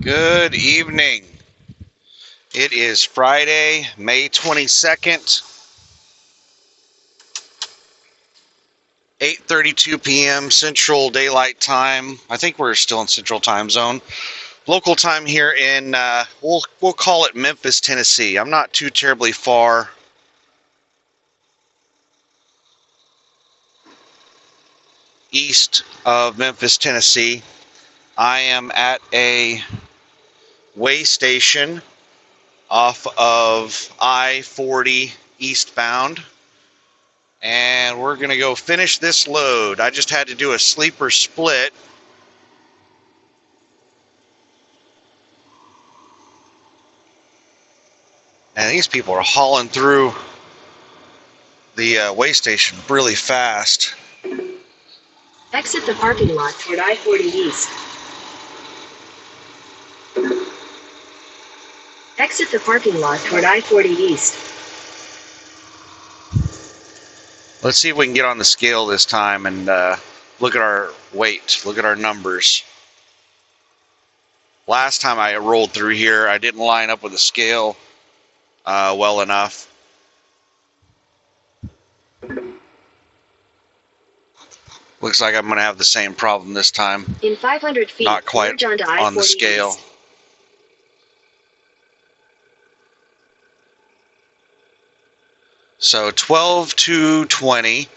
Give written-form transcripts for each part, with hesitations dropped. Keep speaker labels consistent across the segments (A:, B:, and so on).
A: Good evening. It is Friday, May 22nd, 8:32 p.m. Central Daylight Time. I think we're still in Central Time Zone. Local time here in we'll call it Memphis, Tennessee. I'm not too terribly far east of Memphis, Tennessee. I am at a way station off of I-40 eastbound. And we're going to go finish this load. I just had to do a sleeper split. And these people are hauling through the way station really fast.
B: Exit the parking lot toward I-40 East. Exit the parking lot toward I-40 East.
A: Let's see if we can get on the scale this time and look at our weight, look at our numbers. Last time I rolled through here, I didn't line up with the scale well enough. Looks like I'm going to have the same problem this time.
B: In 500 feet,
A: not quite on the scale.
B: East.
A: So 12,220,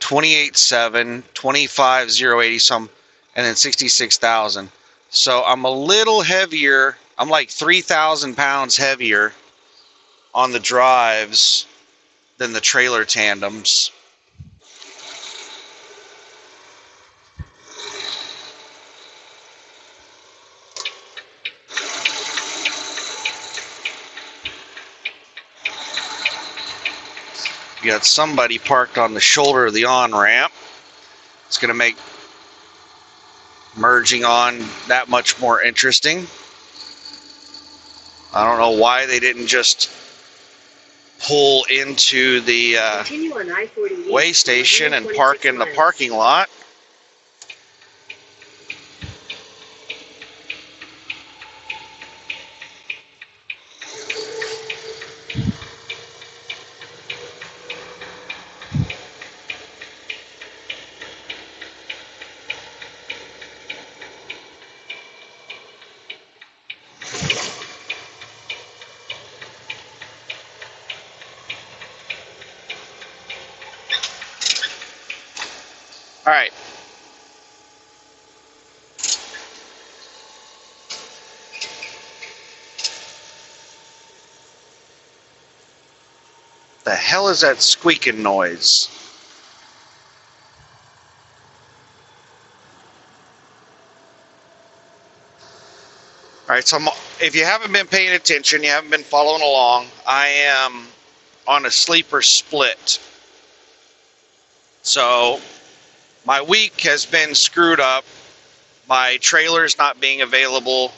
A: 28,7, 25,080 some, and then 66,000. So I'm a little heavier. I'm like 3,000 pounds heavier on the drives than the trailer tandems. You got somebody parked on the shoulder of the on-ramp. It's going to make merging on that much more interesting. I don't know why they didn't just pull into the way station and park in the parking lot. All right. The hell is that squeaking noise? All right, so if you haven't been paying attention, you haven't been following along, I am on a sleeper split. So my week has been screwed up. My trailer's not being available.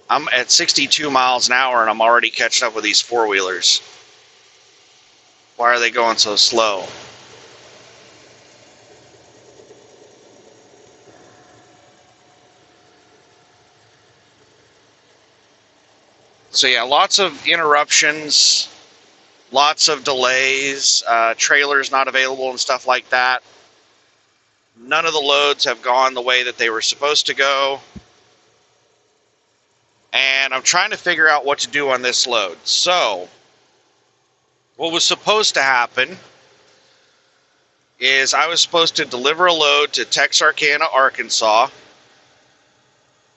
A: I'm at 62 miles an hour and I'm already catching up with these four-wheelers. Why are they going so slow? So yeah, lots of interruptions, lots of delays, trailers not available and stuff like that. None of the loads have gone the way that they were supposed to go. And I'm trying to figure out what to do on this load. So what was supposed to happen is I was supposed to deliver a load to Texarkana, Arkansas,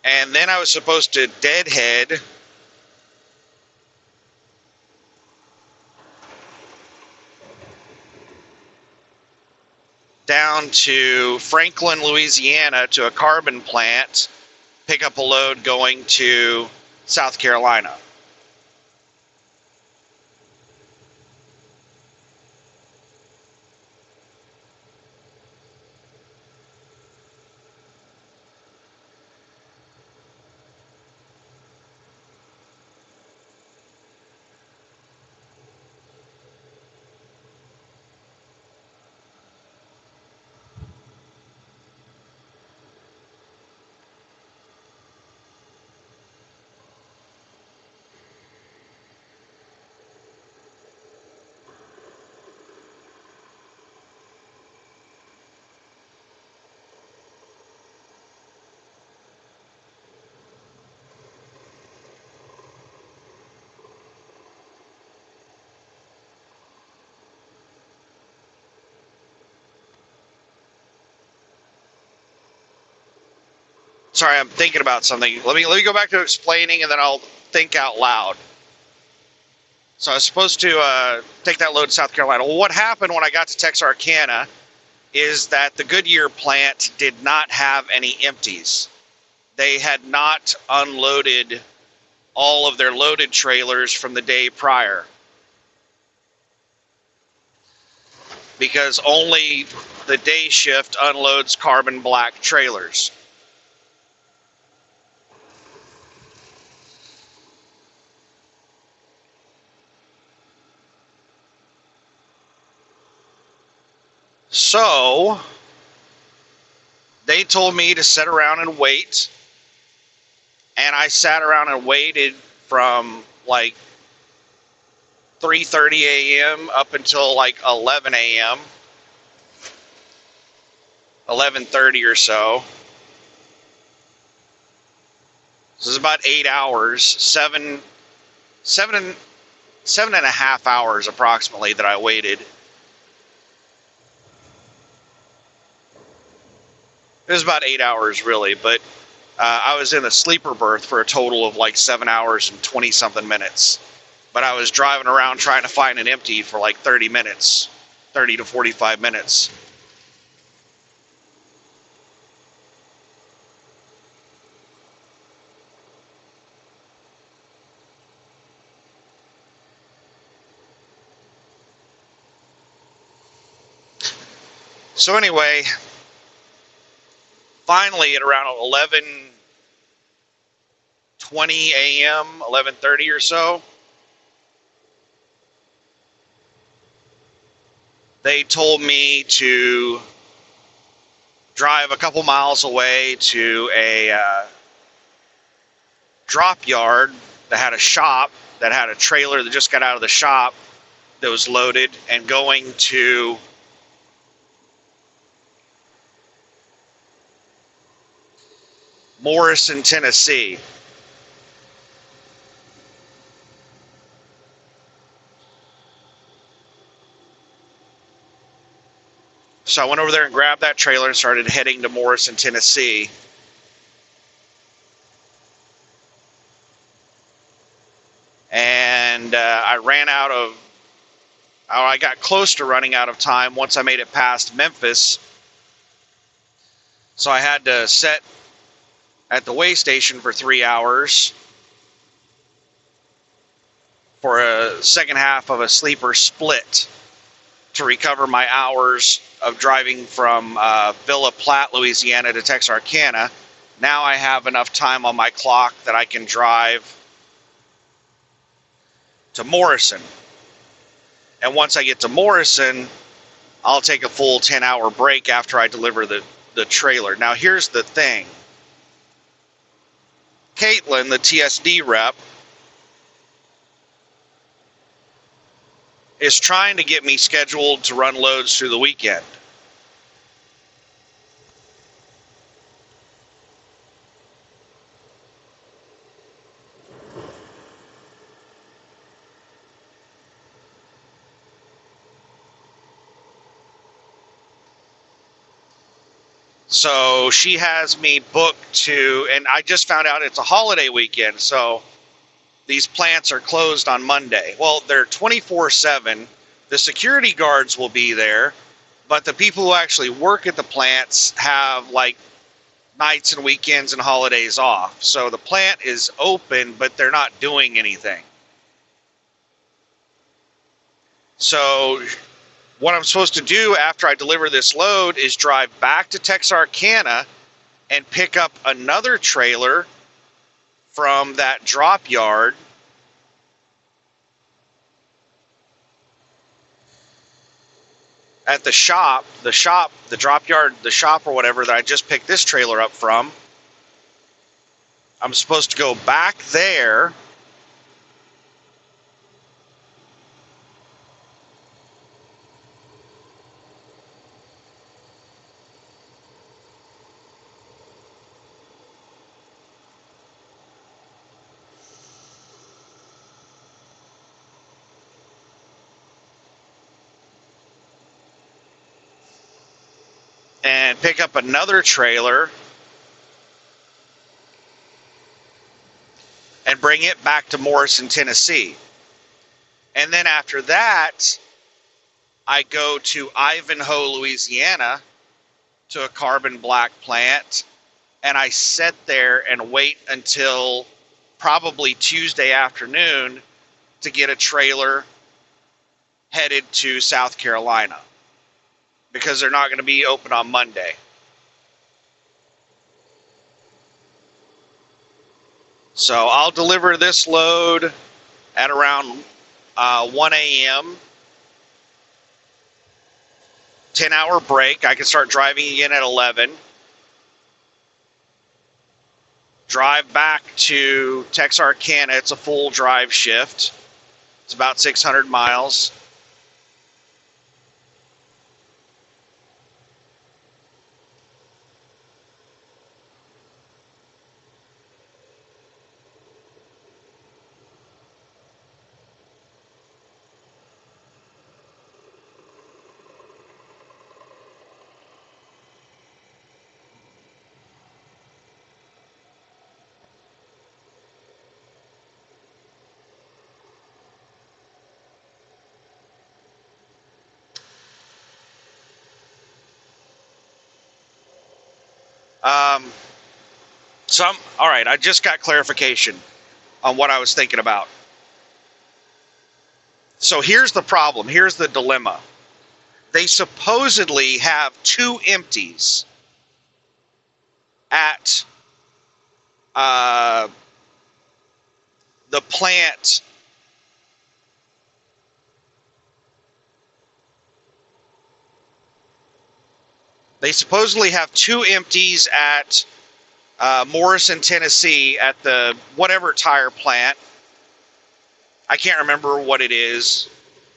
A: and then I was supposed to deadhead down to Franklin, Louisiana to a carbon plant, pick up a load going to South Carolina. Sorry, I'm thinking about something. Let me go back to explaining, and then I'll think out loud. So I was supposed to take that load to South Carolina. Well, what happened when I got to Texarkana is that the Goodyear plant did not have any empties. They had not unloaded all of their loaded trailers from the day prior, because only the day shift unloads carbon black trailers. So they told me to sit around and wait, and I sat around and waited from like 3:30 a.m. up until like 11 a.m., 11:30 or so. This is about 8 hours, seven and a half hours approximately that I waited. It was about 8 hours really, but I was in a sleeper berth for a total of like 7 hours and 20 something minutes. But I was driving around trying to find an empty for like 30 minutes, 30 to 45 minutes. So anyway, finally at around 11:20 a.m., 11:30 or so, they told me to drive a couple miles away to a drop yard that had a shop, that had a trailer that just got out of the shop that was loaded and going to Morrison, Tennessee. So I went over there and grabbed that trailer and started heading to Morrison, Tennessee. And I got close to running out of time once I made it past Memphis. So I had to sit at the weigh station for 3 hours for a second half of a sleeper split to recover my hours of driving from Villa Platte, Louisiana to Texarkana. Now I have enough time on my clock that I can drive to Morrison. And once I get to Morrison, I'll take a full 10-hour break after I deliver the trailer. Now here's the thing. Caitlin, the TSD rep, is trying to get me scheduled to run loads through the weekend. So she has me booked to, and I just found out it's a holiday weekend, so these plants are closed on Monday. Well, they're 24/7. The security guards will be there, but the people who actually work at the plants have like nights and weekends and holidays off. So the plant is open, but they're not doing anything. So what I'm supposed to do after I deliver this load is drive back to Texarkana and pick up another trailer from that drop yard at the shop, the drop yard, the shop or whatever that I just picked this trailer up from. I'm supposed to go back there and pick up another trailer bring it back to Morrison, Tennessee. And then after that, I go to Ivanhoe, Louisiana, to a carbon black plant, and I sit there and wait until probably Tuesday afternoon to get a trailer headed to South Carolina, because they're not going to be open on Monday. So I'll deliver this load at around 1 a.m. 10-hour break. I can start driving again at 11. Drive back to Texarkana. It's a full drive shift. It's about 600 miles. All right, I just got clarification on what I was thinking about. So here's the problem. Here's the dilemma. They supposedly have 2 empties at the plant. They supposedly have 2 empties at Morrison, Tennessee, at the whatever tire plant. I can't remember what it is.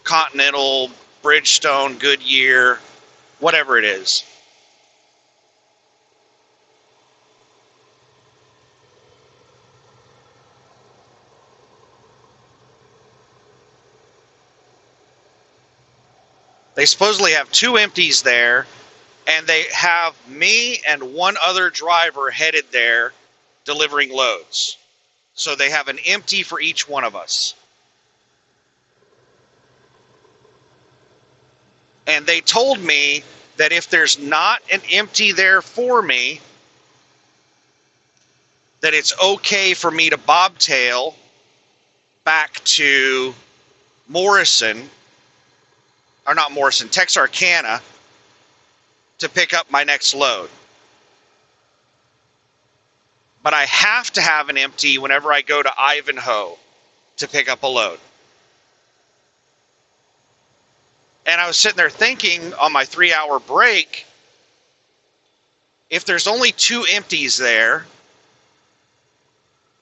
A: Continental, Bridgestone, Goodyear, whatever it is. They supposedly have 2 empties there, and they have me and one other driver headed there delivering loads. So they have an empty for each one of us. And they told me that if there's not an empty there for me, that it's okay for me to bobtail back to Morrison, or not Morrison, Texarkana, to pick up my next load. But I have to have an empty whenever I go to Ivanhoe to pick up a load. And I was sitting there thinking on my 3-hour break, if there's only 2 empties there,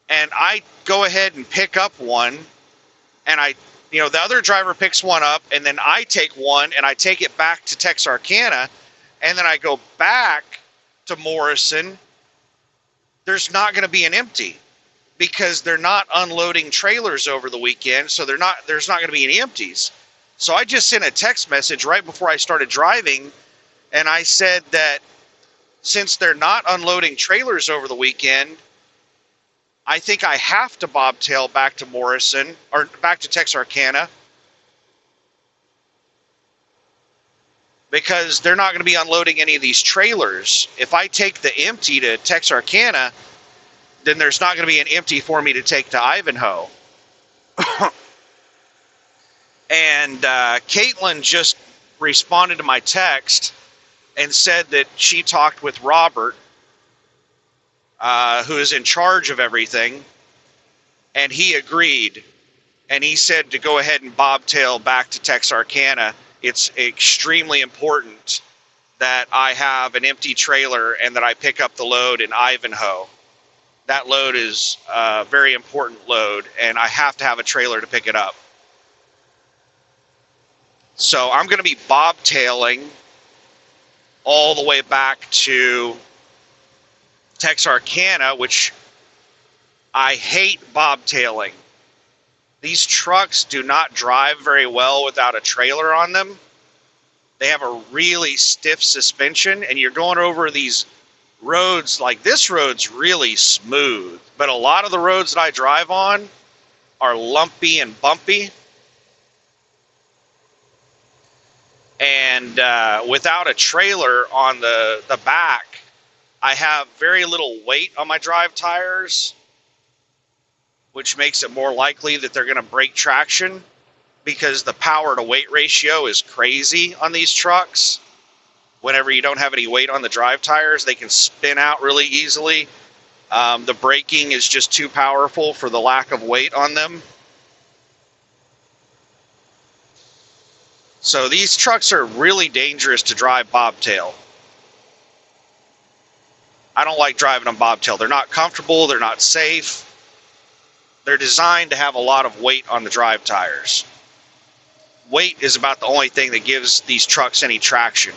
A: and I go ahead and pick up one, and the other driver picks one up, and then I take one and I take it back to Texarkana, and then I go back to Morrison, there's not going to be an empty, because they're not unloading trailers over the weekend, so there's not going to be any empties. So I just sent a text message right before I started driving, and I said that since they're not unloading trailers over the weekend, I think I have to bobtail back to Morrison, or back to Texarkana, because they're not going to be unloading any of these trailers. If I take the empty to Texarkana, then there's not going to be an empty for me to take to Ivanhoe. And Caitlin just responded to my text and said that she talked with Robert, who is in charge of everything, and he agreed. And he said to go ahead and bobtail back to Texarkana. It's extremely important that I have an empty trailer and that I pick up the load in Ivanhoe. That load is a very important load, and I have to have a trailer to pick it up. So I'm going to be bobtailing all the way back to Texarkana, which I hate bobtailing. These trucks do not drive very well without a trailer on them. They have a really stiff suspension, and you're going over these roads, like this road's really smooth. But a lot of the roads that I drive on are lumpy and bumpy. And without a trailer on the back, I have very little weight on my drive tires, which makes it more likely that they're going to break traction because the power to weight ratio is crazy on these trucks. Whenever you don't have any weight on the drive tires, they can spin out really easily. The braking is just too powerful for the lack of weight on them. So these trucks are really dangerous to drive bobtail. I don't like driving them bobtail. They're not comfortable. They're not safe. They're designed to have a lot of weight on the drive tires. Weight is about the only thing that gives these trucks any traction.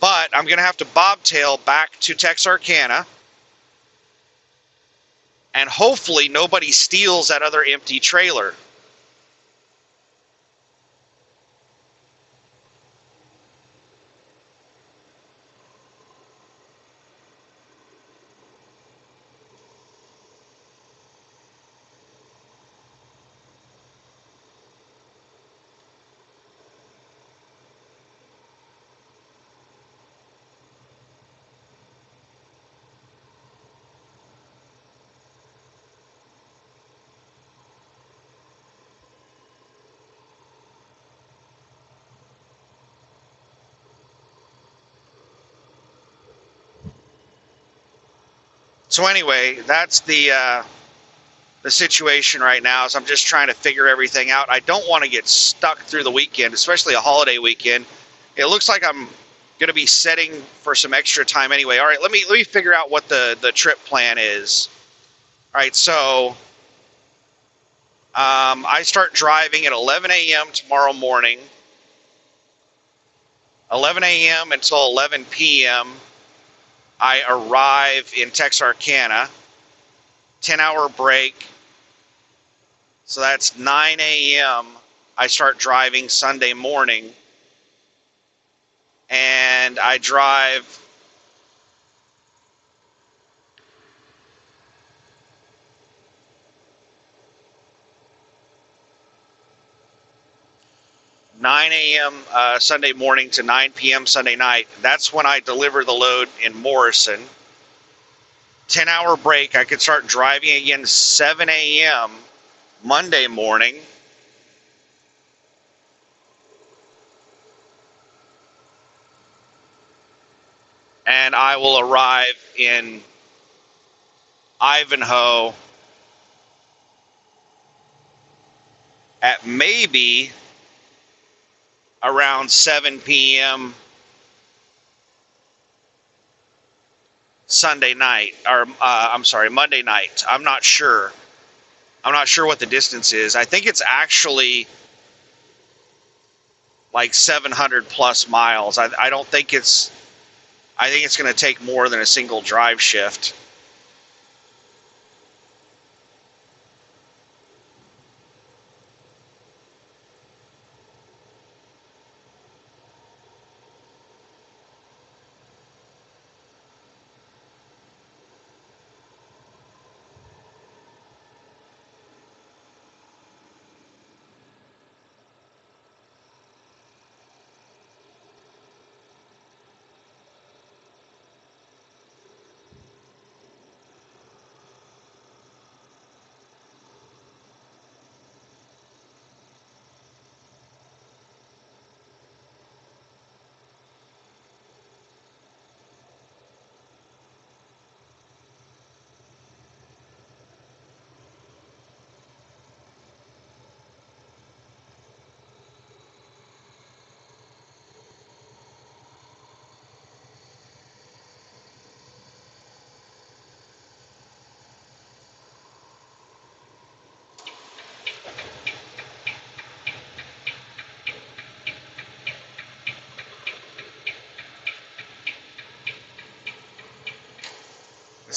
A: But I'm going to have to bobtail back to Texarkana, and hopefully nobody steals that other empty trailer. So anyway, that's the situation right now. Is I'm just trying to figure everything out. I don't want to get stuck through the weekend, especially a holiday weekend. It looks like I'm going to be setting for some extra time anyway. All right, let me figure out what the trip plan is. All right, so I start driving at 11 a.m. tomorrow morning. 11 a.m. until 11 p.m. I arrive in Texarkana. 10-hour break. So that's 9 a.m. I start driving Sunday morning. And I drive 9 a.m. Sunday morning to 9 p.m. Sunday night. That's when I deliver the load in Morrison. 10-hour break. I could start driving again 7 a.m. Monday morning. And I will arrive in Ivanhoe at maybe around 7 p.m. Sunday night, or I'm sorry, Monday night. I'm not sure. I'm not sure what the distance is. I think it's actually like 700 plus miles. I don't think it's, I think it's going to take more than a single drive shift.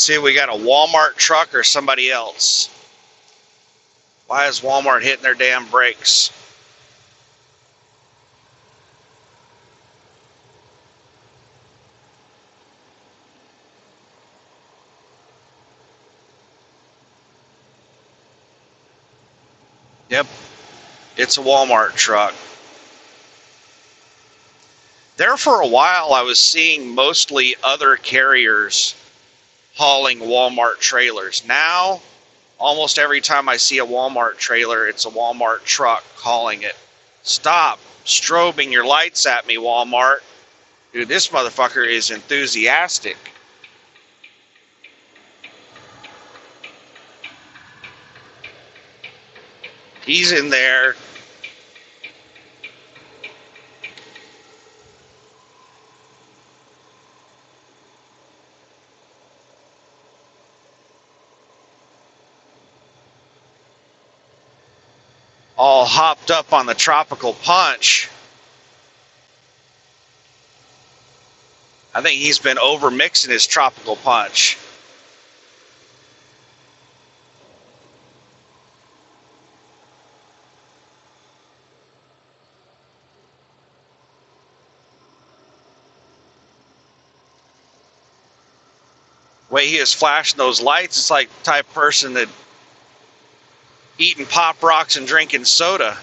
A: See, we got a Walmart truck or somebody else. Why is Walmart hitting their damn brakes? Yep, it's a Walmart truck. There for a while, I was seeing mostly other carriers hauling Walmart trailers. Now, almost every time I see a Walmart trailer, it's a Walmart truck hauling it. Stop strobing your lights at me, Walmart. Dude, this motherfucker is enthusiastic. He's in there. All hopped up on the tropical punch. I think he's been over mixing his tropical punch. Way he is flashing those lights, it's like the type of person that eating Pop Rocks and drinking soda.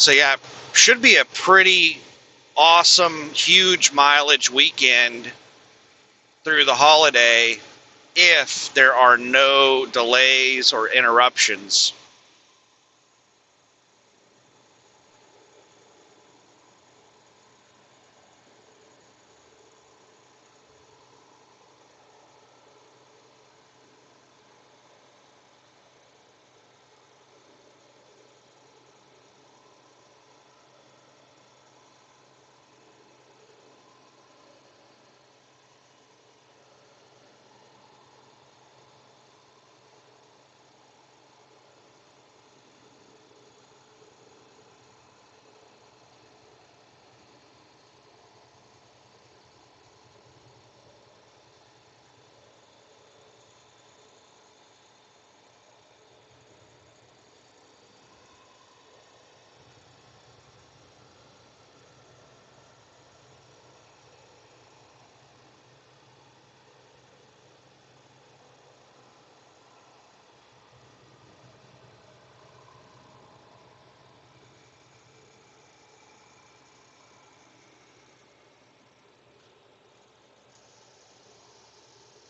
A: So yeah, should be a pretty awesome, huge mileage weekend through the holiday if there are no delays or interruptions.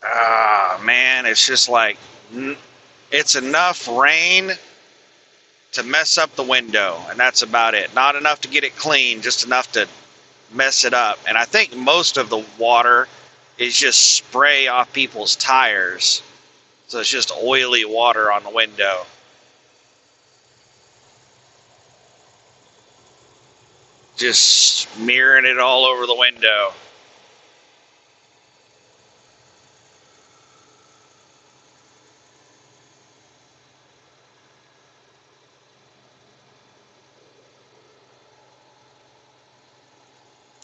A: Ah, man, it's just like, it's enough rain to mess up the window, and that's about it. Not enough to get it clean, just enough to mess it up. And I think most of the water is just spray off people's tires. So it's just oily water on the window. Just smearing it all over the window.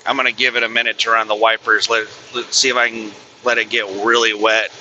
A: I'm going to give it a minute to run the wipers. Let's see if I can let it get really wet.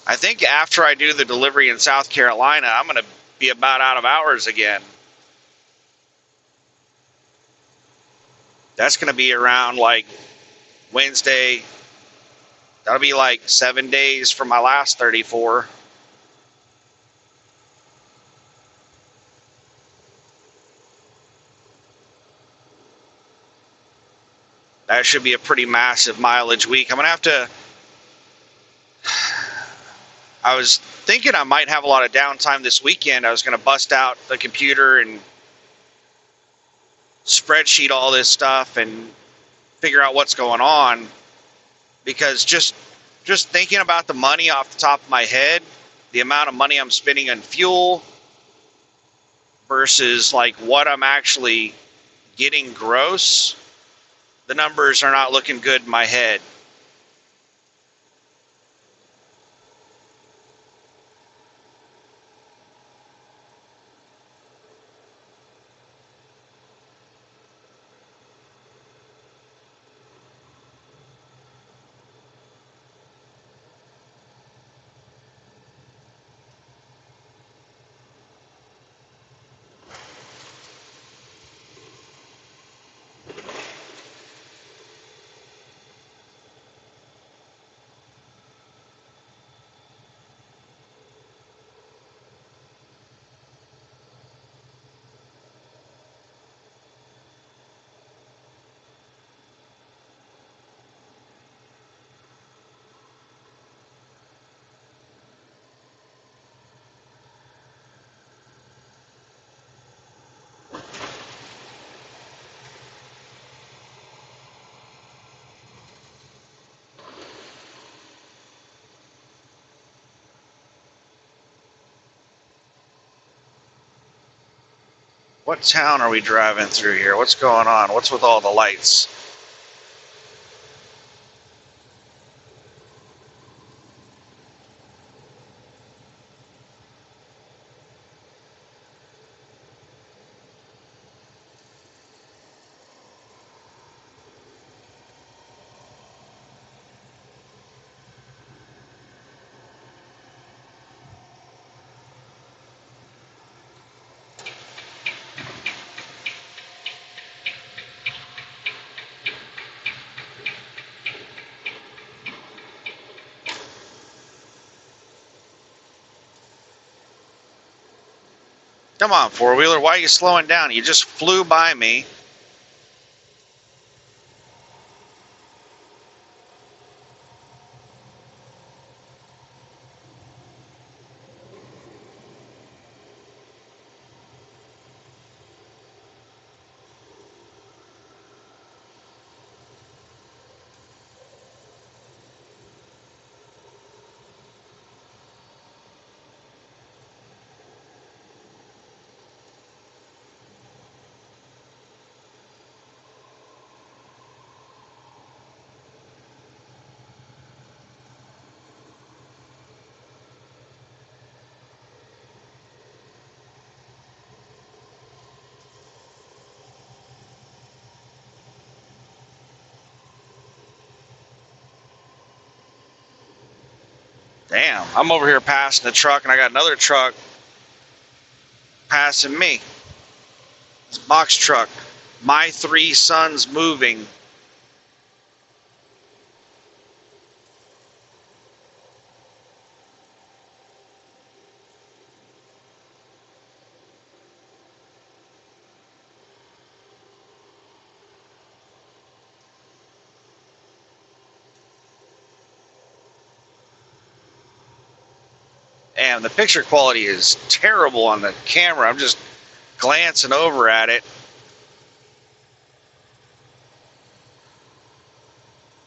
A: I think after I do the delivery in South Carolina, I'm going to be about out of hours again. That's going to be around like Wednesday. That'll be like 7 days from my last 34. That should be a pretty massive mileage week. I'm going to have to. I was thinking I might have a lot of downtime this weekend. I was going to bust out the computer and spreadsheet all this stuff and figure out what's going on, because just thinking about the money off the top of my head, the amount of money I'm spending on fuel versus like what I'm actually getting gross, the numbers are not looking good in my head. What town are we driving through here? What's going on? What's with all the lights? Come on, four-wheeler, why are you slowing down? You just flew by me. Damn, I'm over here passing the truck, and I got another truck passing me. This box truck. My three sons moving. And the picture quality is terrible on the camera. I'm just glancing over at it.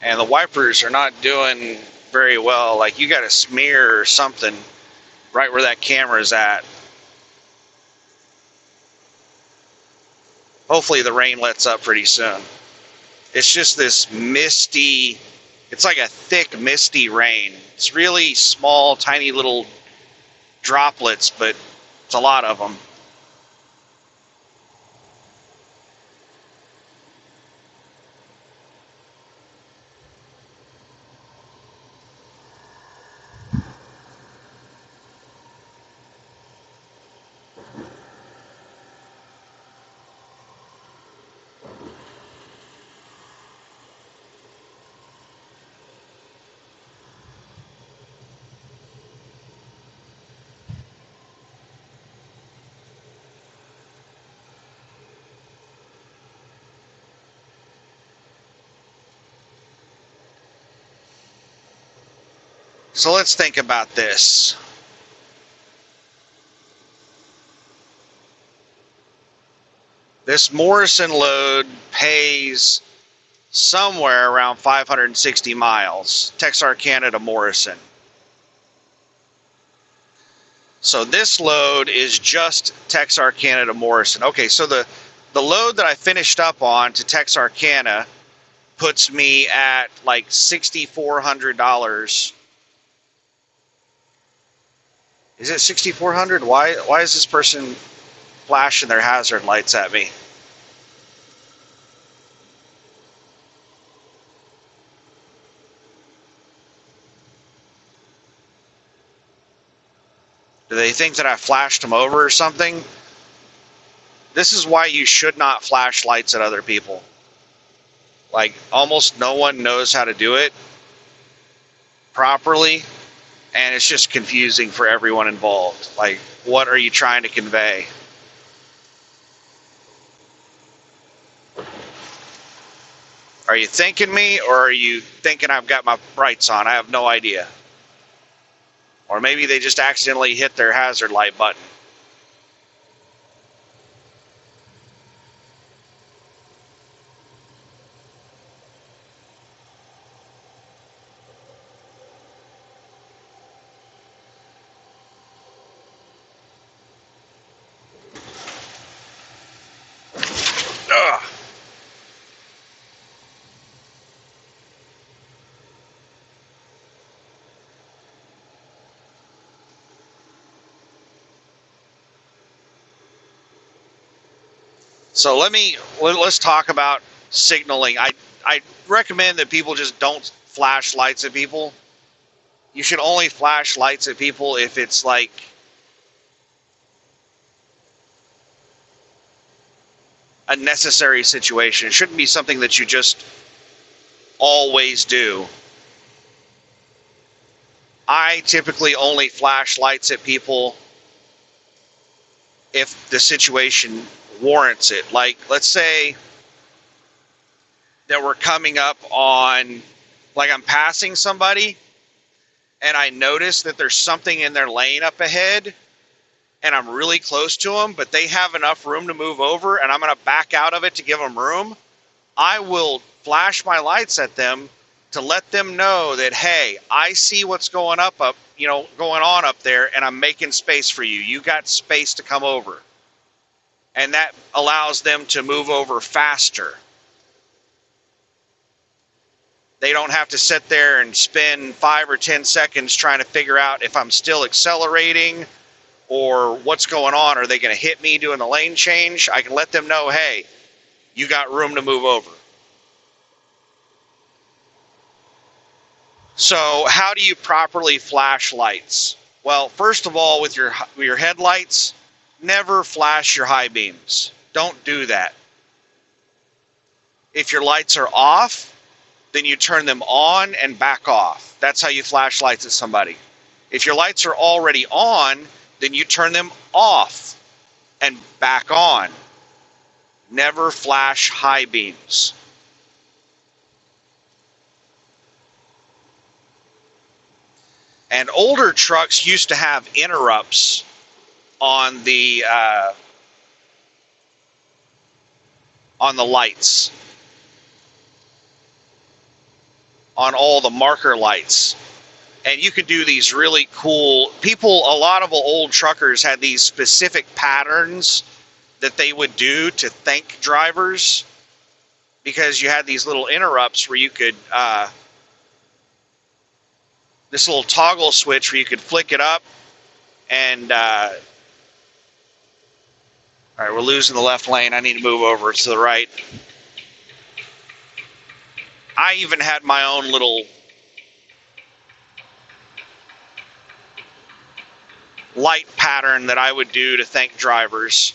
A: And the wipers are not doing very well. Like, you got to smear or something right where that camera is at. Hopefully the rain lets up pretty soon. It's just this misty, it's like a thick misty rain. It's really small, tiny little droplets, but it's a lot of them. So let's think about this. This Morrison load pays somewhere around 560 miles, Texarkana to Morrison. So this load is just Texarkana to Morrison. Okay, so the load that I finished up on to Texarkana puts me at like $6,400. Is it 6,400? Why is this person flashing their hazard lights at me? Do they think that I flashed them over or something? This is why you should not flash lights at other people. Like, almost no one knows how to do it properly, and it's just confusing for everyone involved. Like, what are you trying to convey? Are you thanking me, or are you thinking I've got my brights on? I have no idea. Or maybe they just accidentally hit their hazard light button. Ugh. So let's talk about signaling. I recommend that people just don't flash lights at people. You should only flash lights at people if it's like a necessary situation. It shouldn't be something that you just always do. I typically only flash lights at people if the situation warrants it. Like, let's say that we're coming up on, like, I'm passing somebody and I notice that there's something in their lane up ahead and I'm really close to them, but they have enough room to move over and I'm going to back out of it to give them room. I will flash my lights at them to let them know that, hey, I see what's going on up there, and I'm making space for you. You got space to come over. And that allows them to move over faster. They don't have to sit there and spend 5 or 10 seconds trying to figure out if I'm still accelerating or what's going on. Are they going to hit me doing the lane change? I can let them know, hey, you got room to move over. So how do you properly flash lights? Well, first of all, with your headlights, never flash your high beams. Don't do that. If your lights are off, then you turn them on and back off. That's how you flash lights at somebody. If your lights are already on, then you turn them off and back on. Never flash high beams. And older trucks used to have interrupts on the lights, on all the marker lights. And you could do these really cool, a lot of old truckers had these specific patterns that they would do to thank drivers, because you had these little interrupts where you could, this little toggle switch where you could flick it up and, all right, we're losing the left lane. I need to move over to the right. I even had my own little light pattern that I would do to thank drivers.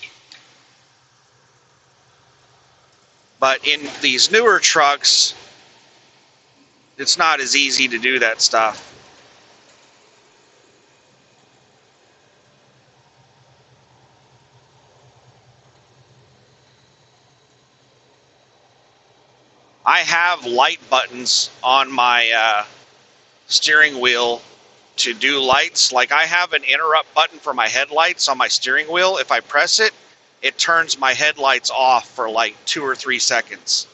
A: But in these newer trucks, it's not as easy to do that stuff. I have light buttons on my steering wheel to do lights. Like I have an interrupt button for my headlights on my steering wheel. If I press it, it turns my headlights off for like 2 or 3 seconds.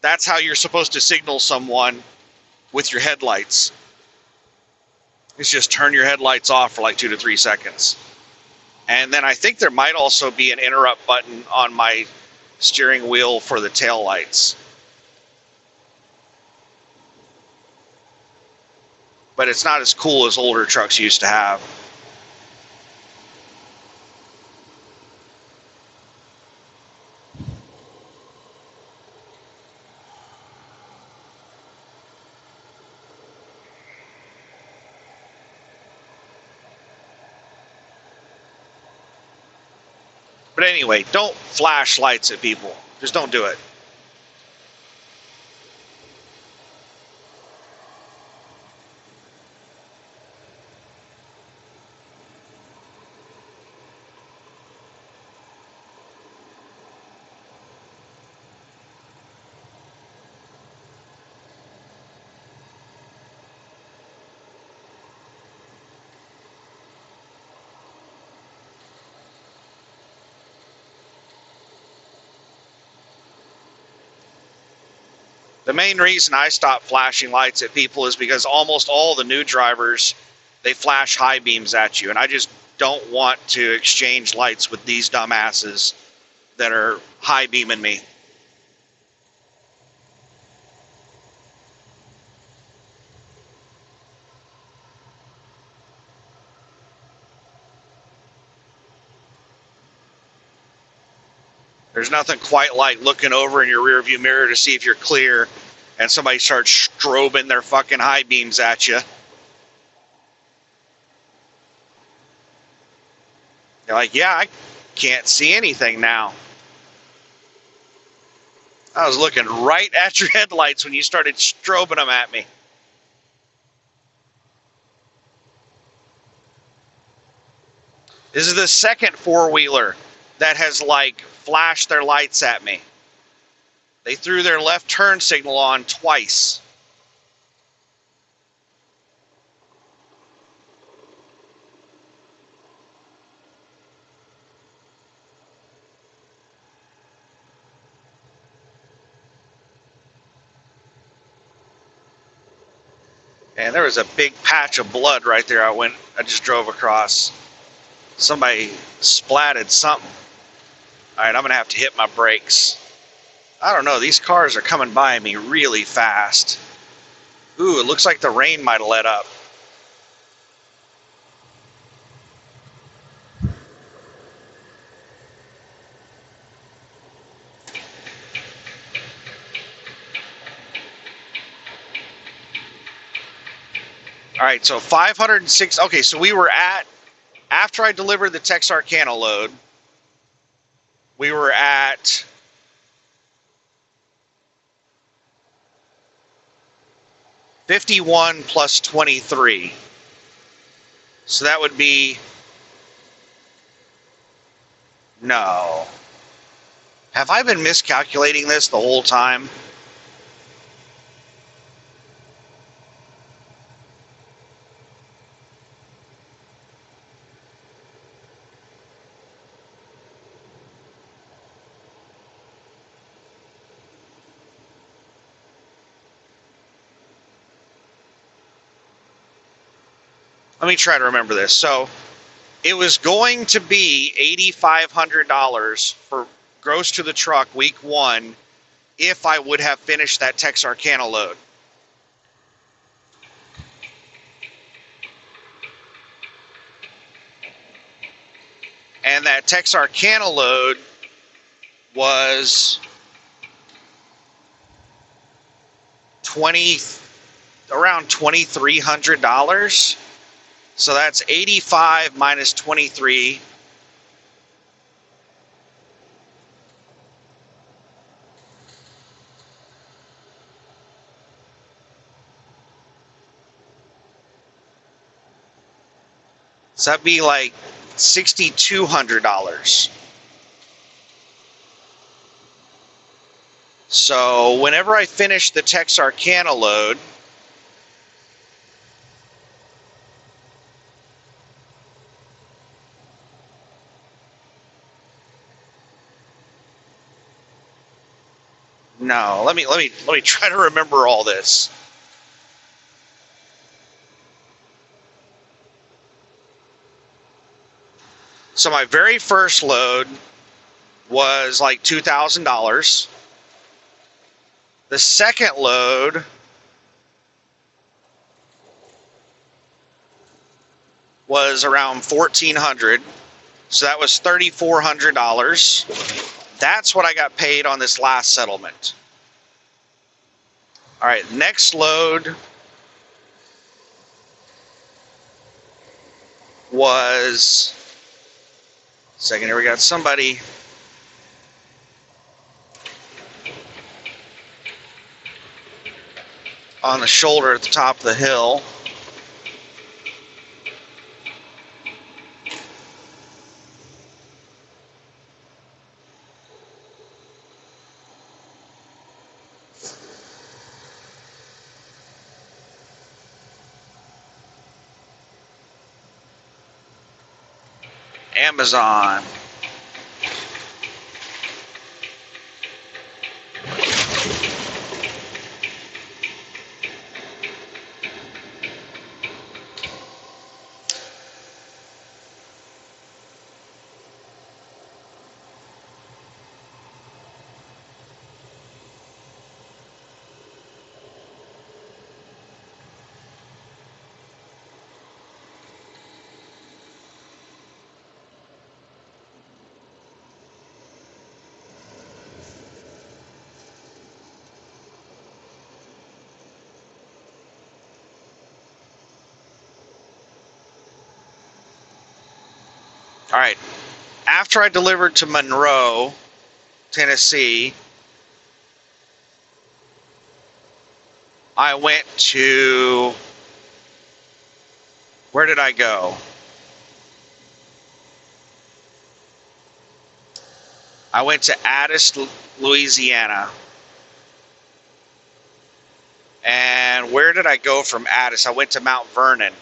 A: That's how you're supposed to signal someone with your headlights. It's just turn your headlights off for like 2 to 3 seconds. And then I think there might also be an interrupt button on my steering wheel for the tail lights. But it's not as cool as older trucks used to have. But anyway, don't flash lights at people. Just don't do it. The main reason I stopped flashing lights at people is because almost all the new drivers, they flash high beams at you, and I just don't want to exchange lights with these dumbasses that are high beaming me. There's nothing quite like looking over in your rearview mirror to see if you're clear and somebody starts strobing their fucking high beams at you. You're like, yeah, I can't see anything now. I was looking right at your headlights when you started strobing them at me. This is the second four-wheeler that has like flashed their lights at me. They threw their left turn signal on twice. And there was a big patch of blood right there I just drove across. Somebody splatted something. All right, I'm gonna have to hit my brakes. I don't know, these cars are coming by me really fast. Ooh, it looks like the rain might have let up. All right, so 506, okay, so we were at, after I delivered the Texarkana load, we were at 51 plus 23. So that would be, no. Have I been miscalculating this the whole time? Let me try to remember this. So it was going to be $8,500 for gross to the truck week 1 if I would have finished that Texarkana load. And that Texarkana load was around $2,300. So that's 85 minus 23. So that'd be like $6,200. So whenever I finish the Texarkana load, No, let me try to remember all this. So my very first load was like $2,000. The second load was around $1,400. So that was $3,400. That's what I got paid on this last settlement. All right, next load was, second here, we got somebody on the shoulder at the top of the hill. Amazon. All right, after I delivered to Monroe, Tennessee, I went to, where did I go? I went to Addis, Louisiana. And where did I go from Addis? I went to Mount Vernon.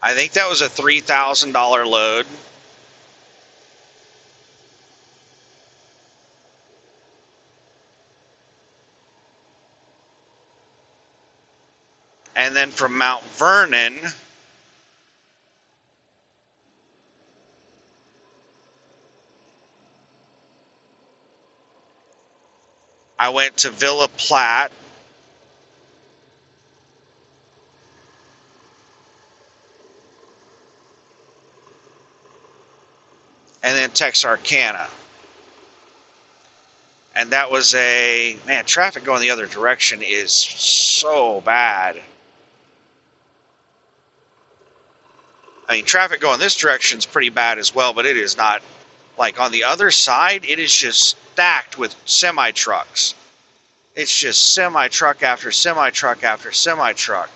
A: I think that was a $3,000 load. And then from Mount Vernon, I went to Villa Platte. And then Texarkana. And that was man, traffic going the other direction is so bad. I mean, traffic going this direction is pretty bad as well, but it is not, like on the other side, it is just stacked with semi-trucks. It's just semi-truck after semi-truck after semi-truck.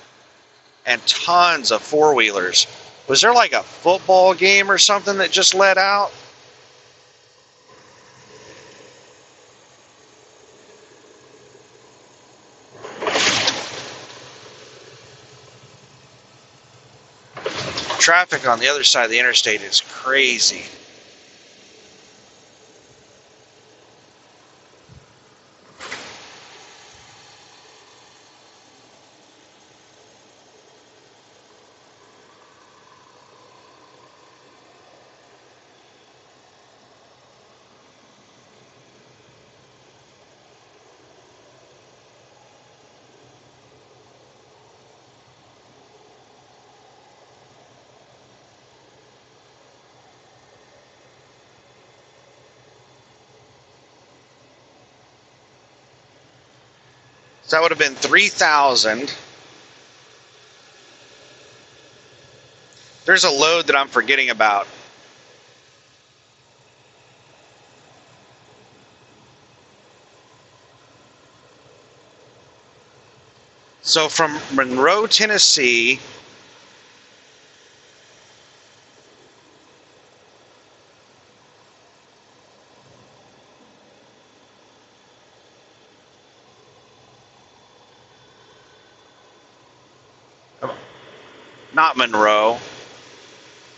A: And tons of four-wheelers. Was there like a football game or something that just let out? Traffic on the other side of the interstate is crazy. So that would have been 3,000. There's a load that I'm forgetting about. So from Monroe, Tennessee, not Monroe.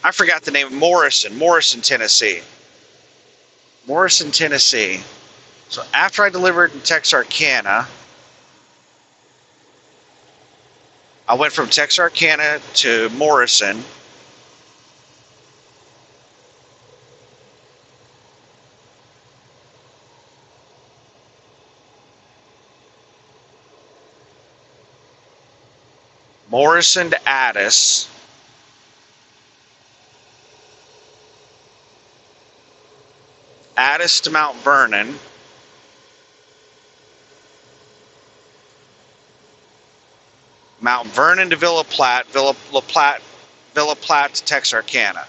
A: I forgot the name. Morrison, Tennessee. Morrison, Tennessee. So after I delivered in Texarkana, I went from Texarkana to Morrison. Morrison to Addis. Addis to Mount Vernon. Mount Vernon to Villa Platte. Villa Platte to Texarkana.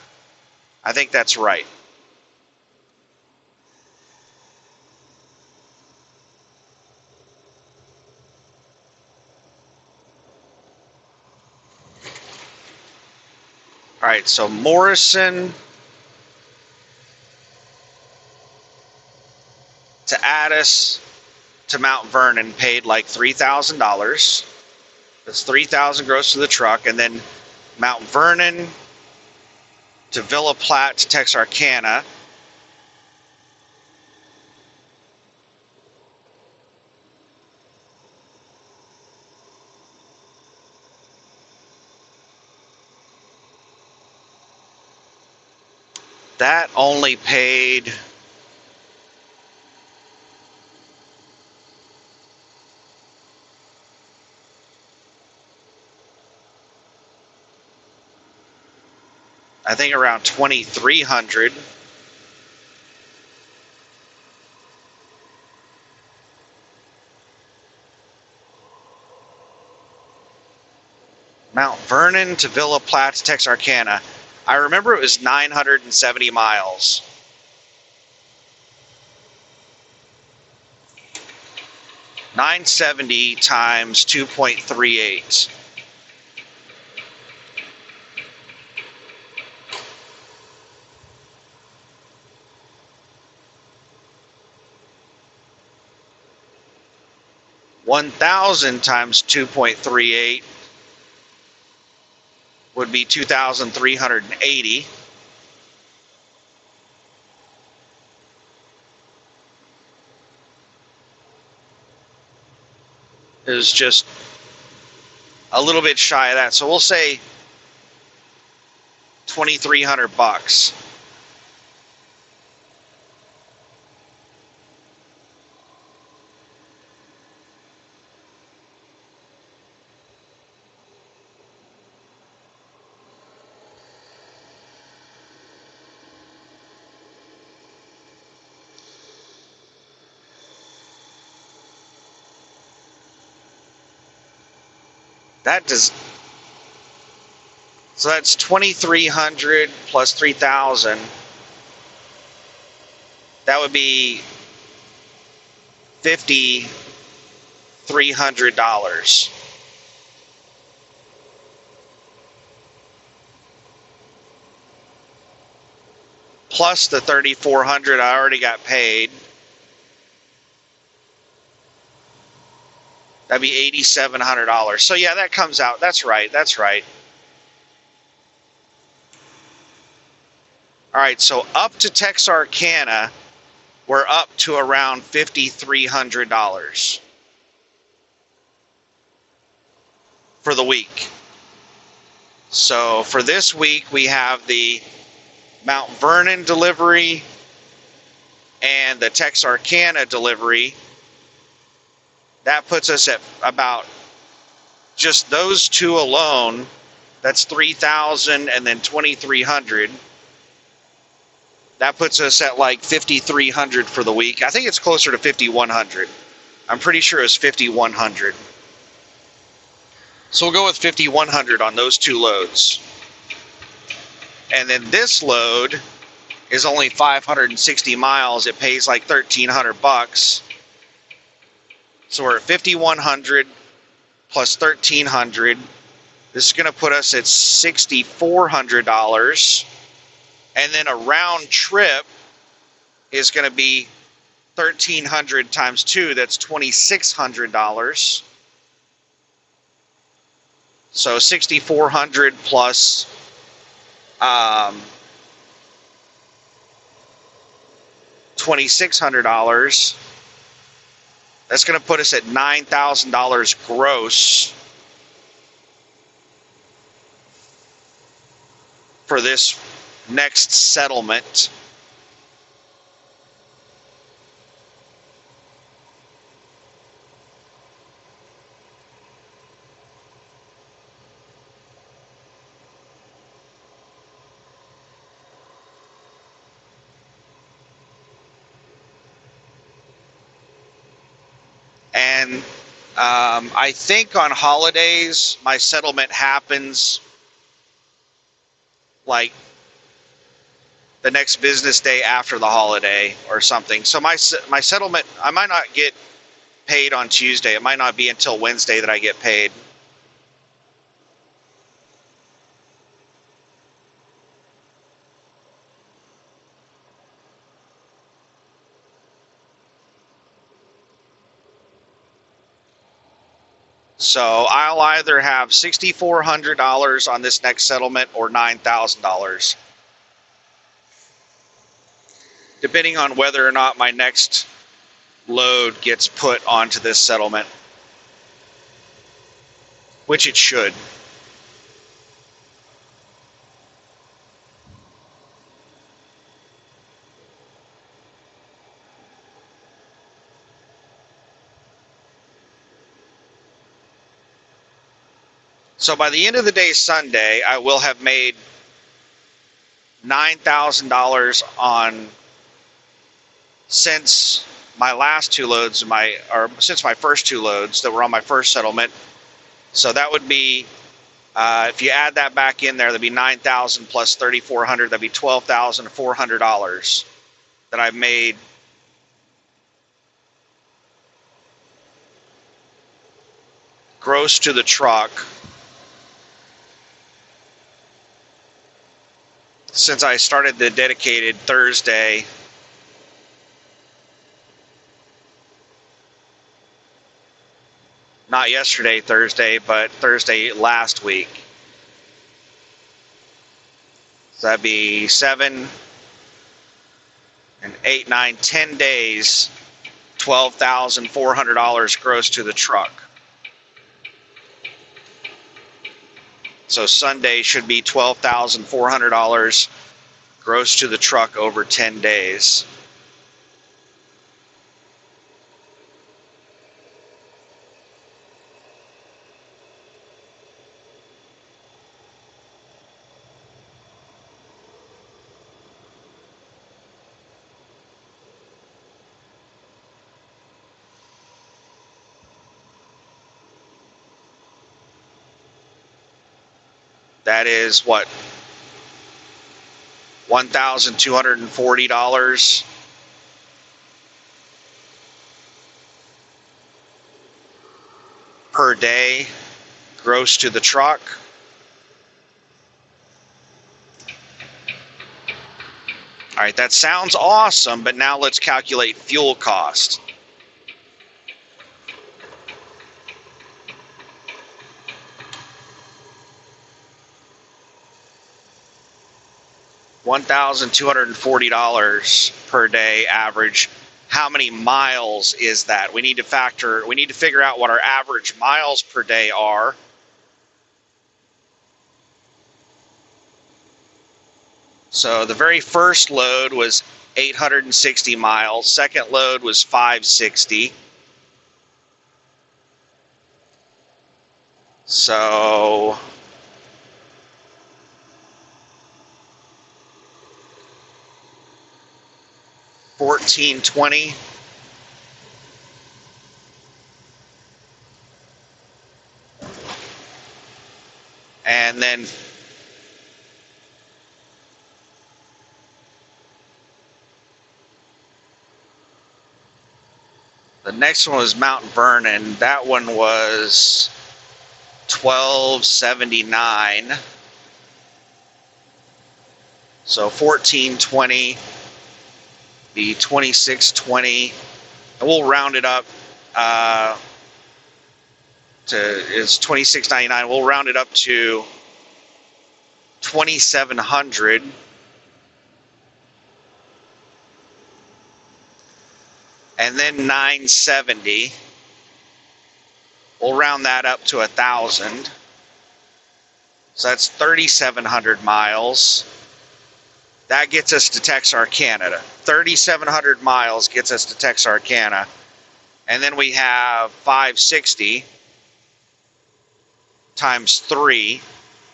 A: I think that's right. All right, so Morrison to Addis to Mount Vernon paid like $3,000. That's $3,000 gross to the truck, and then Mount Vernon to Villa Platte to Texarkana. That only paid I think around $2,300. Mount Vernon to Villa Platte to Texarkana. I remember it was 970 miles. $970 times 2.38. $1,000 times 2.38 would be 2,380. It was just a little bit shy of that, so we'll say $2,300. So that's 2,300 plus 3,000. That would be $5,300. Plus the 3,400 I already got paid. That'd be $8,700. So yeah, that comes out. That's right. All right, so up to Texarkana, we're up to around $5,300 for the week. So for this week, we have the Mount Vernon delivery and the Texarkana delivery. That puts us at about just those two alone. That's 3,000 and then 2,300. That puts us at like 5,300 for the week. I think it's closer to 5,100. I'm pretty sure it's 5,100. So we'll go with 5,100 on those two loads. And then this load is only 560 miles. It pays like $1,300. So we're at 5,100 plus 1,300. This is going to put us at $6,400. And then a round trip is going to be 1,300 times 2. That's $2,600. So 6,400 plus $2,600. That's going to put us at $9,000 gross for this next settlement. And I think on holidays, my settlement happens like the next business day after the holiday or something. So my settlement, I might not get paid on Tuesday. It might not be until Wednesday that I get paid. So I'll either have $6,400 on this next settlement or $9,000, depending on whether or not my next load gets put onto this settlement, which it should. So by the end of the day Sunday, I will have made $9,000 on, since my last two loads, since my first two loads that were on my first settlement. So that would be, if you add that back in there, that'd be 9,000 plus 3,400. That'd be $12,400 that I've made gross to the truck since I started the dedicated Thursday. Not yesterday, Thursday, but Thursday last week. So that'd be 7 and 8, 9, 10 days, $12,400 gross to the truck. So Sunday should be $12,400 gross to the truck over 10 days. That is what, $1,240 per day gross to the truck. All right, that sounds awesome, but now let's calculate fuel cost. $1,240 per day average. How many miles is that? We need to figure out what our average miles per day are. So the very first load was 860 miles. Second load was 560. So $1,420. And then the next one was Mount Vernon. That one was $1,279. So $1,420. Be $2,620, and we'll round it up is $26.99. We'll round it up to $2,700. And then $970. We'll round that up to 1,000. So that's 3,700 miles. That gets us to Texarkana. 3,700 miles gets us to Texarkana. And then we have 560 times 3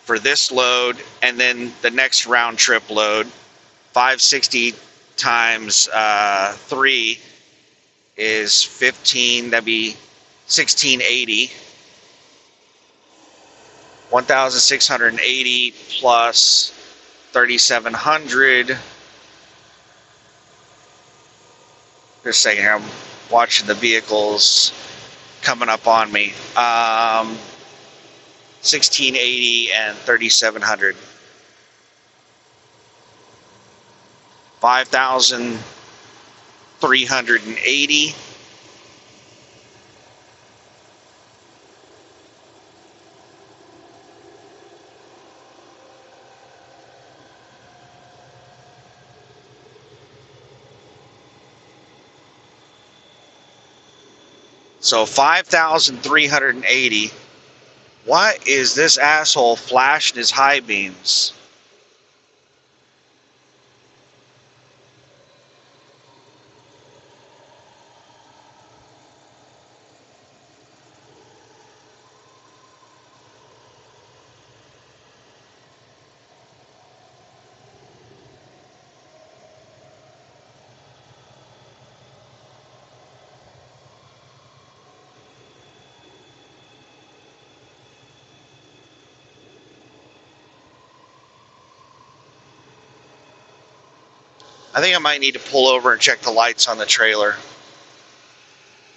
A: for this load, and then the next round trip load. 560 times 3 is 15. That'd be 1,680. 1,680 plus 3,700. Just a second here. I'm watching the vehicles coming up on me. 1,680 and 3,700. 5,380. So 5,380. Why is this asshole flashing his high beams? I think I might need to pull over and check the lights on the trailer.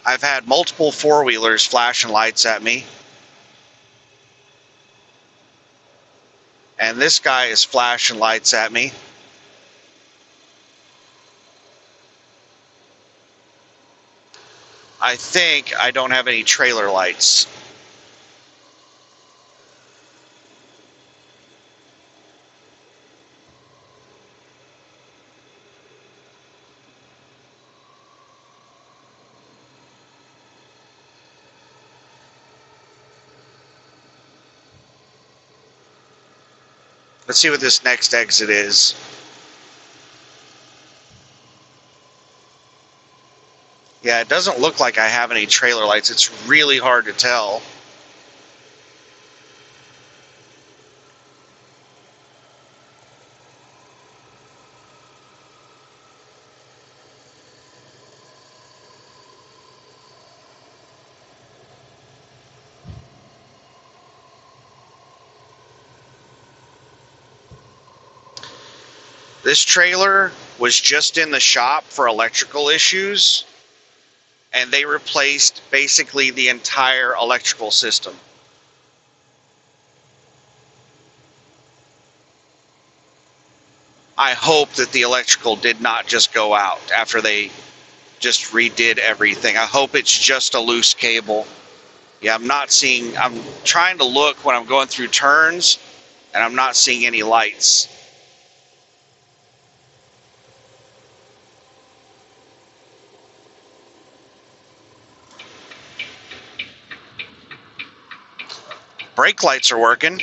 A: I've had multiple four-wheelers flashing lights at me. And this guy is flashing lights at me. I think I don't have any trailer lights. Let's see what this next exit is. Yeah, it doesn't look like I have any trailer lights. It's really hard to tell. This trailer was just in the shop for electrical issues, and they replaced basically the entire electrical system. I hope that the electrical did not just go out after they just redid everything. I hope it's just a loose cable. Yeah, I'm trying to look when I'm going through turns, and I'm not seeing any lights. Brake lights are working.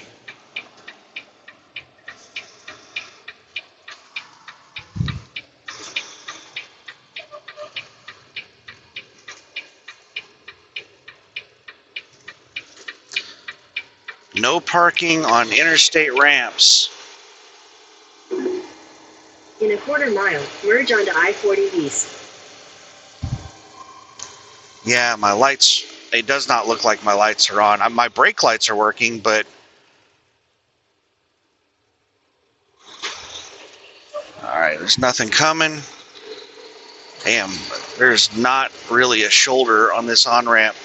A: No parking on interstate ramps.
B: In a quarter mile, merge onto I-40 East.
A: Yeah, my lights, it does not look like my lights are on. My brake lights are working, but... Alright, there's nothing coming. Damn, there's not really a shoulder on this on-ramp.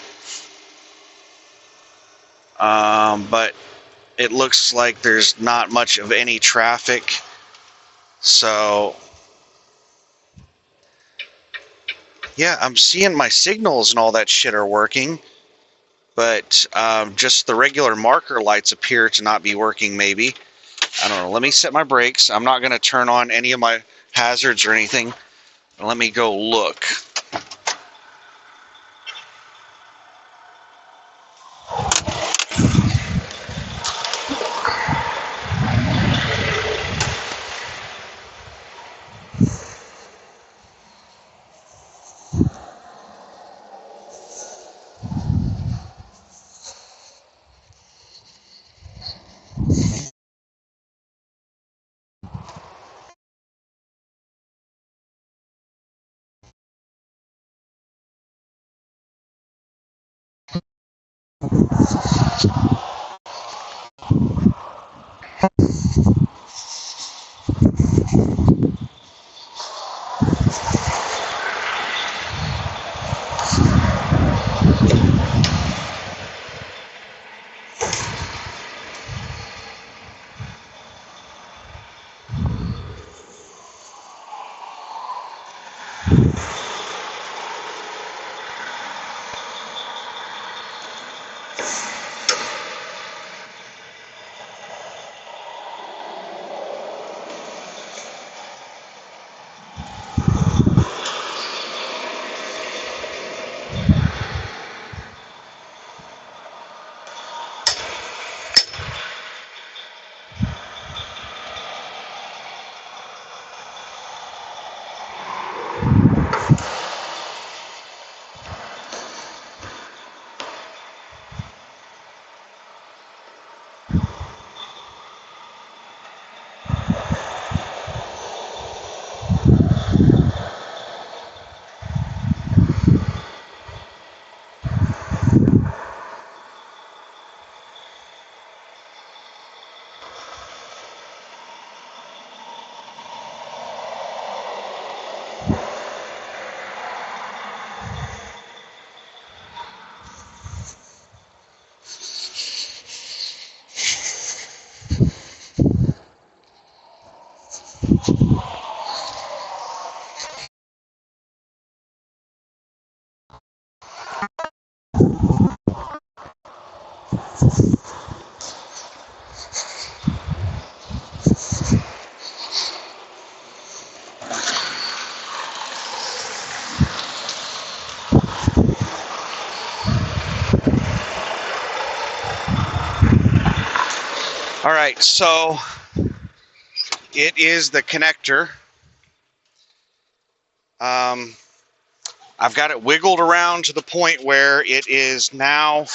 A: But it looks like there's not much of any traffic. So... yeah, I'm seeing my signals and all that shit are working, but just the regular marker lights appear to not be working maybe. I don't know. Let me set my brakes. I'm not going to turn on any of my hazards or anything. Let me go look. All right, so it is the connector. I've got it wiggled around to the point where it is now.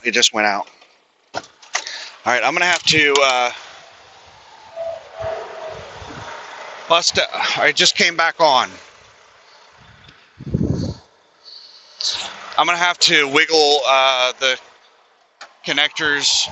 A: It just went out. All right, I'm gonna have to bust it. It just came back on. I'm gonna have to wiggle the connectors.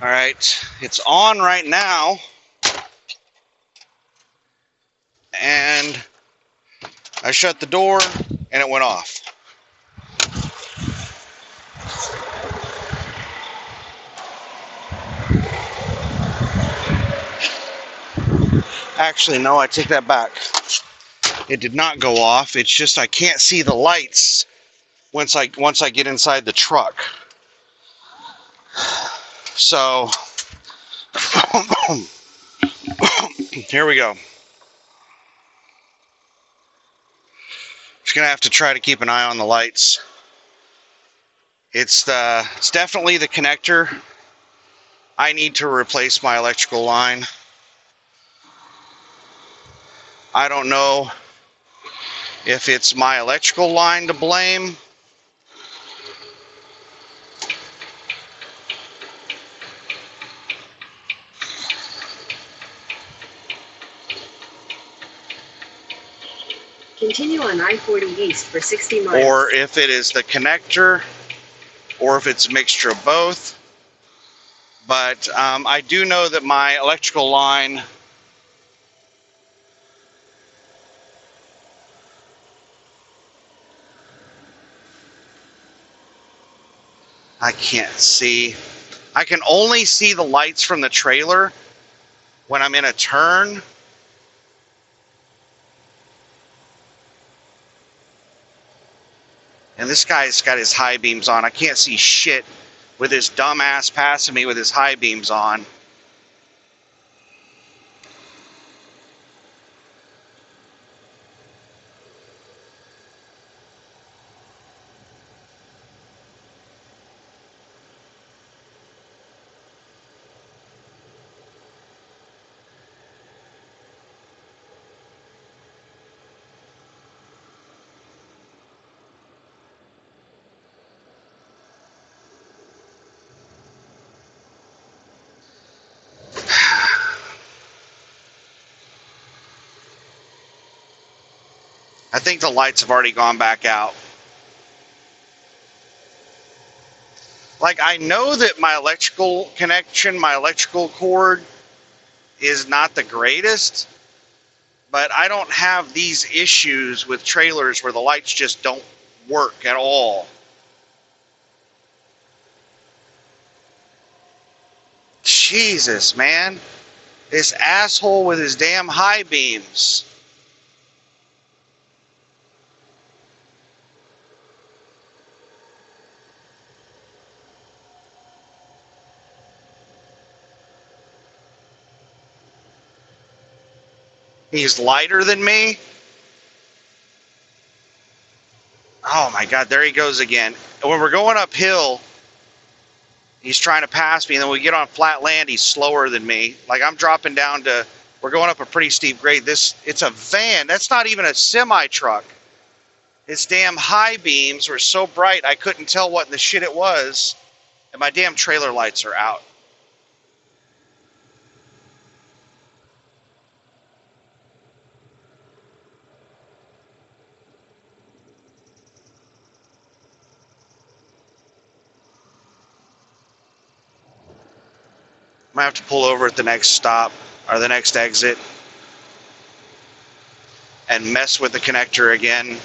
A: All right, it's on right now, and I shut the door and it went off. Actually, no, I take that back. It did not go off. It's just I can't see the lights once I get inside the truck. So here we go. Just gonna have to try to keep an eye on the lights. It's definitely the connector. I need to replace my electrical line. I don't know if it's my electrical line to blame.
B: Continue on I-40 east for 60 miles.
A: Or if it is the connector, or if it's a mixture of both. But I do know that my electrical line I can't see. I can only see the lights from the trailer when I'm in a turn. And this guy's got his high beams on. I can't see shit with his dumb ass passing me with his high beams on. I think the lights have already gone back out. Like, I know that my electrical connection, my electrical cord is not the greatest, but I don't have these issues with trailers where the lights just don't work at all. Jesus, man. This asshole with his damn high beams. He's lighter than me. Oh my God, there he goes again. When we're going uphill, he's trying to pass me, and then when we get on flat land, he's slower than me. Like, I'm dropping down to, we're going up a pretty steep grade. It's a van. That's not even a semi truck. Its damn high beams were so bright I couldn't tell what in the shit it was, and my damn trailer lights are out. I'm gonna have to pull over at the next stop, or the next exit, and mess with the connector again.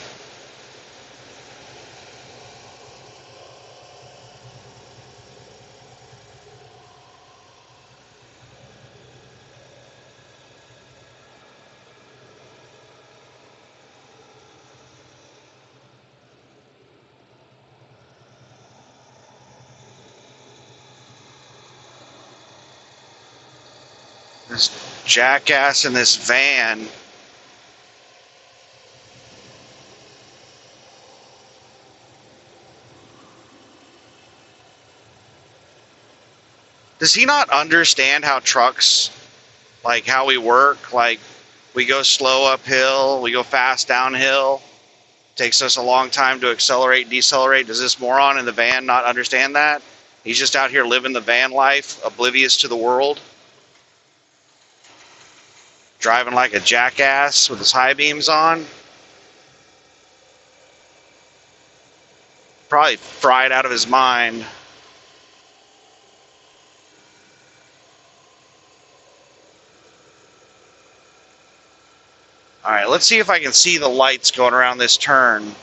A: This jackass in this van. Does he not understand how trucks, like how we work? Like, we go slow uphill, we go fast downhill. Takes us a long time to accelerate, decelerate. Does this moron in the van not understand that? He's just out here living the van life, oblivious to the world. Driving like a jackass with his high beams on. Probably fried out of his mind. All right, let's see if I can see the lights going around this turn.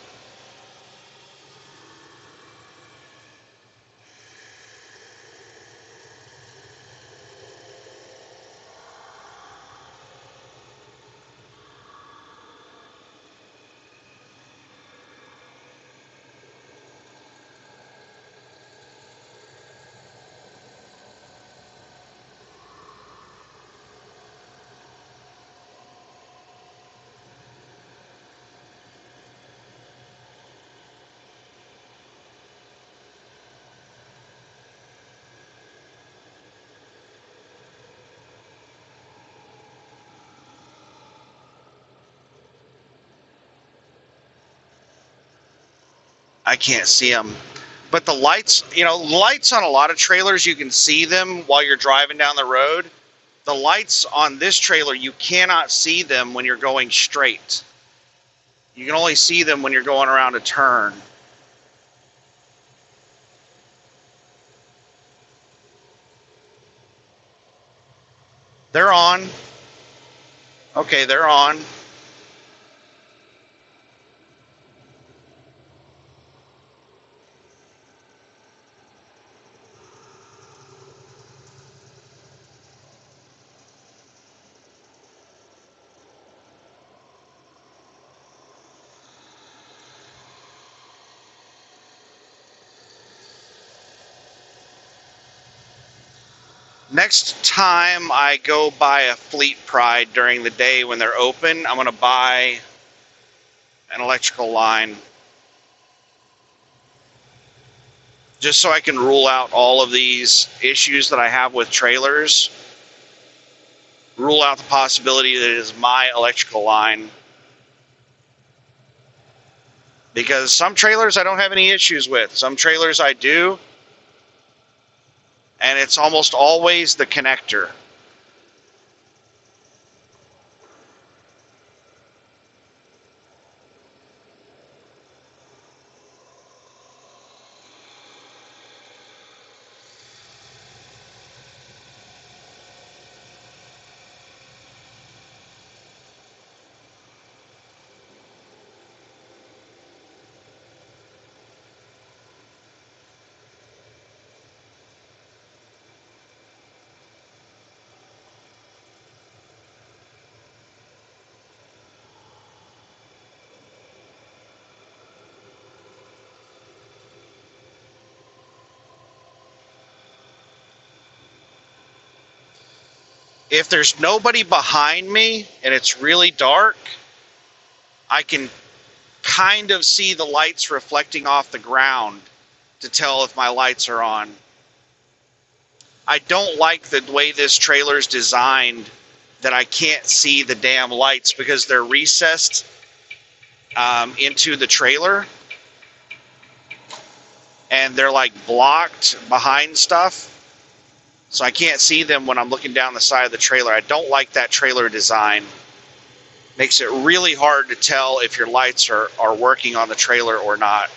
A: I can't see them. But the lights, lights on a lot of trailers, you can see them while you're driving down the road. The lights on this trailer, you cannot see them when you're going straight. You can only see them when you're going around a turn. They're on. Okay, they're on. Next time I go buy a Fleet Pride during the day when they're open, I'm going to buy an electrical line. Just so I can rule out all of these issues that I have with trailers. Rule out the possibility that it is my electrical line. Because some trailers I don't have any issues with. Some trailers I do. And it's almost always the connector. If there's nobody behind me and it's really dark, I can kind of see the lights reflecting off the ground to tell if my lights are on. I don't like the way this trailer's designed that I can't see the damn lights because they're recessed into the trailer and they're like blocked behind stuff. So I can't see them when I'm looking down the side of the trailer. I don't like that trailer design. Makes it really hard to tell if your lights are working on the trailer or not.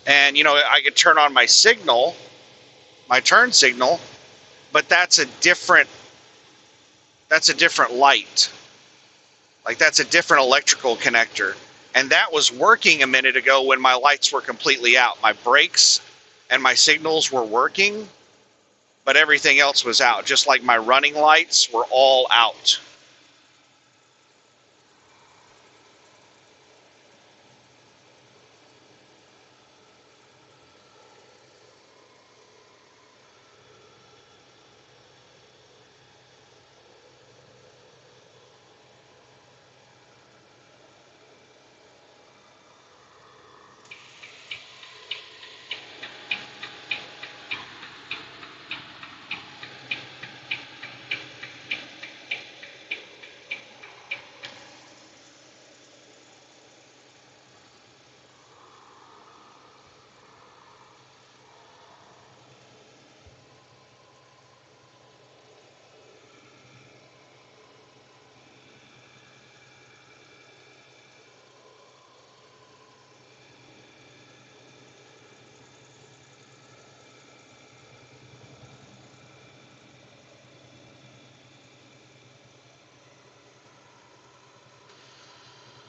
A: And I could turn on my signal, my turn signal, but that's a different light. Like that's a different electrical connector. And that was working a minute ago when my lights were completely out. My brakes and my signals were working, but everything else was out. Just like my running lights were all out.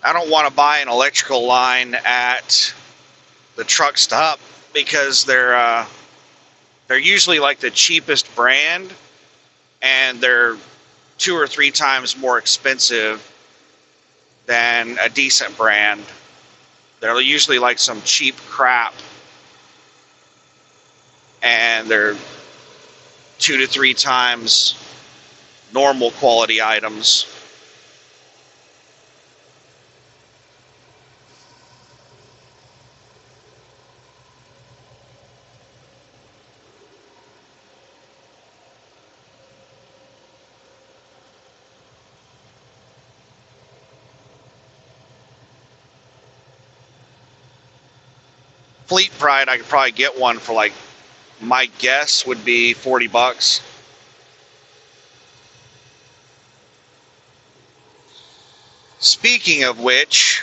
A: I don't want to buy an electrical line at the truck stop because they're usually like the cheapest brand, and they're 2 or 3 times more expensive than a decent brand. They're usually like some cheap crap, and they're 2 to 3 times normal quality items. Fleet Pride, I could probably get one for like, my guess would be $40. Speaking of which,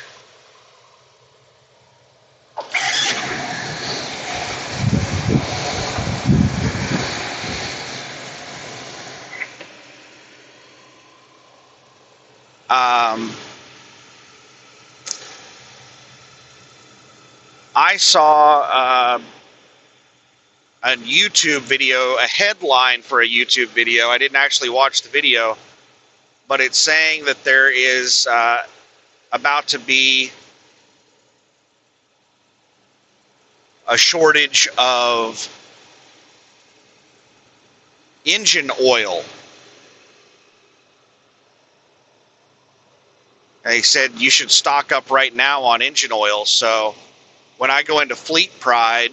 A: I saw a YouTube video, a headline for a YouTube video. I didn't actually watch the video, but it's saying that there is about to be a shortage of engine oil. They said you should stock up right now on engine oil. So when I go into Fleet Pride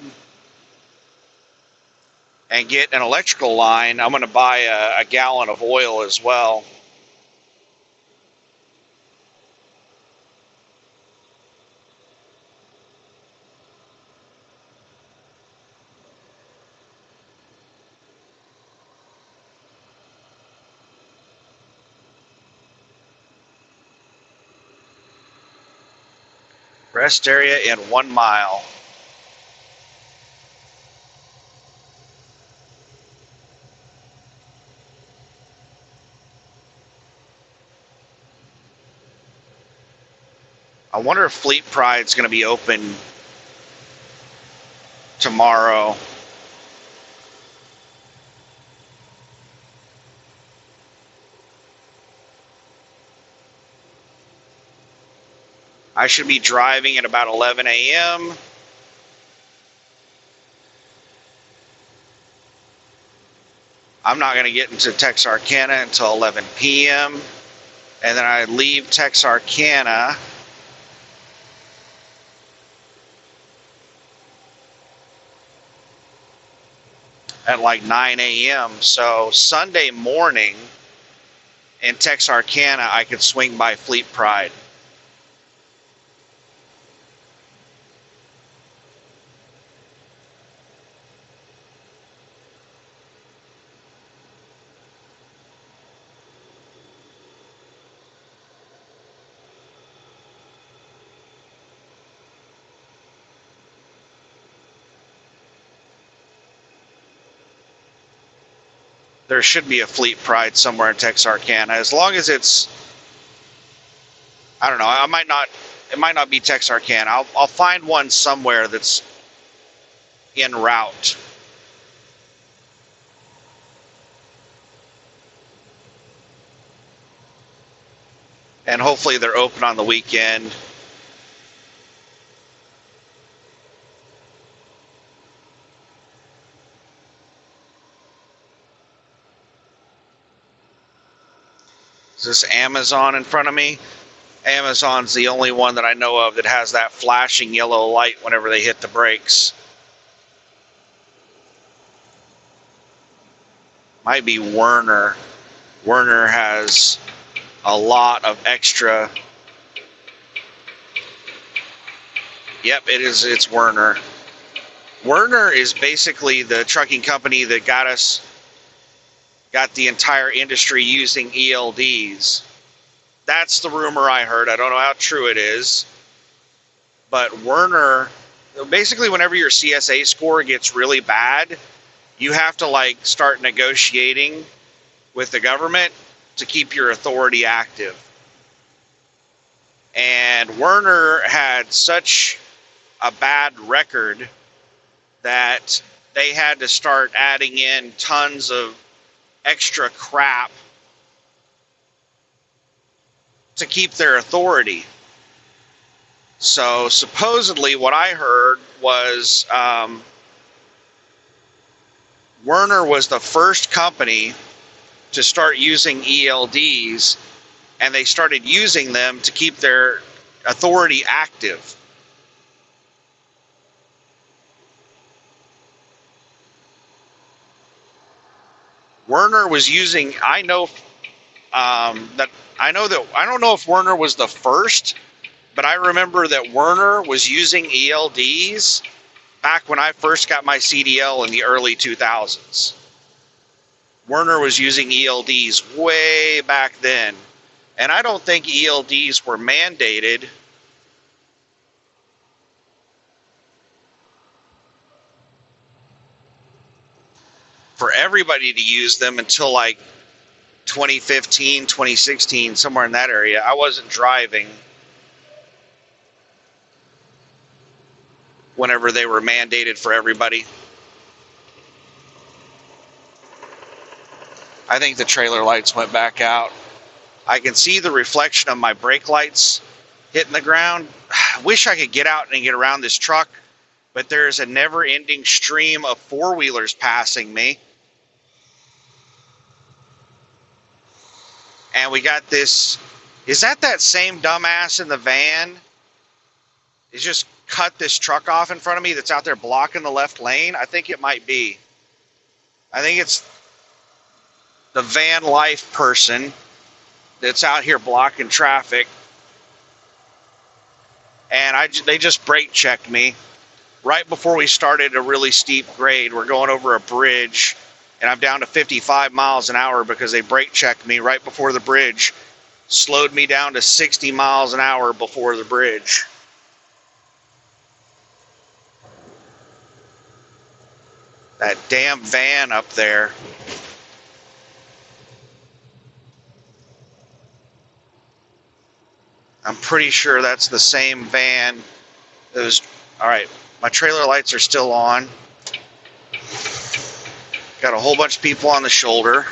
A: and get an electrical line, I'm going to buy a gallon of oil as well. Rest area in 1 mile. I wonder if Fleet Pride's going to be open tomorrow. I should be driving at about 11 a.m. I'm not going to get into Texarkana until 11 p.m. And then I leave Texarkana at like 9 a.m. So Sunday morning in Texarkana, I could swing by Fleet Pride. There should be a Fleet Pride somewhere in Texarkana, as long as it's, I don't know, it might not be Texarkana. I'll find one somewhere that's en route. And hopefully they're open on the weekend. Is this Amazon in front of me? Amazon's the only one that I know of that has that flashing yellow light whenever they hit the brakes. Might be Werner. Werner has a lot of extra. Yep, it's Werner. Werner is basically the trucking company that got the entire industry using ELDs. That's the rumor I heard. I don't know how true it is. But Werner, basically whenever your CSA score gets really bad, you have to like start negotiating with the government to keep your authority active. And Werner had such a bad record that they had to start adding in tons of extra crap to keep their authority. So supposedly what I heard was Werner was the first company to start using ELDs, and they started using them to keep their authority active. Werner was using, I know that I don't know if Werner was the first, but I remember that Werner was using ELDs back when I first got my CDL in the early 2000s. Werner was using ELDs way back then. And I don't think ELDs were mandated for everybody to use them until like 2015, 2016, somewhere in that area. I wasn't driving whenever they were mandated for everybody. I think the trailer lights went back out. I can see the reflection of my brake lights hitting the ground. I wish I could get out and get around this truck, but there's a never-ending stream of four-wheelers passing me. And we got this, is that same dumbass in the van? He's just cut this truck off in front of me that's out there blocking the left lane? I think it might be. I think it's the van life person that's out here blocking traffic. And they just brake checked me right before we started a really steep grade. We're going over a bridge, and I'm down to 55 miles an hour because they brake checked me right before the bridge. Slowed me down to 60 miles an hour before the bridge. That damn van up there. I'm pretty sure that's the same van that was... Alright, my trailer lights are still on. Got a whole bunch of people on the shoulder.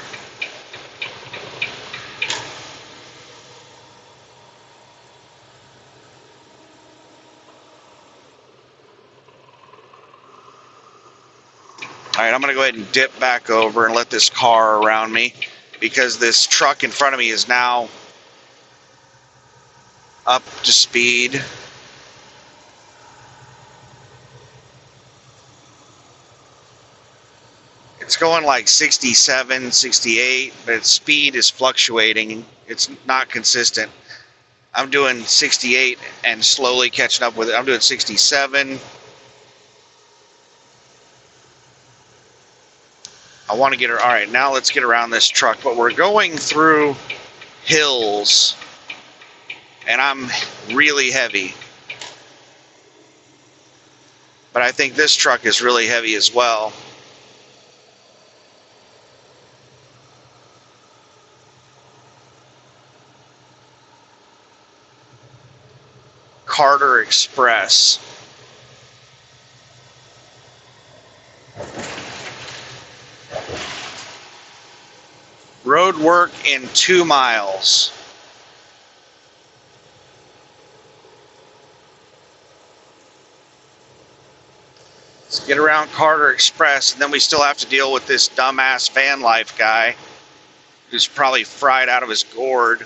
A: Alright, I'm going to go ahead and dip back over and let this car around me, because this truck in front of me is now up to speed. It's going like 67, 68, but its speed is fluctuating. It's not consistent. I'm doing 68 and slowly catching up with it. I'm doing 67. I want to get her. All right, now let's get around this truck. But we're going through hills, and I'm really heavy. But I think this truck is really heavy as well. Carter Express. Road work in 2 miles. Let's get around Carter Express, and then we still have to deal with this dumbass van life guy who's probably fried out of his gourd.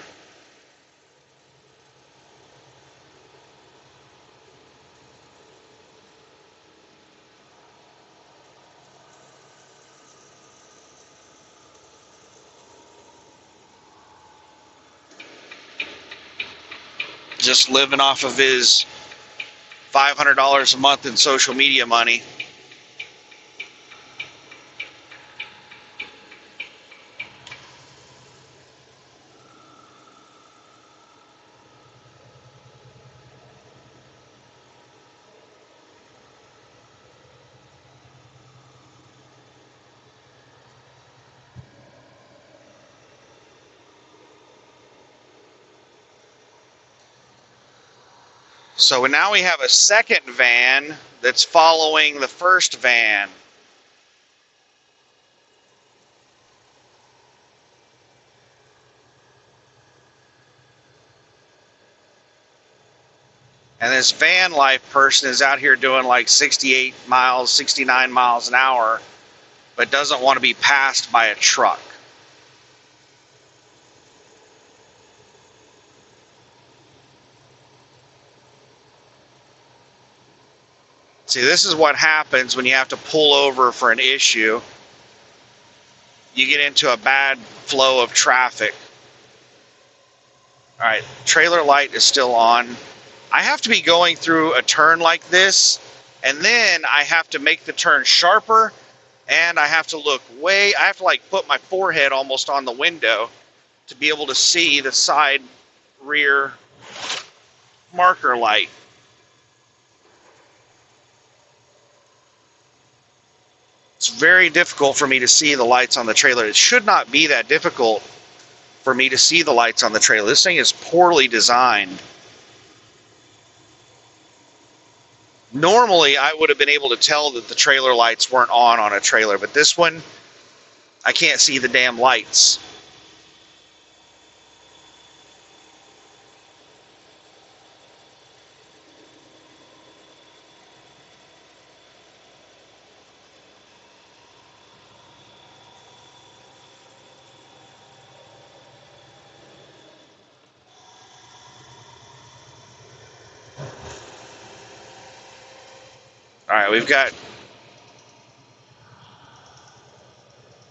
A: Just living off of his $500 a month in social media money. So now we have a second van that's following the first van. And this van life person is out here doing like 68 miles, 69 miles an hour, but doesn't want to be passed by a truck. See, this is what happens when you have to pull over for an issue. You get into a bad flow of traffic. All right, trailer light is still on. I have to be going through a turn like this, and then I have to make the turn sharper, and I have to look I have to like put my forehead almost on the window to be able to see the side rear marker light. It's very difficult for me to see the lights on the trailer. It should not be that difficult for me to see the lights on the trailer. This thing is poorly designed. Normally, I would have been able to tell that the trailer lights weren't on a trailer, but this one, I can't see the damn lights. All right, we've got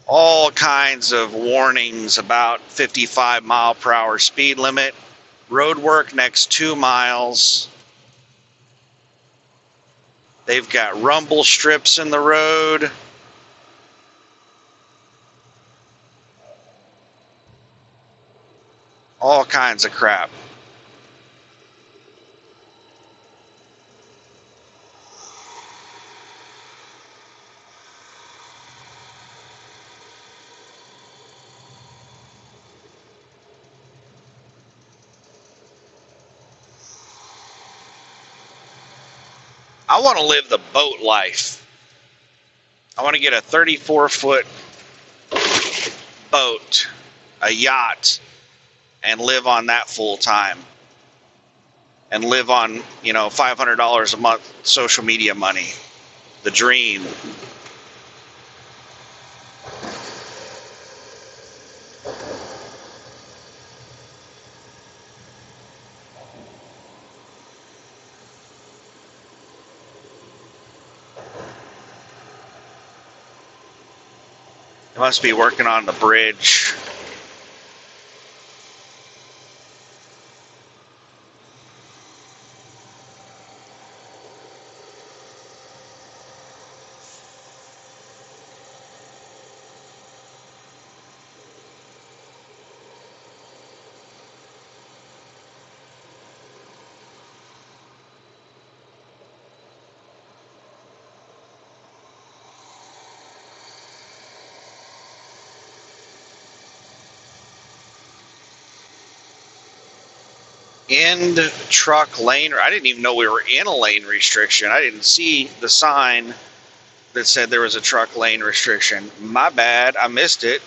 A: all kinds of warnings about 55 mile per hour speed limit, road work next 2 miles. They've got rumble strips in the road. All kinds of crap. I want to live the boat life. I want to get a 34-foot boat, a yacht, and live on that full time. And live on, $500 a month social media money. The dream. They must be working on the bridge. End truck lane. I didn't even know we were in a lane restriction. I didn't see the sign that said there was a truck lane restriction. My bad. I missed it.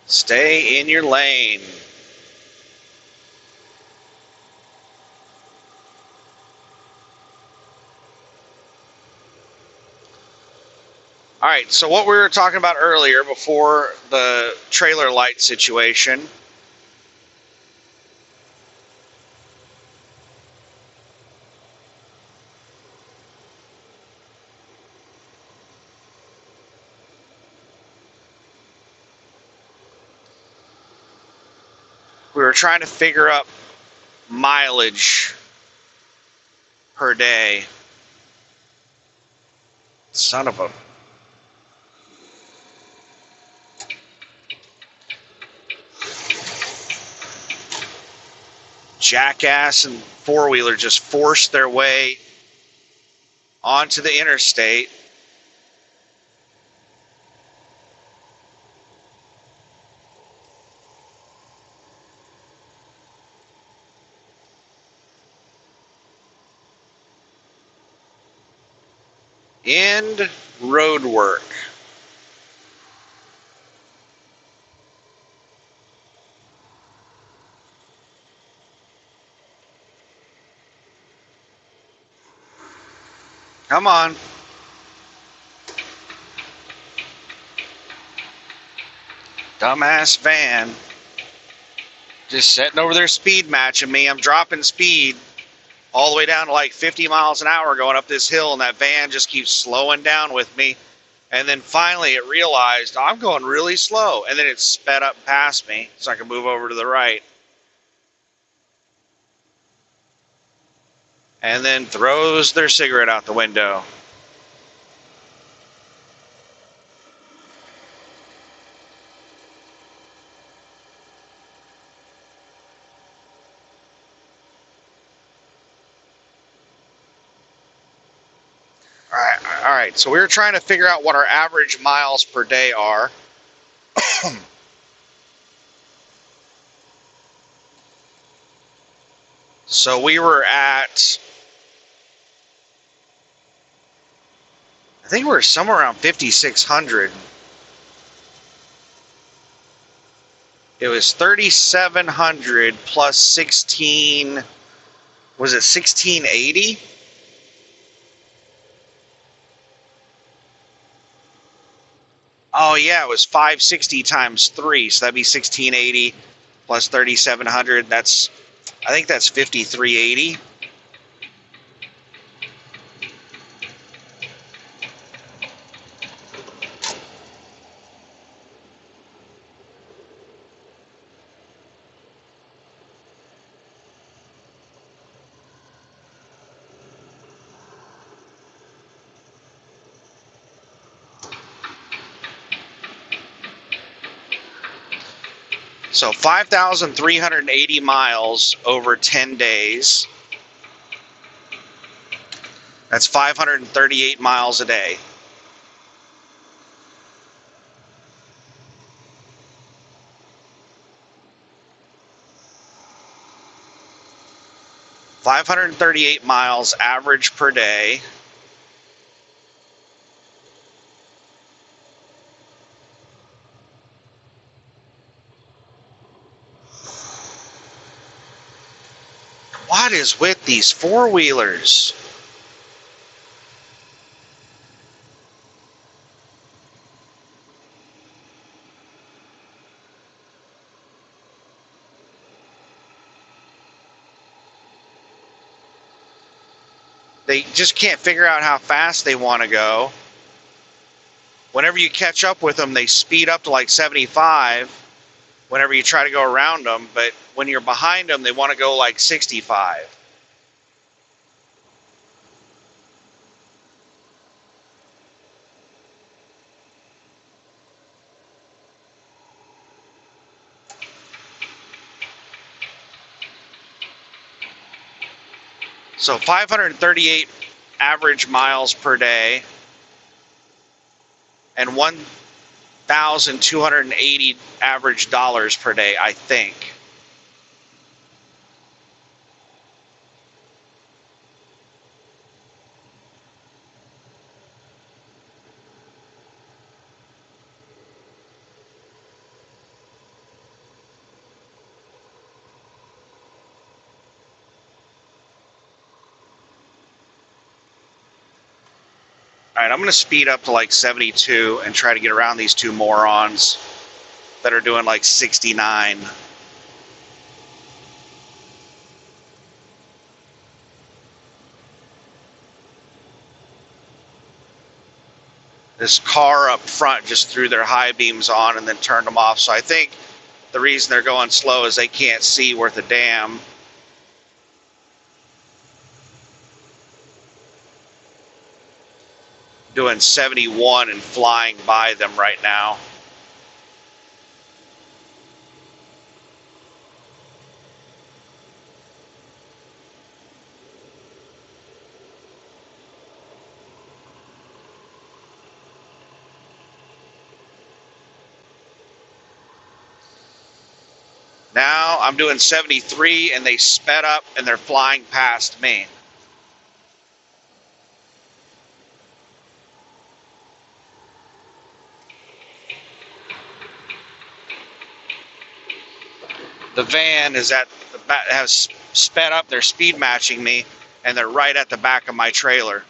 A: Stay in your lane. All right, so what we were talking about earlier before the trailer light situation, we were trying to figure out mileage per day. Son of a... jackass and four-wheeler just forced their way onto the interstate. End road work. Come on. Dumbass van. Just sitting over there speed matching me. I'm dropping speed all the way down to like 50 miles an hour going up this hill, and that van just keeps slowing down with me. And then finally it realized I'm going really slow, and then it sped up past me so I can move over to the right. And then throws their cigarette out the window. All right, so we were trying to figure out what our average miles per day are. So we were at, I think we were somewhere around 5,600. It was 3,700 plus 16, was it 1680? Oh yeah, it was 560 times 3, so that'd be 1680 plus 3,700. I think that's 5,380. So 5,380 miles over 10 days. That's 538 miles a day. $538 miles average per day. What is with these four-wheelers? They just can't figure out how fast they want to go. Whenever you catch up with them, they speed up to like 75 whenever you try to go around them, but when you're behind them, they want to go like 65. So 538 average miles per day and 1,280 average dollars per day, I think. All right, I'm going to speed up to like 72 and try to get around these two morons that are doing like 69. This car up front just threw their high beams on and then turned them off. So I think the reason they're going slow is they can't see worth a damn. Doing 71 and flying by them right now. Now I'm doing 73 and they sped up and they're flying past me. The van is has sped up. They're speed matching me, and they're right at the back of my trailer.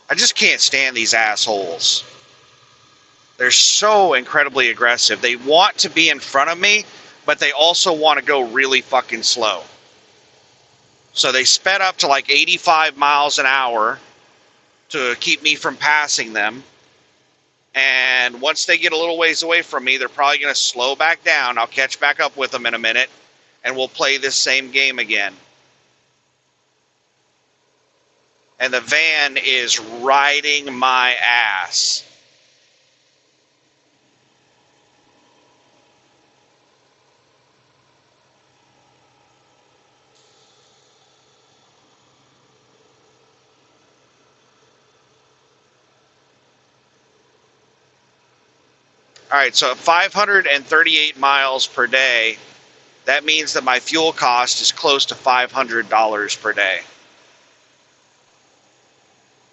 A: I just can't stand these assholes. They're so incredibly aggressive. They want to be in front of me, but they also want to go really fucking slow. So they sped up to like 85 miles an hour to keep me from passing them. And once they get a little ways away from me, they're probably going to slow back down. I'll catch back up with them in a minute, and we'll play this same game again. And the van is riding my ass. All right, so at 538 miles per day, that means that my fuel cost is close to $500 per day.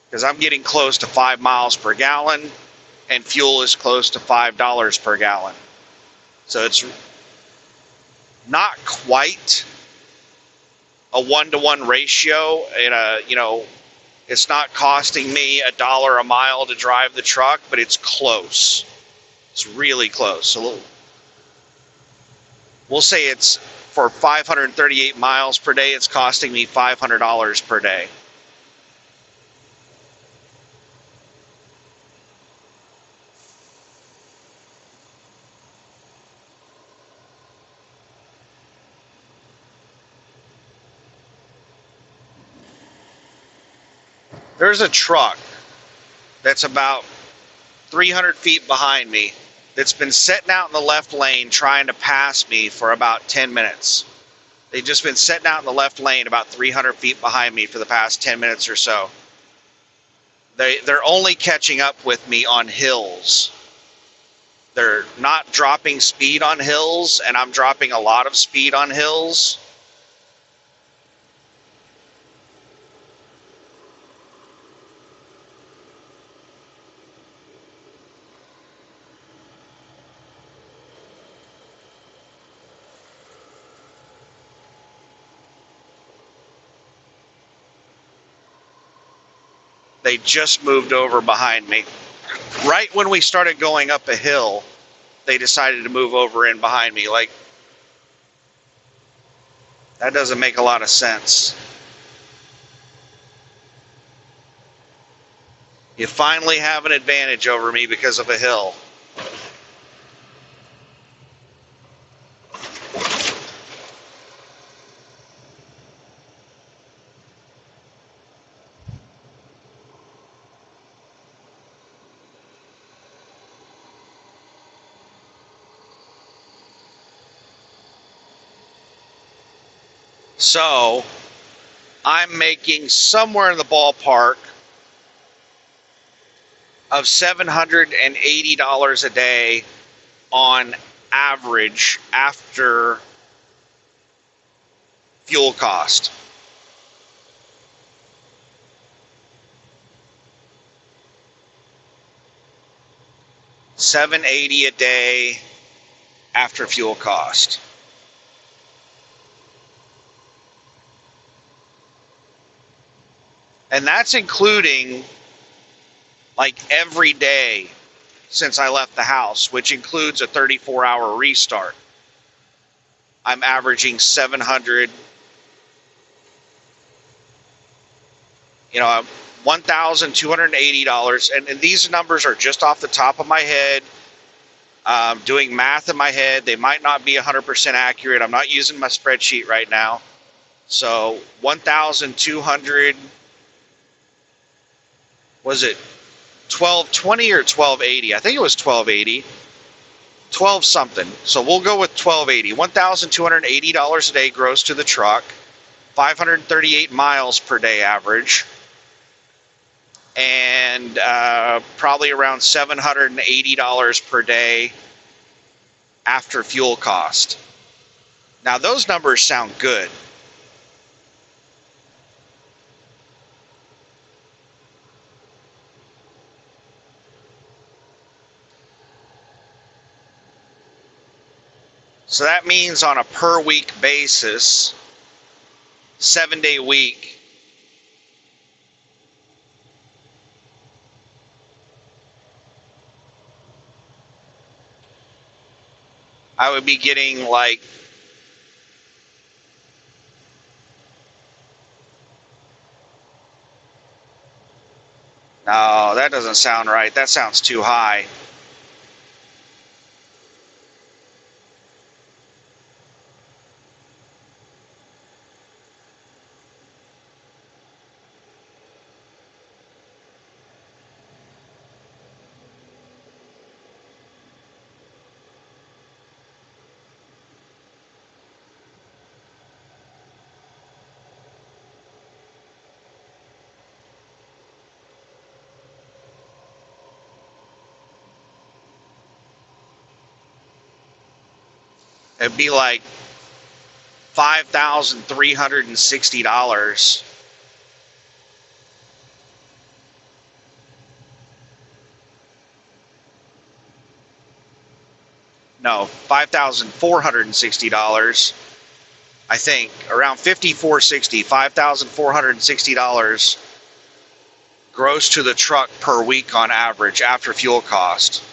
A: Because I'm getting close to 5 miles per gallon, and fuel is close to $5 per gallon. So it's not quite a 1-to-1 ratio. It's not costing me $1 a mile to drive the truck, but it's close. It's really close. So we'll say it's for 538 miles per day, it's costing me $500 per day. There's a truck that's about 300 feet behind me that's been sitting out in the left lane trying to pass me for about 10 minutes. They've just been sitting out in the left lane about 300 feet behind me for the past 10 minutes or so. They're only catching up with me on hills. They're not dropping speed on hills, and I'm dropping a lot of speed on hills. They just moved over behind me. Right when we started going up a hill, they decided to move over in behind me. Like, that doesn't make a lot of sense. You finally have an advantage over me because of a hill. So, I'm making somewhere in the ballpark of $780 a day on average after fuel cost. $780 a day after fuel cost. And that's including like every day since I left the house, which includes a 34-hour restart. I'm averaging 700, $1,280. And these numbers are just off the top of my head. Doing math in my head. They might not be 100% accurate. I'm not using my spreadsheet right now. So 1,200, was it 1220 or 1280? I think it was 1280. 12 something. So we'll go with 1280. $1,280 a day gross to the truck. 538 miles per day average. And probably around $780 per day after fuel cost. Now those numbers sound good. So that means on a per week basis, 7-day week, I would be getting like no, that doesn't sound right. That sounds too high. It'd be like $5,360. No, $5,460. I think around $5,460, $5,460 gross to the truck per week on average after fuel cost.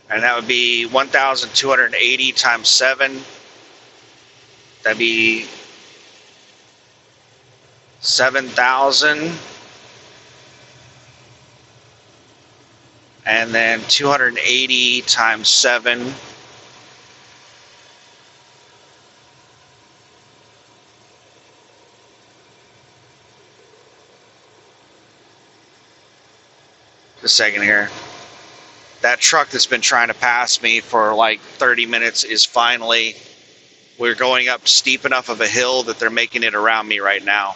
A: And that would be 1,280 times 7. That'd be 7,000. And then 280 times 7. Just a second here. That truck that's been trying to pass me for like 30 minutes is finally, we're going up steep enough of a hill that they're making it around me right now.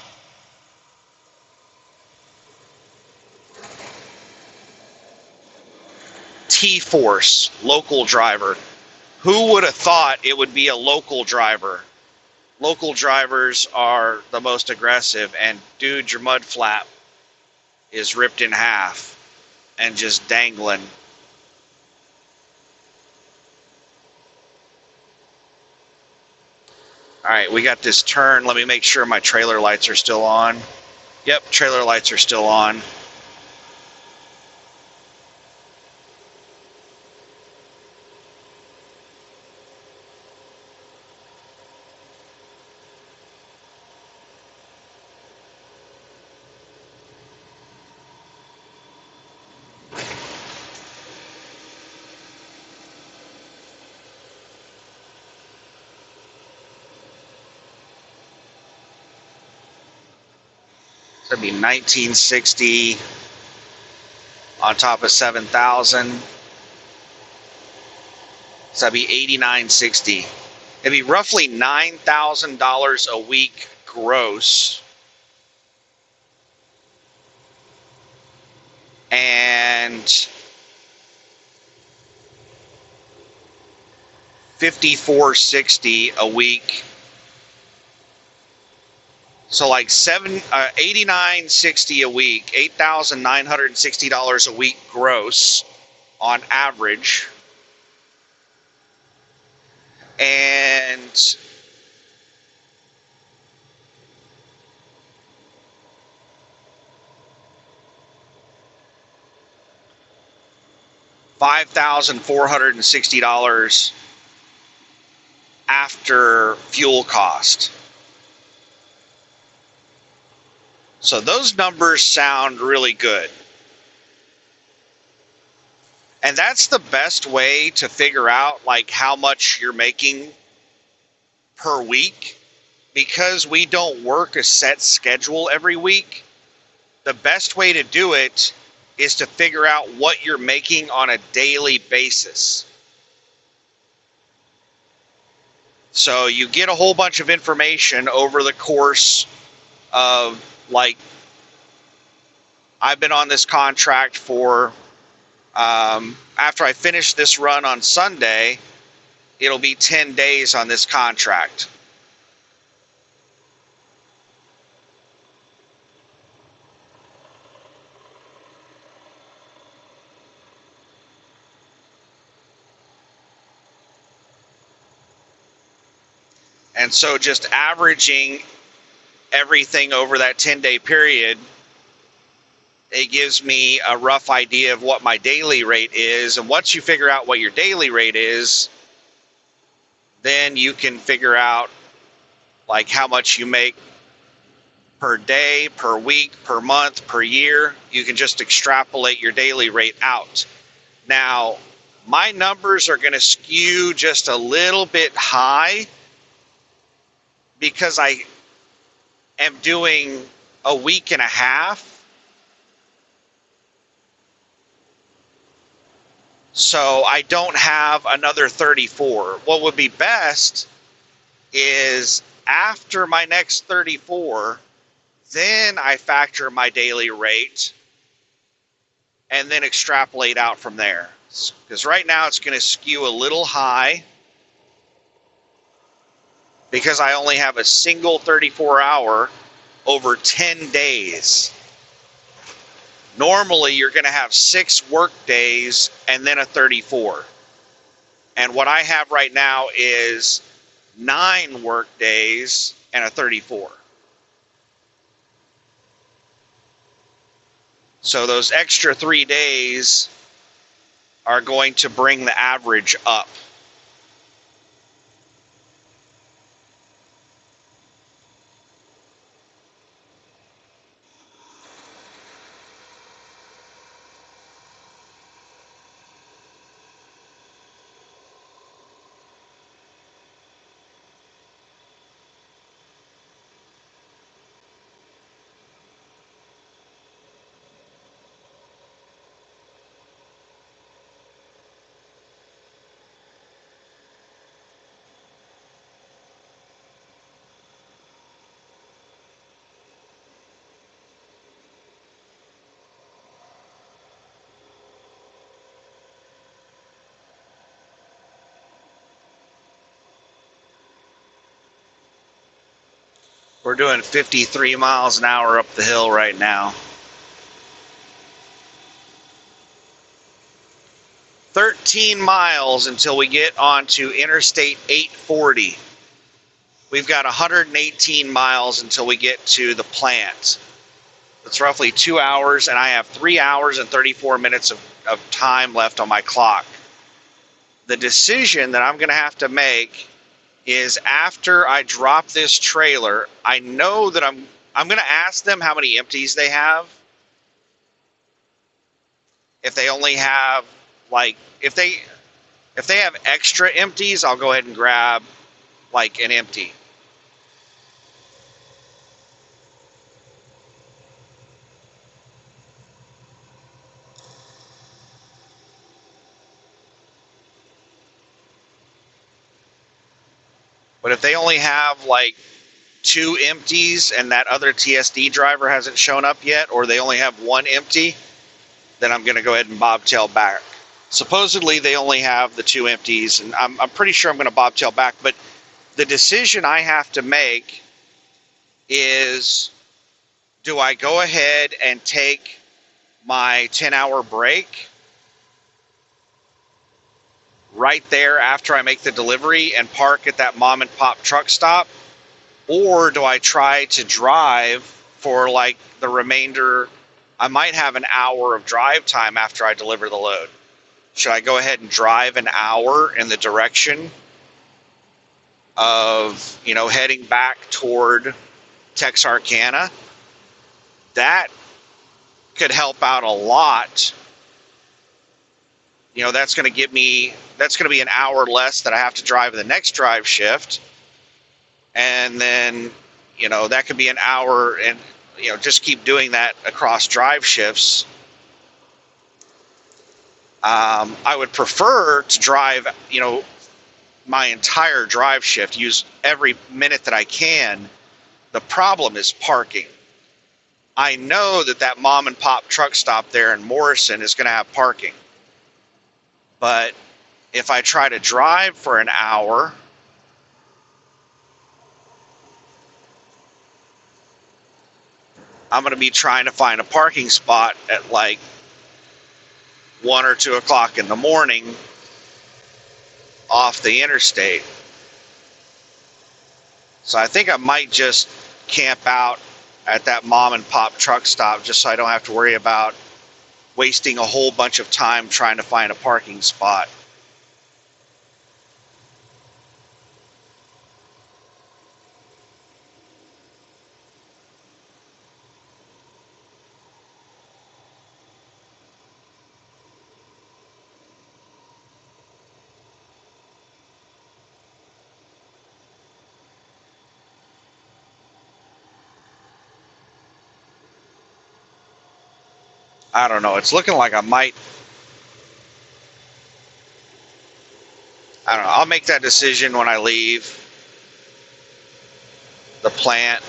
A: T-Force, local driver. Who would have thought it would be a local driver? Local drivers are the most aggressive, and dude, your mud flap is ripped in half and just dangling. All right, we got this turn. Let me make sure my trailer lights are still on. Yep, trailer lights are still on. That'd be 1960 on top of 7,000. So that'd be 8960. It'd be roughly $9,000 a week gross. And 5,460 a week. So like $89.60 a week, $8,960 a week gross on average. And $5,460 after fuel cost. So those numbers sound really good. And that's the best way to figure out like how much you're making per week, because we don't work a set schedule every week. The best way to do it is to figure out what you're making on a daily basis. So you get a whole bunch of information over the course of, like, I've been on this contract for, after I finish this run on Sunday, it'll be 10 days on this contract. And so just averaging everything over that 10-day period, it gives me a rough idea of what my daily rate is. And once you figure out what your daily rate is, then you can figure out, like, how much you make per day, per week, per month, per year. You can just extrapolate your daily rate out. Now, my numbers are going to skew just a little bit high because I am doing a week and a half. So I don't have another 34. What would be best is after my next 34, then I factor my daily rate and then extrapolate out from there. Because right now it's going to skew a little high because I only have a single 34-hour over 10 days. Normally, you're going to have 6 work days and then a 34. And what I have right now is 9 work days and a 34. So those extra 3 days are going to bring the average up. We're doing 53 miles an hour up the hill right now. 13 miles until we get onto Interstate 840. We've got 118 miles until we get to the plant. It's roughly 2 hours, and I have 3 hours and 34 minutes of time left on my clock. The decision that I'm going to have to make is after I drop this trailer, I know that I'm going to ask them how many empties they have. If they only have, like, if they have extra empties, I'll go ahead and grab, like, an empty. But if they only have, like, 2 empties and that other TSD driver hasn't shown up yet, or they only have 1 empty, then I'm going to go ahead and bobtail back. Supposedly they only have the 2 empties, and I'm pretty sure I'm going to bobtail back. But the decision I have to make is, do I go ahead and take my 10-hour break right there after I make the delivery and park at that mom and pop truck stop? Or do I try to drive for, like, the remainder? I might have an hour of drive time after I deliver the load. Should I go ahead and drive an hour in the direction of, heading back toward Texarkana? That could help out a lot. That's going to be an hour less that I have to drive the next drive shift. And then, that could be an hour, and, just keep doing that across drive shifts. I would prefer to drive, my entire drive shift, use every minute that I can. The problem is parking. I know that mom and pop truck stop there in Morrison is going to have parking. But if I try to drive for an hour, I'm going to be trying to find a parking spot at like 1 or 2 o'clock in the morning off the interstate. So I think I might just camp out at that mom and pop truck stop just so I don't have to worry about wasting a whole bunch of time trying to find a parking spot. I don't know. It's looking like I might. I don't know. I'll make that decision when I leave the plant.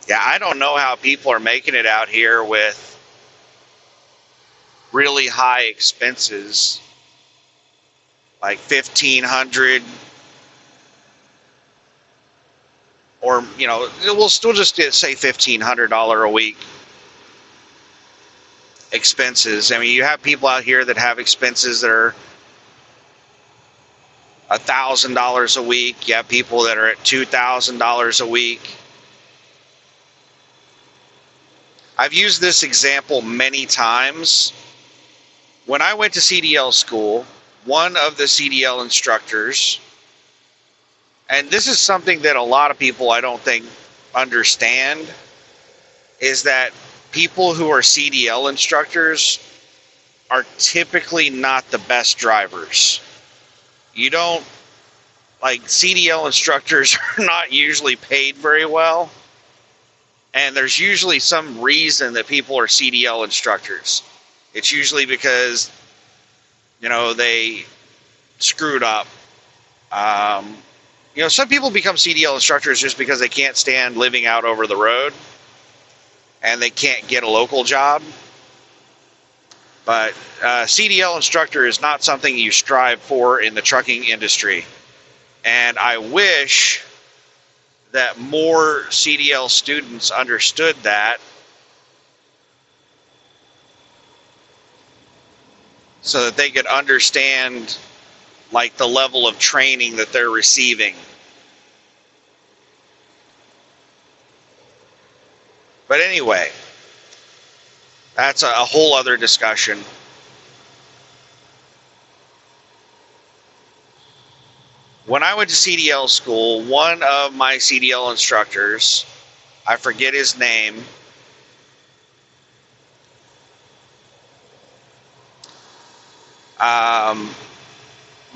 A: Yeah, I don't know how people are making it out here with really high expenses, like 1,500, or we'll still just say $1,500 a week expenses. I mean, you have people out here that have expenses that are $1,000 a week. You have people that are at $2,000 a week. I've used this example many times. When I went to CDL school, one of the CDL instructors, and this is something that a lot of people I don't think understand, is that people who are CDL instructors are typically not the best drivers. CDL instructors are not usually paid very well. And there's usually some reason that people are CDL instructors. It's usually because, they screwed up. Um, some people become CDL instructors just because they can't stand living out over the road and they can't get a local job. But CDL instructor is not something you strive for in the trucking industry. And I wish that more CDL students understood that, so that they could understand like the level of training that they're receiving. But anyway, that's a whole other discussion. When I went to CDL school, one of my CDL instructors, I forget his name,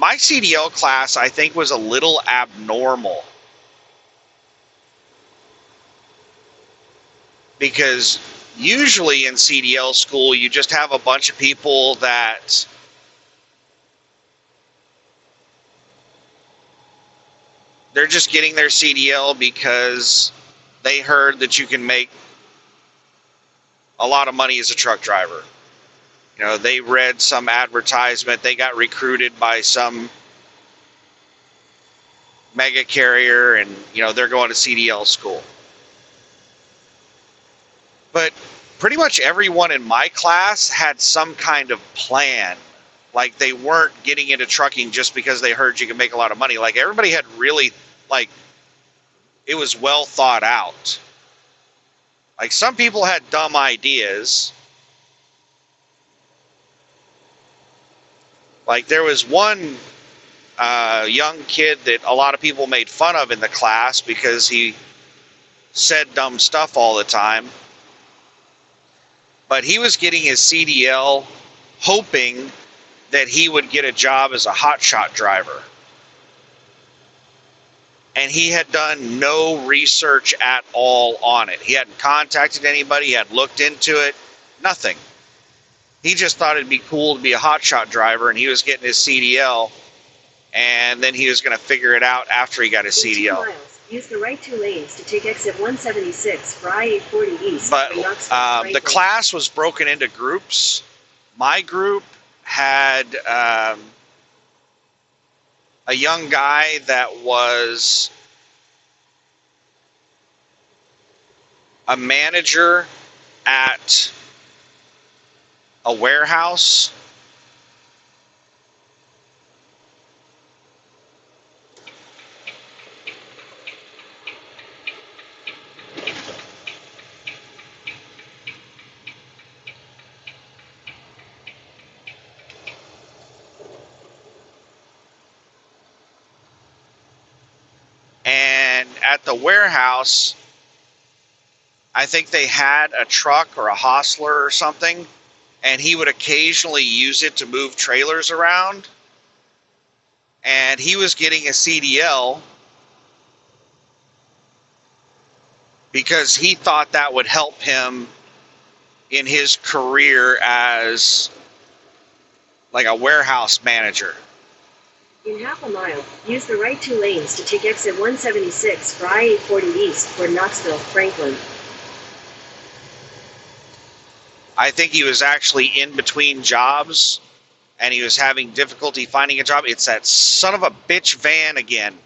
A: my CDL class, I think, was a little abnormal. Because usually in CDL school, you just have a bunch of people that they're just getting their CDL because they heard that you can make a lot of money as a truck driver. They read some advertisement, they got recruited by some mega carrier, and, they're going to CDL school. But pretty much everyone in my class had some kind of plan. Like, they weren't getting into trucking just because they heard you could make a lot of money. Like, everybody had really, it was well thought out. Like, some people had dumb ideas. Like, there was one young kid that a lot of people made fun of in the class because he said dumb stuff all the time. But he was getting his CDL hoping that he would get a job as a hotshot driver. And he had done no research at all on it. He hadn't contacted anybody, he hadn't looked into it, nothing. He just thought it'd be cool to be a hotshot driver, and he was getting his CDL, and then he was going to figure it out after he got his CDL.
B: Miles. Use the right 2 lanes to take exit 176 for I-840 East.
A: But the class was broken into groups. My group had a young guy that was a manager at a warehouse. And at the warehouse, I think they had a truck or a hostler or something, and he would occasionally use it to move trailers around. And he was getting a CDL because he thought that would help him in his career as like a warehouse manager.
B: In half a mile, use the right 2 lanes to take exit 176 for I-840 East for Knoxville, Franklin.
A: I think he was actually in between jobs, and he was having difficulty finding a job. It's that son of a bitch van again.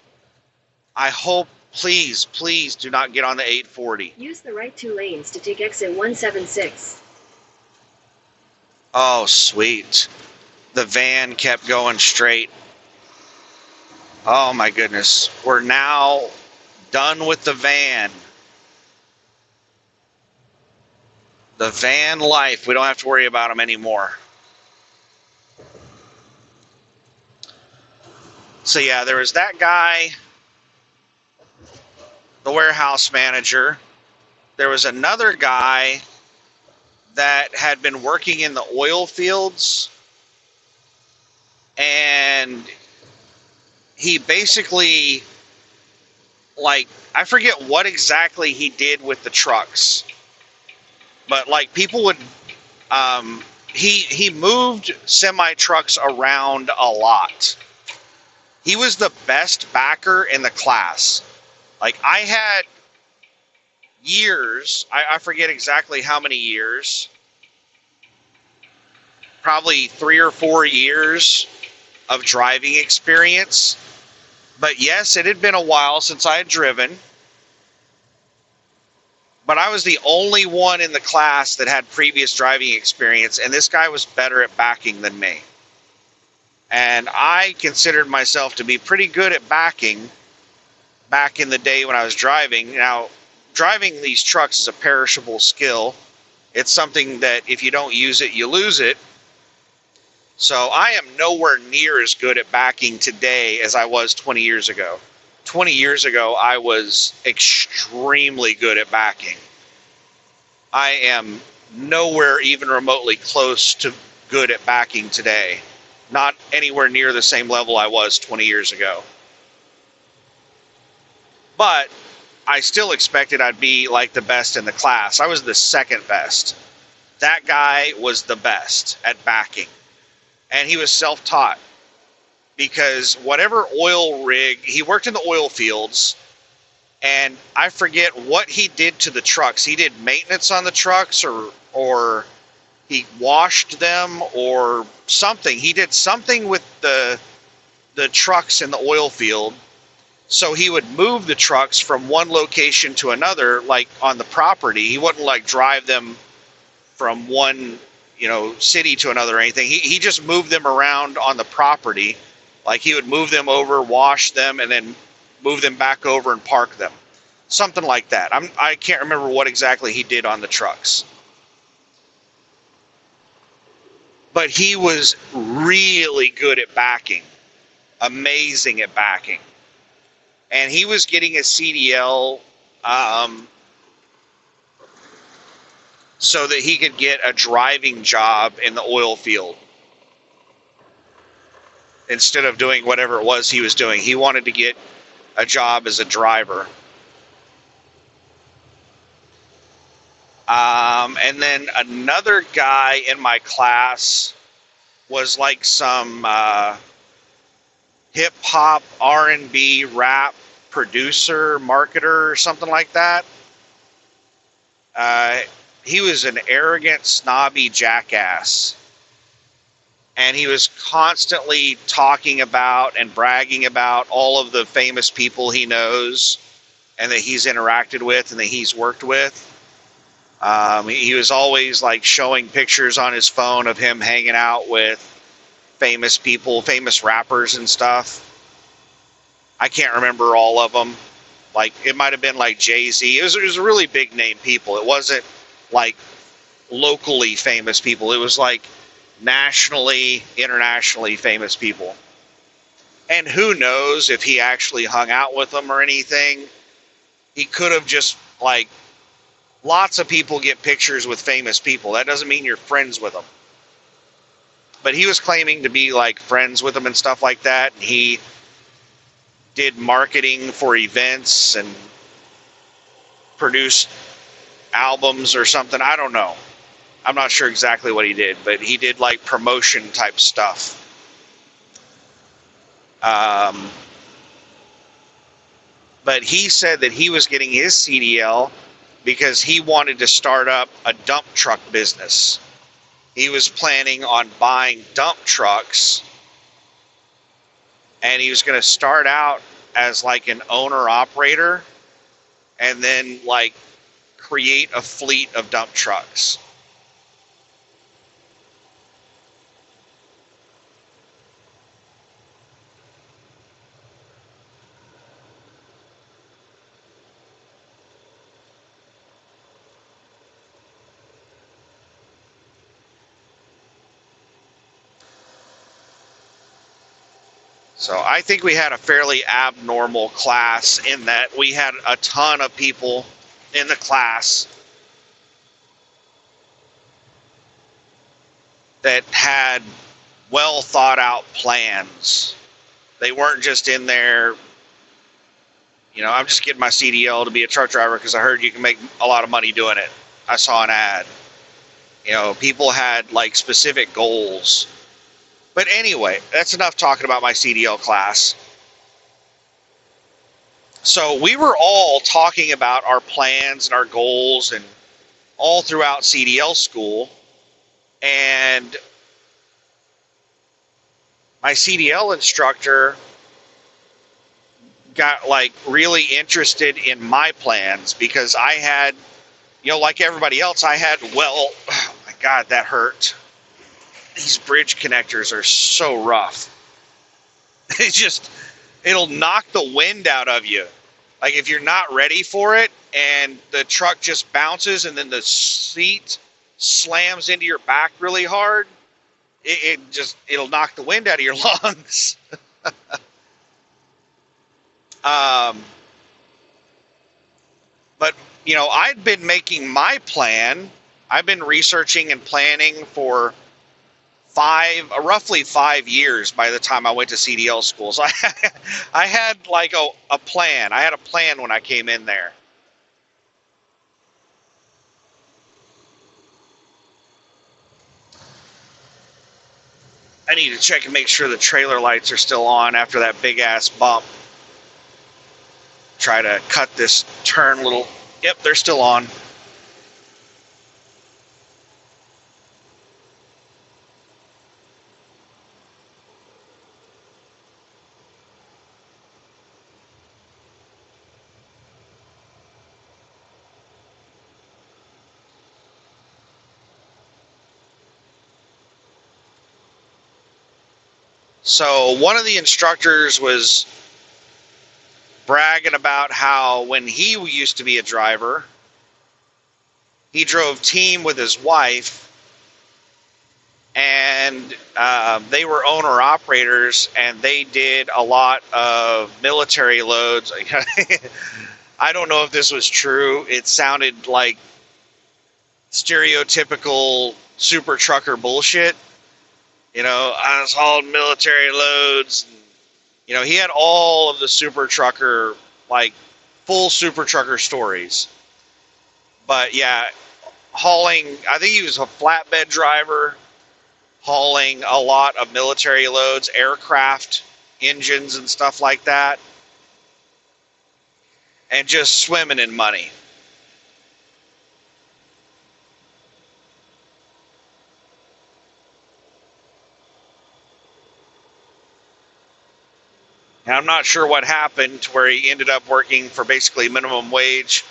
A: I hope, please do not get on the 840.
B: Use the right 2 lanes to take exit 176.
A: Oh, sweet. The van kept going straight. Oh my goodness. We're now done with the van. The van life. We don't have to worry about them anymore. So yeah, there was that guy, the warehouse manager. There was another guy that had been working in the oil fields, and he basically, like, I forget what exactly he did with the trucks, but like people would, he moved semi trucks around a lot. He was the best backer in the class. Like, I had years, I forget exactly how many years, probably 3 or 4 years of driving experience. But yes, it had been a while since I had driven. But I was the only one in the class that had previous driving experience, and this guy was better at backing than me. And I considered myself to be pretty good at backing back in the day when I was driving. Now, driving these trucks is a perishable skill. It's something that if you don't use it, you lose it. So I am nowhere near as good at backing today as I was 20 years ago. 20 years ago, I was extremely good at backing. I am nowhere even remotely close to good at backing today. Not anywhere near the same level I was 20 years ago. But I still expected I'd be like the best in the class. I was the second best. That guy was the best at backing. And he was self-taught. Because whatever oil rig, he worked in the oil fields, and I forget what he did to the trucks. He did maintenance on the trucks, or he washed them, or something. He did something with the trucks in the oil field. So he would move the trucks from one location to another, like on the property. He wouldn't like drive them from one, city to another or anything. He just moved them around on the property. Like he would move them over, wash them, and then move them back over and park them. Something like that. I can't remember what exactly he did on the trucks. But he was really good at backing. Amazing at backing. And he was getting a CDL so that he could get a driving job in the oil field. Instead of doing whatever it was he was doing, he wanted to get a job as a driver. And then another guy in my class was like some hip hop, R&B, rap producer, marketer, or something like that. He was an arrogant, snobby jackass. And he was constantly talking about and bragging about all of the famous people he knows and that he's interacted with and that he's worked with. He was always like showing pictures on his phone of him hanging out with famous people, famous rappers and stuff. I can't remember all of them. Like, it might have been like Jay-Z. It was really big name people. It wasn't like locally famous people. It was like nationally, internationally famous people. And who knows if he actually hung out with them or anything. He could have just, like, lots of people get pictures with famous people. That doesn't mean you're friends with them. But he was claiming to be, like, friends with them and stuff like that. And he did marketing for events and produced albums or something. I don't know. I'm not sure exactly what he did, but he did like promotion type stuff. But he said that he was getting his CDL because he wanted to start up a dump truck business. He was planning on buying dump trucks, and he was going to start out as like an owner-operator and then like create a fleet of dump trucks. So I think we had a fairly abnormal class in that we had a ton of people in the class that had well thought out plans. They weren't just in there, I'm just getting my CDL to be a truck driver because I heard you can make a lot of money doing it. I saw an ad. People had like specific goals. But anyway, that's enough talking about my CDL class. So we were all talking about our plans and our goals and all throughout CDL school. And my CDL instructor got like really interested in my plans because I had, like everybody else, I had, oh my God, that hurt. These bridge connectors are so rough. It'll knock the wind out of you. Like if you're not ready for it and the truck just bounces and then the seat slams into your back really hard, it'll knock the wind out of your lungs. But, I'd been making my plan. I've been researching and planning for roughly 5 years by the time I went to CDL school. So I had like a plan. I had a plan when I came in there. I need to check and make sure the trailer lights are still on after that big ass bump. Try to cut this turn little. Yep, they're still on. So one of the instructors was bragging about how when he used to be a driver, he drove team with his wife, and they were owner operators, and they did a lot of military loads. I don't know if this was true. It sounded like stereotypical super trucker bullshit. I was hauling military loads. He had all of the super trucker, like full super trucker stories. But yeah, I think he was a flatbed driver, hauling a lot of military loads, aircraft engines and stuff like that, and just swimming in money. And I'm not sure what happened to where he ended up working for basically minimum wage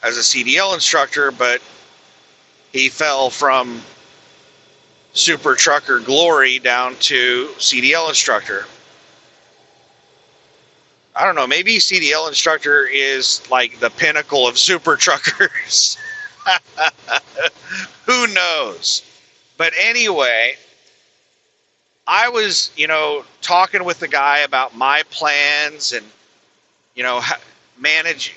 A: as a CDL instructor, but he fell from super trucker glory down to CDL instructor. I don't know, maybe CDL instructor is like the pinnacle of super truckers. Who knows? But anyway, I was, talking with the guy about my plans and, manage.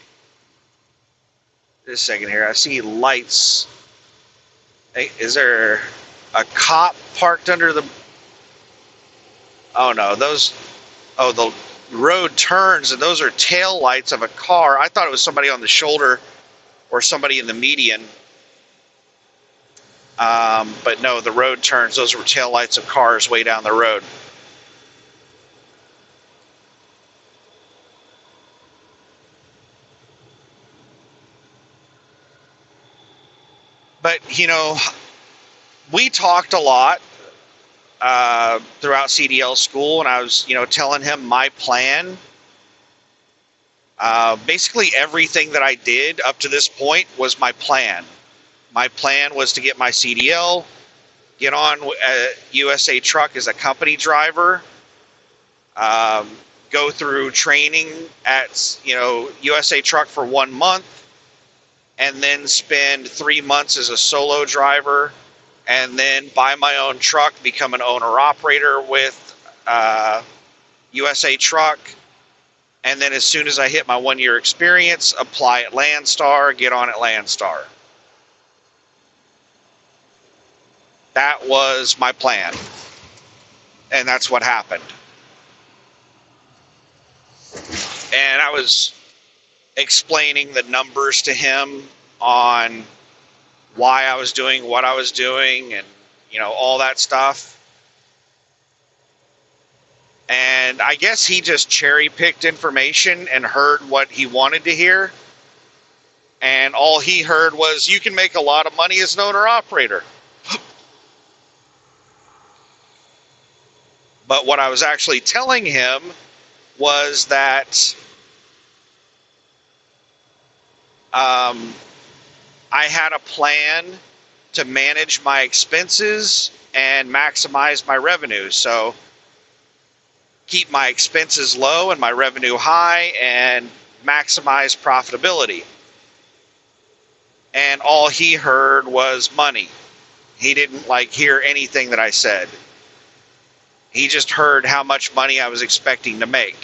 A: Just a second here. I see lights. Hey, is there a cop parked under the... Oh, no. The road turns, and those are tail lights of a car. I thought it was somebody on the shoulder or somebody in the median. But no, the road turns. Those were tail lights of cars way down the road. But, we talked a lot throughout CDL school, and I was, telling him my plan. Basically, everything that I did up to this point was my plan. My plan was to get my CDL, get on USA Truck as a company driver, go through training at, USA Truck for 1 month, and then spend 3 months as a solo driver, and then buy my own truck, become an owner-operator with USA Truck, and then as soon as I hit my 1 year experience, apply at Landstar, get on at Landstar. That was my plan, and that's what happened. And I was explaining the numbers to him on why I was doing what I was doing and, all that stuff. And I guess he just cherry-picked information and heard what he wanted to hear. And all he heard was, you can make a lot of money as an owner-operator. But what I was actually telling him was that I had a plan to manage my expenses and maximize my revenue. So keep my expenses low and my revenue high and maximize profitability. And all he heard was money. He didn't hear anything that I said. He just heard how much money I was expecting to make.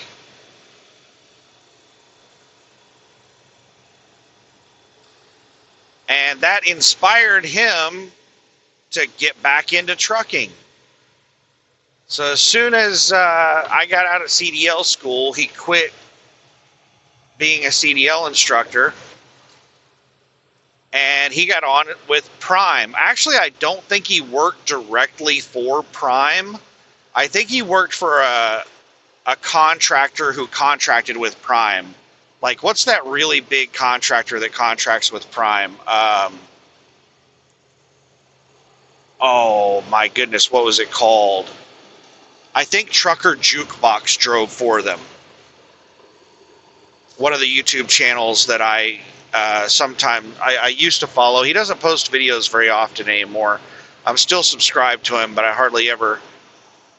A: And that inspired him to get back into trucking. So as soon as I got out of CDL school, he quit being a CDL instructor. And he got on with Prime. Actually, I don't think he worked directly for Prime. I think he worked for a contractor who contracted with Prime. Like, what's that really big contractor that contracts with Prime? Oh my goodness, what was it called? I think Trucker Jukebox drove for them. One of the YouTube channels that I used to follow. He doesn't post videos very often anymore. I'm still subscribed to him, but I hardly ever.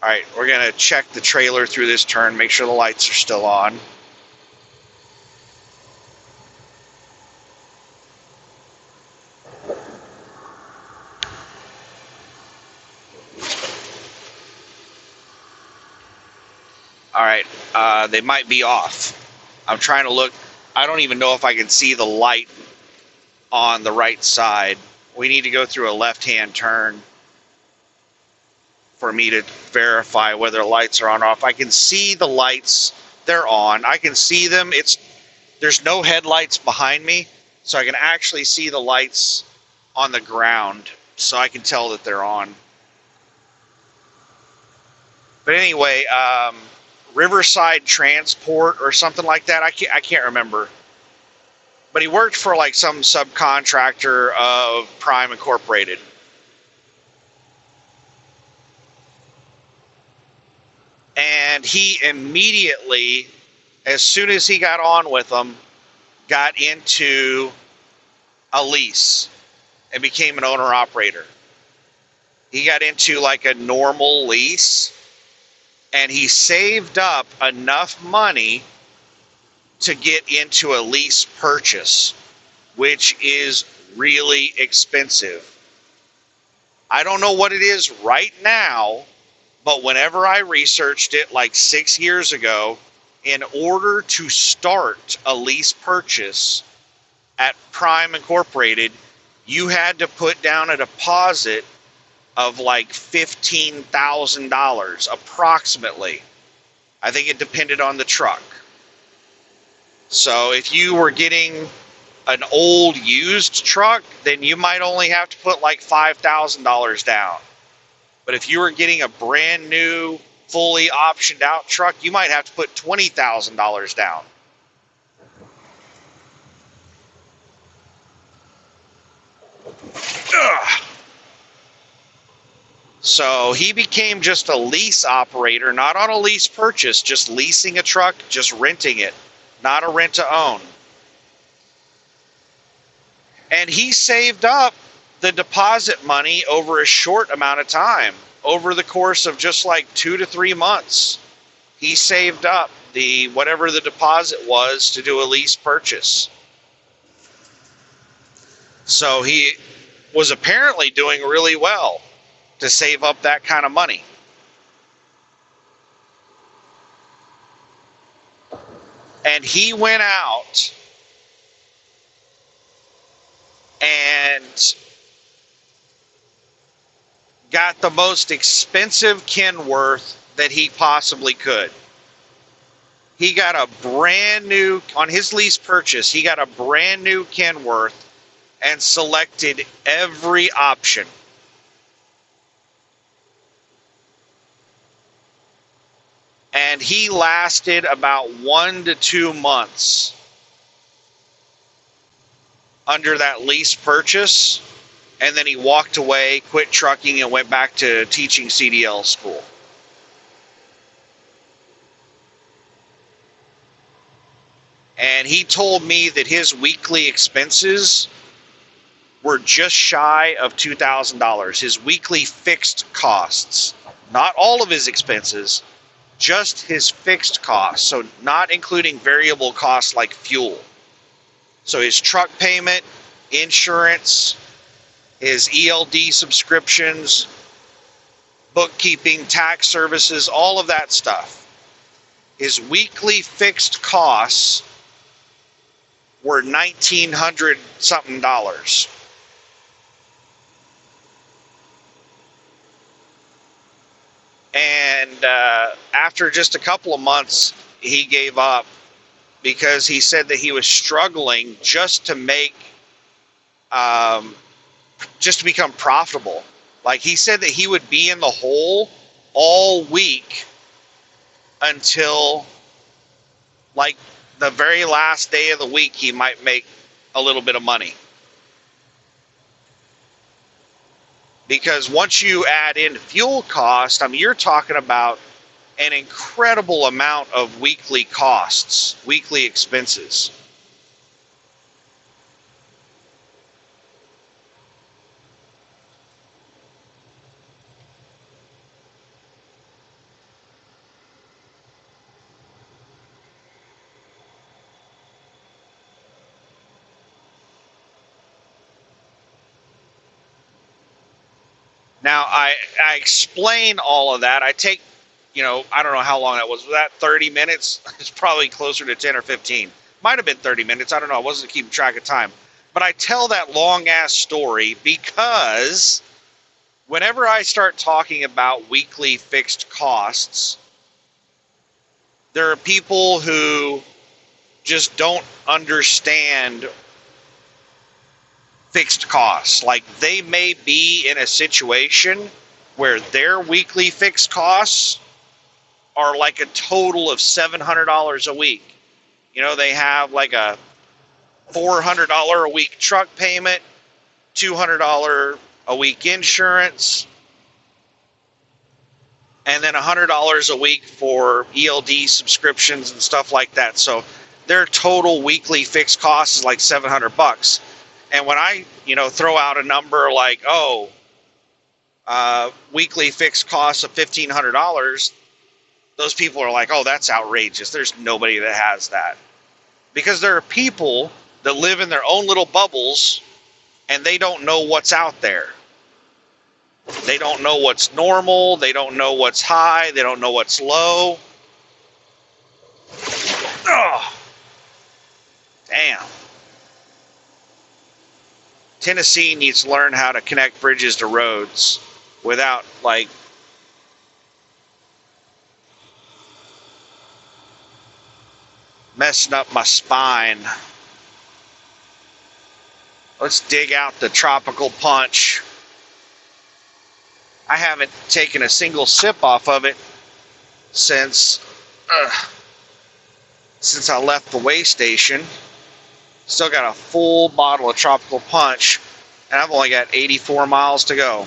A: All right, we're going to check the trailer through this turn, make sure the lights are still on. All right, they might be off. I'm trying to look. I don't even know if I can see the light on the right side. We need to go through a left-hand turn for me to verify whether lights are on or off. I can see the lights. They're on. I can see them. There's no headlights behind me, so I can actually see the lights on the ground, so I can tell that they're on. But anyway, Riverside Transport or something like that. I can't remember. But he worked for some subcontractor of Prime Incorporated. And he immediately, as soon as he got on with them, got into a lease and became an owner-operator. He got into a normal lease, and he saved up enough money to get into a lease purchase, which is really expensive. I don't know what it is right now, but whenever I researched it 6 years ago, in order to start a lease purchase at Prime Incorporated, you had to put down a deposit of $15,000 approximately. I think it depended on the truck. So if you were getting an old used truck, then you might only have to put $5,000 down. But if you were getting a brand new, fully optioned out truck, you might have to put $20,000 down. Ugh. So he became just a lease operator, not on a lease purchase, just leasing a truck, just renting it, not a rent to own. And he saved up the deposit money over a short amount of time, over the course of just 2 to 3 months. He saved up whatever the deposit was to do a lease purchase. So he was apparently doing really well to save up that kind of money. And he went out and got the most expensive Kenworth that he possibly could. He got a brand new, on his lease purchase, he got a brand new Kenworth and selected every option. And he lasted about 1 to 2 months under that lease purchase, and then he walked away, quit trucking, and went back to teaching CDL school. And he told me that his weekly expenses were just shy of $2,000. His weekly fixed costs, not all of his expenses, just his fixed costs. So not including variable costs like fuel. So his truck payment, insurance, his ELD subscriptions, bookkeeping, tax services, all of that stuff. His weekly fixed costs were $1,900 something. And after just a couple of months, he gave up because he said that he was struggling just to become profitable. Like, he said that he would be in the hole all week until like the very last day of the week he might make a little bit of money. Because once you add in fuel cost, I mean, you're talking about an incredible amount of weekly costs, weekly expenses. Now, I explain all of that. I take, I don't know how long that was. Was that 30 minutes? It's probably closer to 10 or 15. Might have been 30 minutes. I don't know. I wasn't keeping track of time. But I tell that long-ass story because whenever I start talking about weekly fixed costs, there are people who just don't understand fixed costs. Like, they may be in a situation where their weekly fixed costs are like a total of $700 a week. They have like a $400 a week truck payment, $200 a week insurance, and then $100 a week for ELD subscriptions and stuff like that. So their total weekly fixed cost is like $700. And when I, throw out a number like, weekly fixed costs of $1,500, those people are like, oh, that's outrageous. There's nobody that has that. Because there are people that live in their own little bubbles and they don't know what's out there. They don't know what's normal. They don't know what's high. They don't know what's low. Oh, damn. Tennessee needs to learn how to connect bridges to roads without, like, messing up my spine. Let's dig out the tropical punch. I haven't taken a single sip off of it since I left the way station. Still got a full bottle of tropical punch, and I've only got 84 miles to go.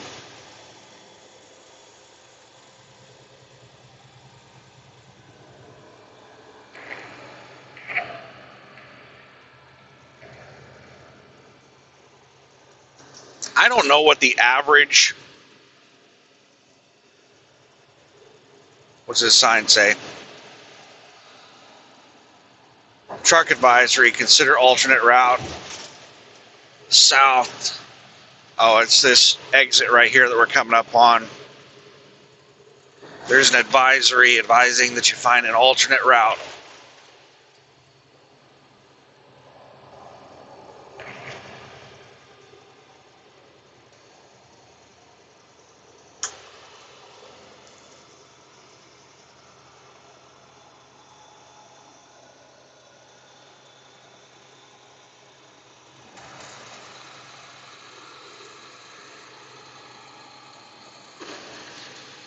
A: I don't know what the average, what's this sign say? Truck advisory, consider alternate route south. Oh, it's this exit right here that we're coming up on. There's an advisory advising that you find an alternate route.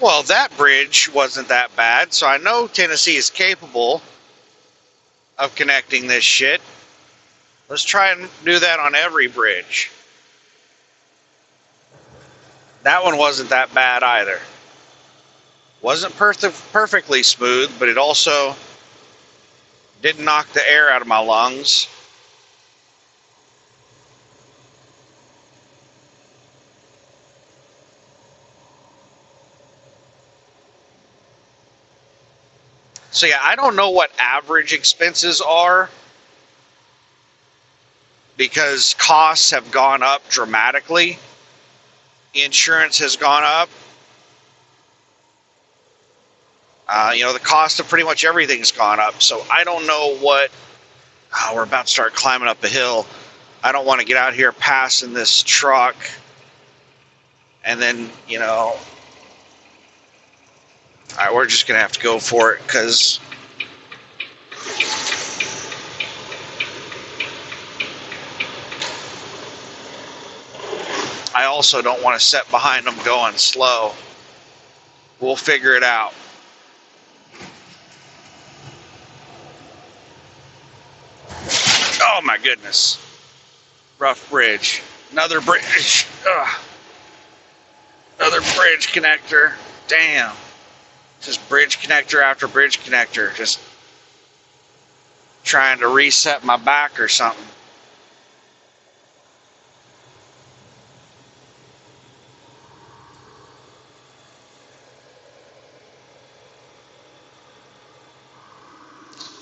A: Well, that bridge wasn't that bad, so I know Tennessee is capable of connecting this shit. Let's try and do that on every bridge. That one wasn't that bad either. Wasn't perfectly smooth, but it also didn't knock the air out of my lungs. So yeah, I don't know what average expenses are because costs have gone up dramatically. Insurance has gone up. The cost of pretty much everything's gone up. So I don't know what. Oh, we're about to start climbing up a hill. I don't want to get out here passing this truck and then, all right, we're just going to have to go for it because I also don't want to sit behind them going slow. We'll figure it out. Oh my goodness. Rough bridge. Another bridge. Ugh. Another bridge connector. Damn. Just bridge connector after bridge connector. Just trying to reset my back or something.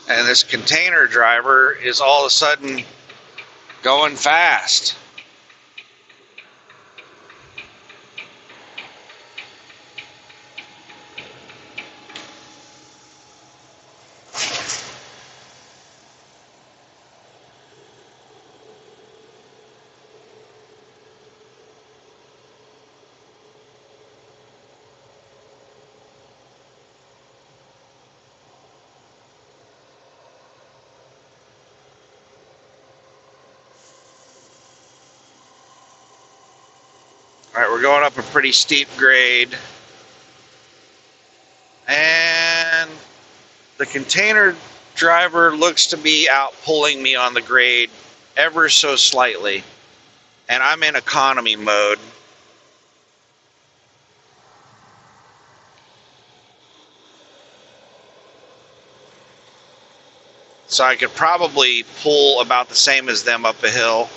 A: And this container driver is all of a sudden going fast. All right, we're going up a pretty steep grade. And the container driver looks to be out pulling me on the grade ever so slightly. And I'm in economy mode. So I could probably pull about the same as them up a hill.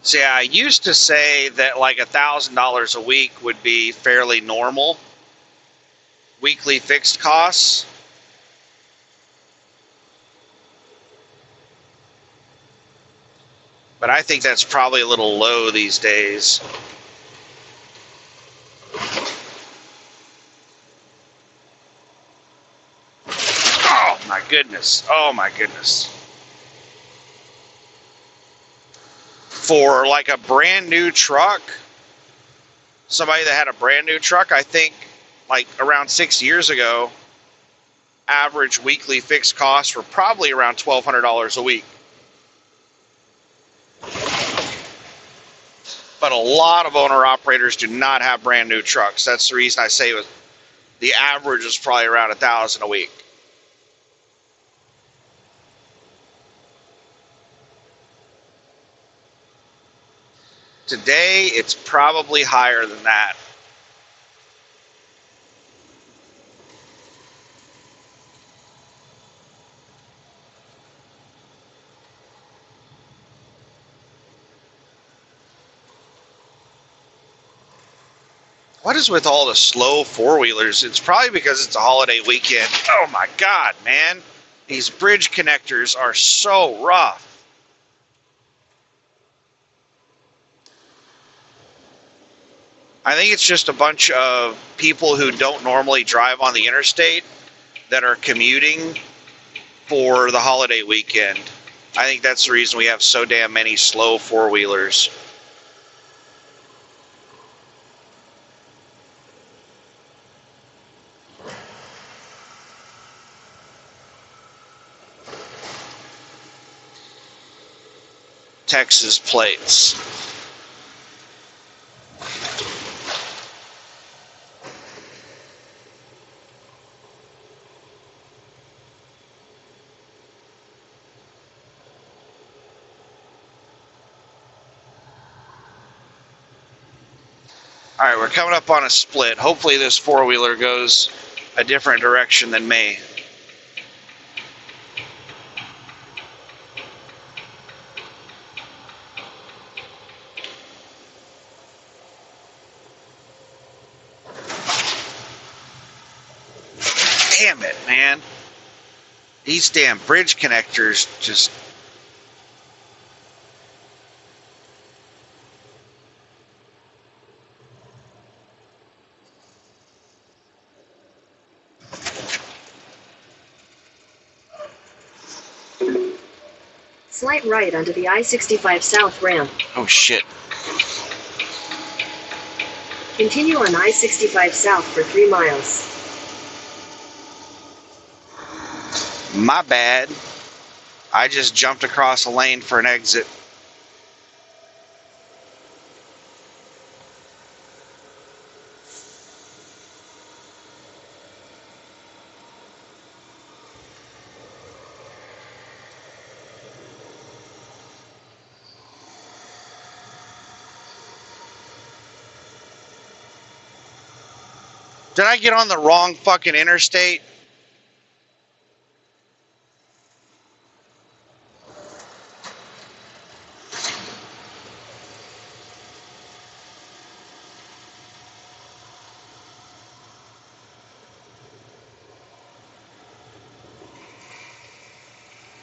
A: So yeah, I used to say that like $1,000 a week would be fairly normal. Weekly fixed costs. But I think that's probably a little low these days. Oh my goodness. Oh my goodness. For like a brand new truck, somebody that had a brand new truck, I think like around 6 years ago, average weekly fixed costs were probably around $1,200 a week. But a lot of owner-operators do not have brand-new trucks. That's the reason I say the average is probably around $1,000 a week. today, it's probably higher than that. What is with all the slow four-wheelers? It's probably because it's a holiday weekend. Oh my God, man. These bridge connectors are so rough. I think it's just a bunch of people who don't normally drive on the interstate that are commuting for the holiday weekend. I think that's the reason we have so damn many slow four-wheelers. Texas plates. All right, we're coming up on a split. Hopefully this four-wheeler goes a different direction than me. Damn it, man. These damn bridge connectors just...
B: Slight right onto the I-65 South ramp.
A: Oh, shit.
B: Continue on I-65 South for 3 miles.
A: My bad. I just jumped across a lane for an exit. Did I get on the wrong fucking interstate?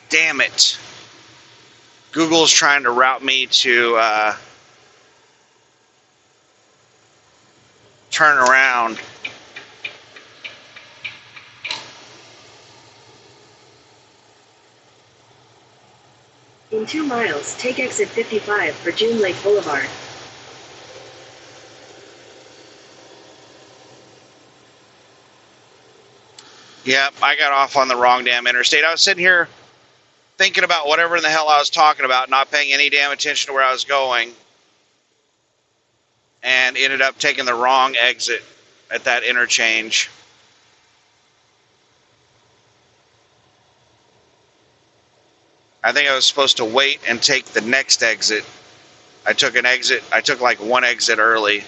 A: Damn it. Google's trying to route me to turn around.
B: In 2 miles, take exit 55 for June Lake Boulevard.
A: Yep, I got off on the wrong damn interstate. I was sitting here thinking about whatever in the hell I was talking about, not paying any damn attention to where I was going, and ended up taking the wrong exit at that interchange. I think I was supposed to wait and take the next exit. I took like one exit early.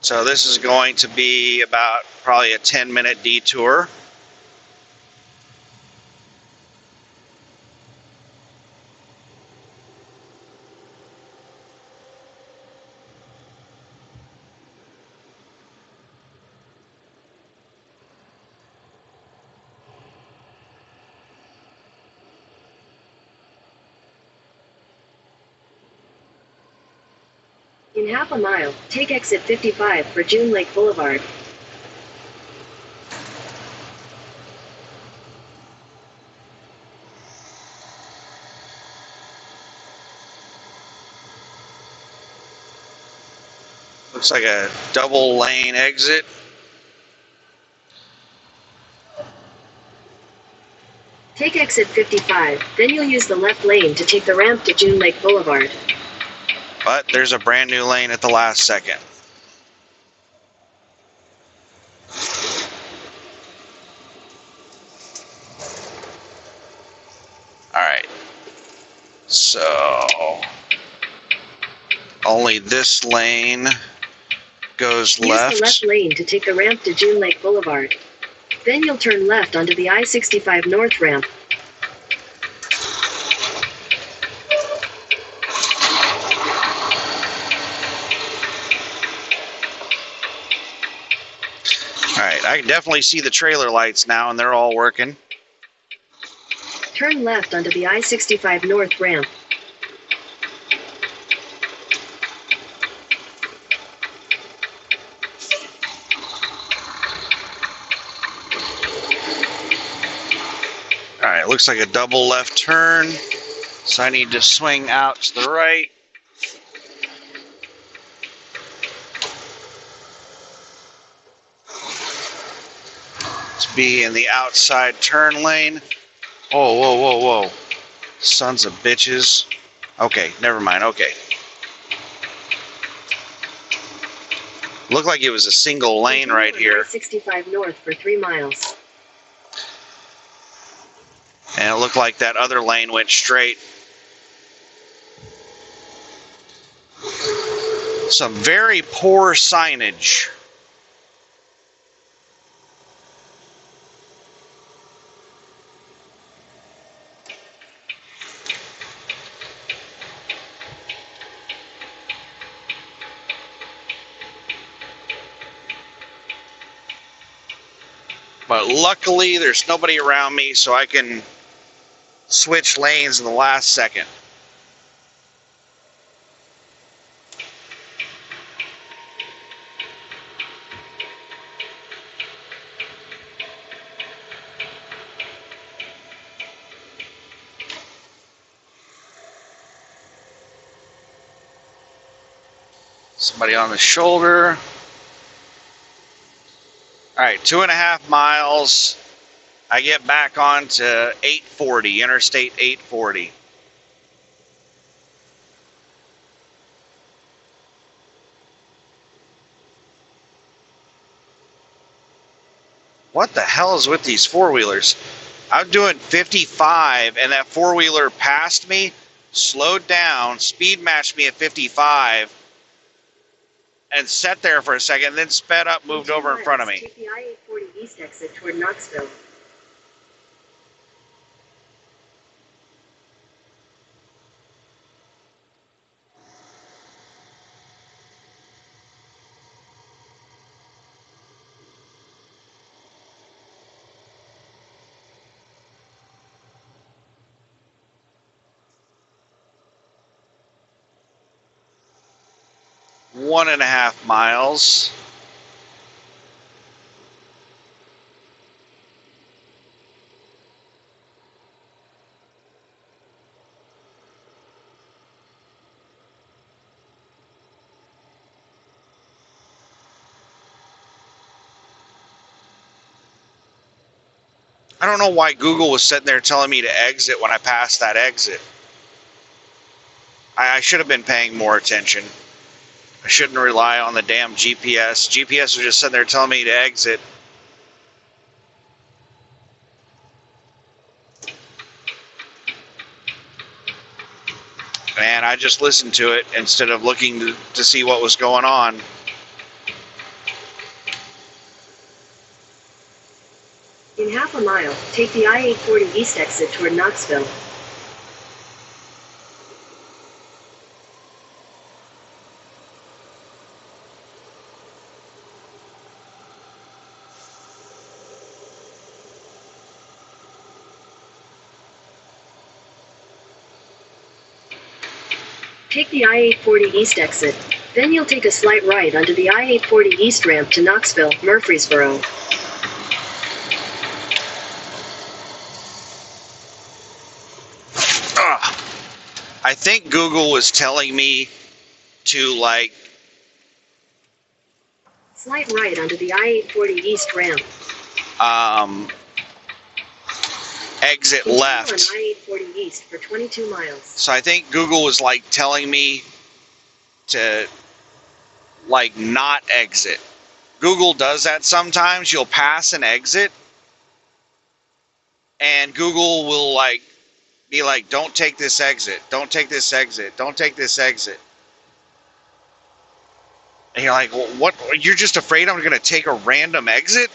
A: So this is going to be about probably a 10-minute detour.
B: In half a mile, take exit 55 for June Lake Boulevard.
A: Looks like a double lane exit.
B: Take exit 55, then you'll use the left lane to take the ramp to June Lake Boulevard.
A: But there's a brand new lane at the last second. Alright. So only this lane goes left.
B: Use the left lane to take the ramp to June Lake Boulevard. Then you'll turn left onto the I-65 North ramp.
A: Alright, I can definitely see the trailer lights now, and they're all working.
B: Turn left onto the I-65 North ramp.
A: Alright, looks like a double left turn, so I need to swing out to the right. To be in the outside turn lane. Oh, whoa, whoa, whoa. Sons of bitches. Okay, never mind, okay. Looked like it was a single lane right here.
B: I-65 North for 3 miles.
A: And it looked like that other lane went straight. Some very poor signage. But luckily, there's nobody around me, so I can switch lanes in the last second. Somebody on the shoulder. All right, 2.5 miles. I get back onto 840, Interstate 840. What the hell is with these four-wheelers? I'm doing 55, and that four-wheeler passed me, slowed down, speed matched me at 55, and sat there for a second, then sped up, moved over in front of me.
B: Take the I-840 East exit toward Knoxville.
A: One and a half miles. I don't know why Google was sitting there telling me to exit when I passed that exit. I should have been paying more attention. I shouldn't rely on the damn GPS. GPS was just sitting there telling me to exit. And I just listened to it instead of looking to see what was going on.
B: In half a mile, take the I-840 East exit toward Knoxville. Take the I-840 East exit. Then you'll take a slight right onto the I-840 East ramp to Knoxville, Murfreesboro.
A: I think Google was telling me to
B: Slight right onto the I-840 East ramp.
A: exit
B: Continue
A: left.
B: on I-840 east for 22 miles.
A: So I think Google was like telling me to like not exit. Google does that sometimes. You'll pass an exit and Google will like be like, don't take this exit, don't take this exit, don't take this exit. And you're like, well, what? You're just afraid I'm going to take a random exit?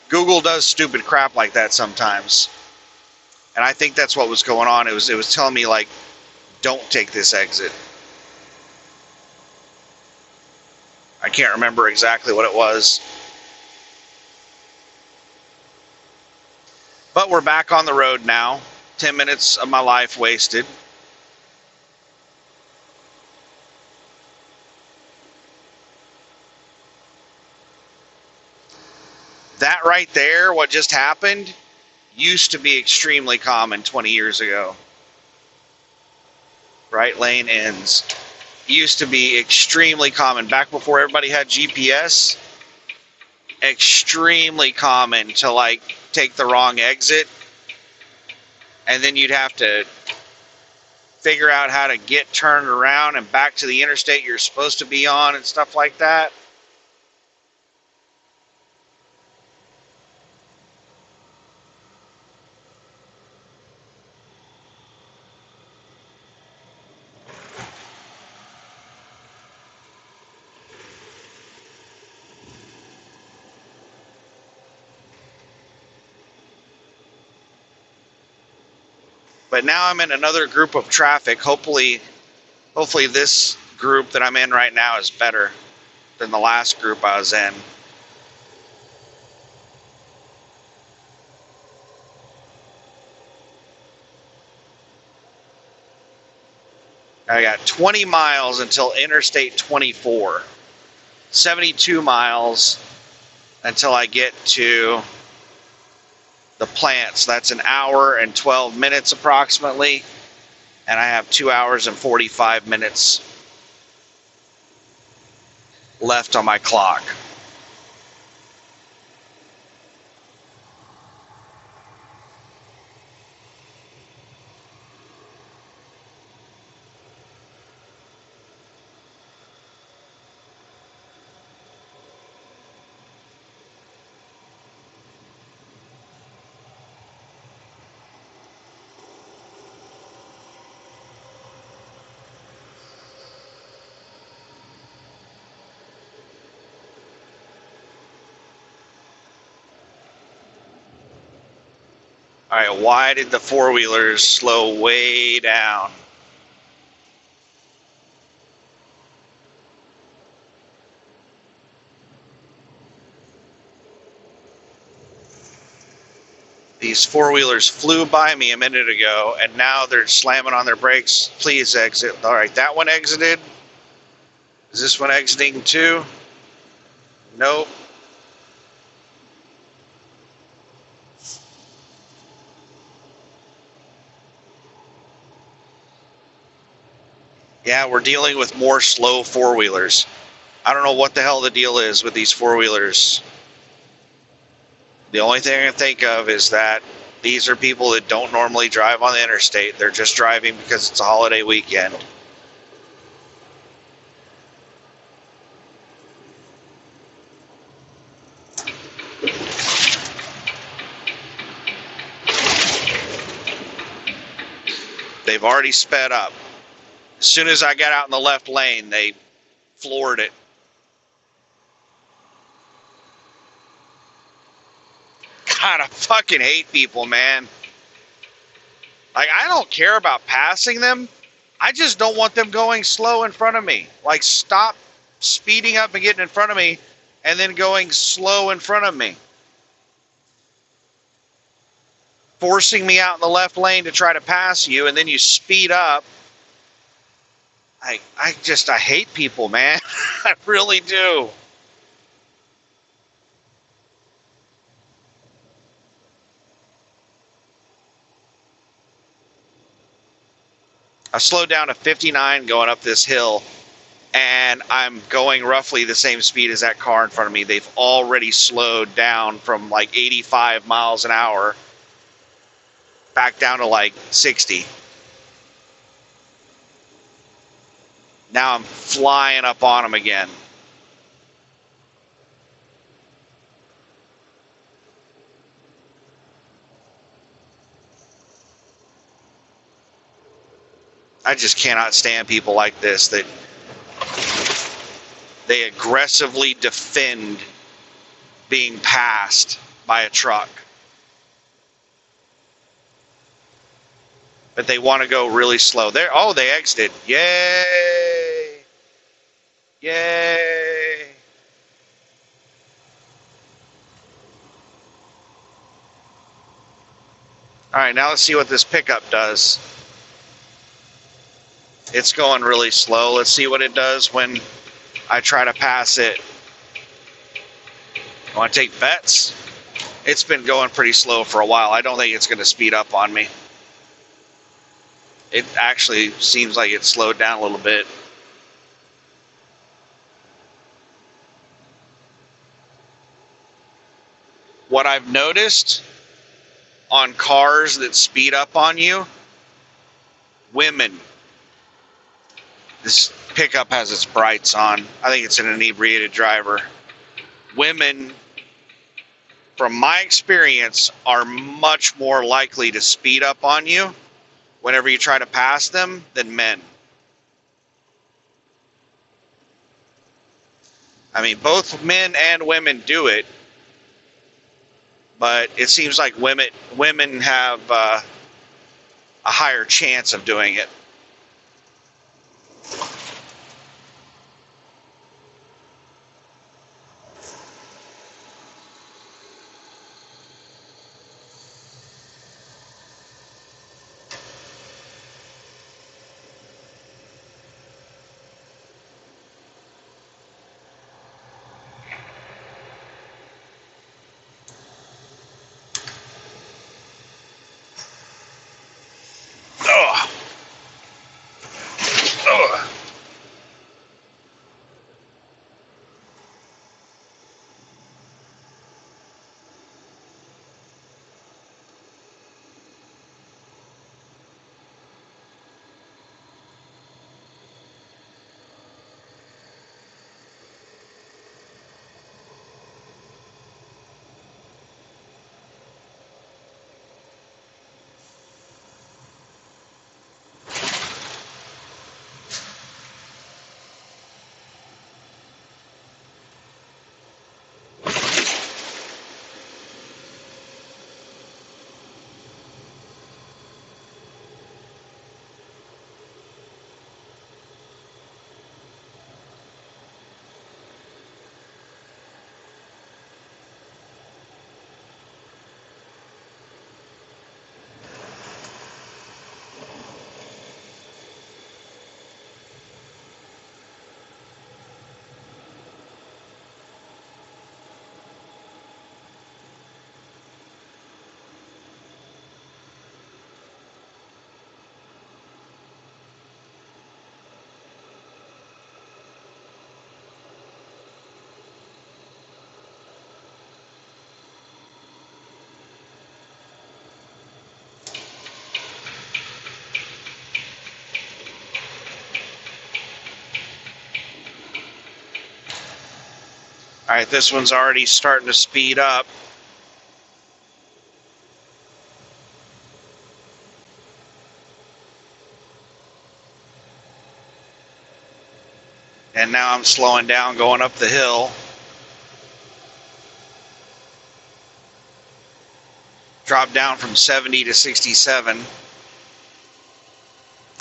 A: Google does stupid crap like that sometimes. And I think that's what was going on. It was telling me like, don't take this exit. I can't remember exactly what it was. But we're back on the road now. 10 minutes of my life wasted. That right there, what just happened, used to be extremely common 20 years ago. Right lane ends. Used to be extremely common. Back before everybody had GPS, extremely common to like take the wrong exit. And then you'd have to figure out how to get turned around and back to the interstate you're supposed to be on and stuff like that. But now I'm in another group of traffic. Hopefully this group that I'm in right now is better than the last group I was in. I got 20 miles until Interstate 24. 72 miles until I get to the plant. So that's an hour and 12 minutes approximately. And I have 2 hours and 45 minutes left on my clock. All right, why did the four-wheelers slow way down? These four-wheelers flew by me a minute ago, and now they're slamming on their brakes. Please exit. All right, that one exited. Is this one exiting too? Nope. Yeah, we're dealing with more slow four-wheelers. I don't know what the hell the deal is with these four-wheelers. The only thing I can think of is that these are people that don't normally drive on the interstate. They're just driving because it's a holiday weekend. They've already sped up. As soon as I got out in the left lane, they floored it. God, I fucking hate people, man. Like, I don't care about passing them. I just don't want them going slow in front of me. Like, stop speeding up and getting in front of me and then going slow in front of me. Forcing me out in the left lane to try to pass you, and then you speed up. I hate people, man. I really do. I slowed down to 59 going up this hill, and I'm going roughly the same speed as that car in front of me. They've already slowed down from like 85 miles an hour. back down to like 60. Now I'm flying up on them again. I just cannot stand people like this that they aggressively defend being passed by a truck. But they want to go really slow. There, oh, they exited. Yay! Yay! All right, now let's see what this pickup does. It's going really slow. Let's see what it does when I try to pass it. I want to take bets. It's been going pretty slow for a while. I don't think it's going to speed up on me. It actually seems like it slowed down a little bit. What I've noticed on cars that speed up on you, women. This pickup has its brights on. I think it's an inebriated driver. Women, from my experience, are much more likely to speed up on you whenever you try to pass them than men. I mean, both men and women do it, but it seems like women have a higher chance of doing it. Ugh. Ugh. All right, this one's already starting to speed up. And now I'm slowing down going up the hill. Drop down from 70 to 67.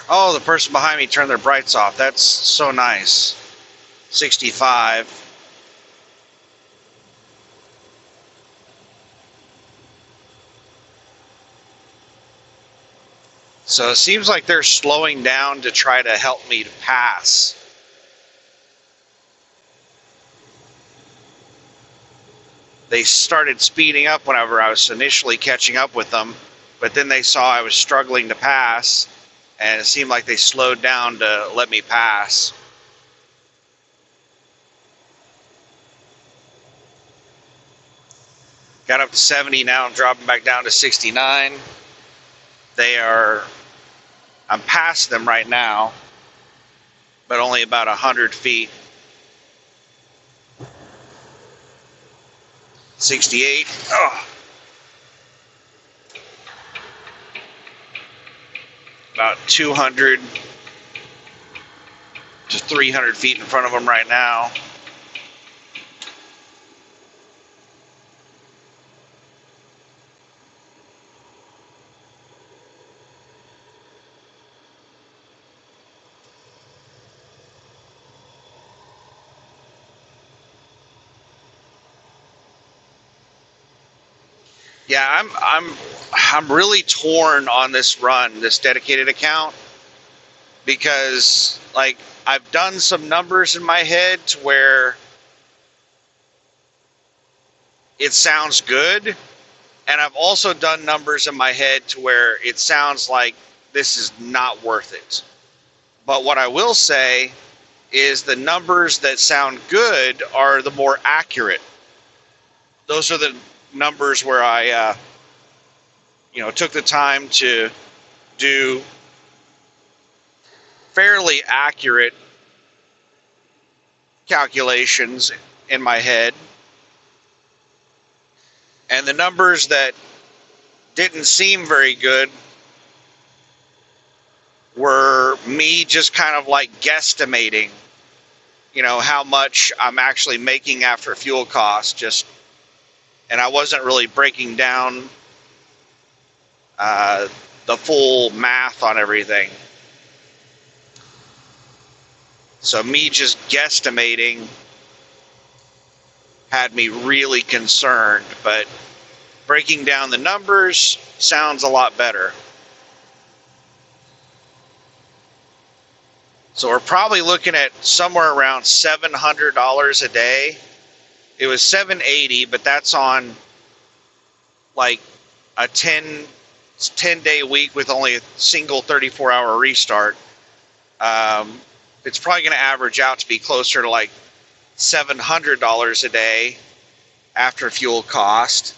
A: Oh, the person behind me turned their brights off. That's so nice. 65. So it seems like they're slowing down to try to help me to pass. They started speeding up whenever I was initially catching up with them, but then they saw I was struggling to pass, and it seemed like they slowed down to let me pass. Got up to 70, now I'm dropping back down to 69. I'm past them right now, but only about 100 feet. 68. Oh. About 200 to 300 feet in front of them right now. Yeah, I'm really torn on this run, this dedicated account, because like I've done some numbers in my head to where it sounds good, and I've also done numbers in my head to where it sounds like this is not worth it. But what I will say is the numbers that sound good are the more accurate. Those are the numbers where I took the time to do fairly accurate calculations in my head, and the numbers that didn't seem very good were me just kind of like guesstimating, how much I'm actually making after fuel costs, and I wasn't really breaking down the full math on everything. So me just guesstimating had me really concerned, but breaking down the numbers sounds a lot better. So we're probably looking at somewhere around $700 a day. It was $780, but that's on like a 10-day week with only a single 34-hour restart. It's probably going to average out to be closer to like $700 a day after fuel cost.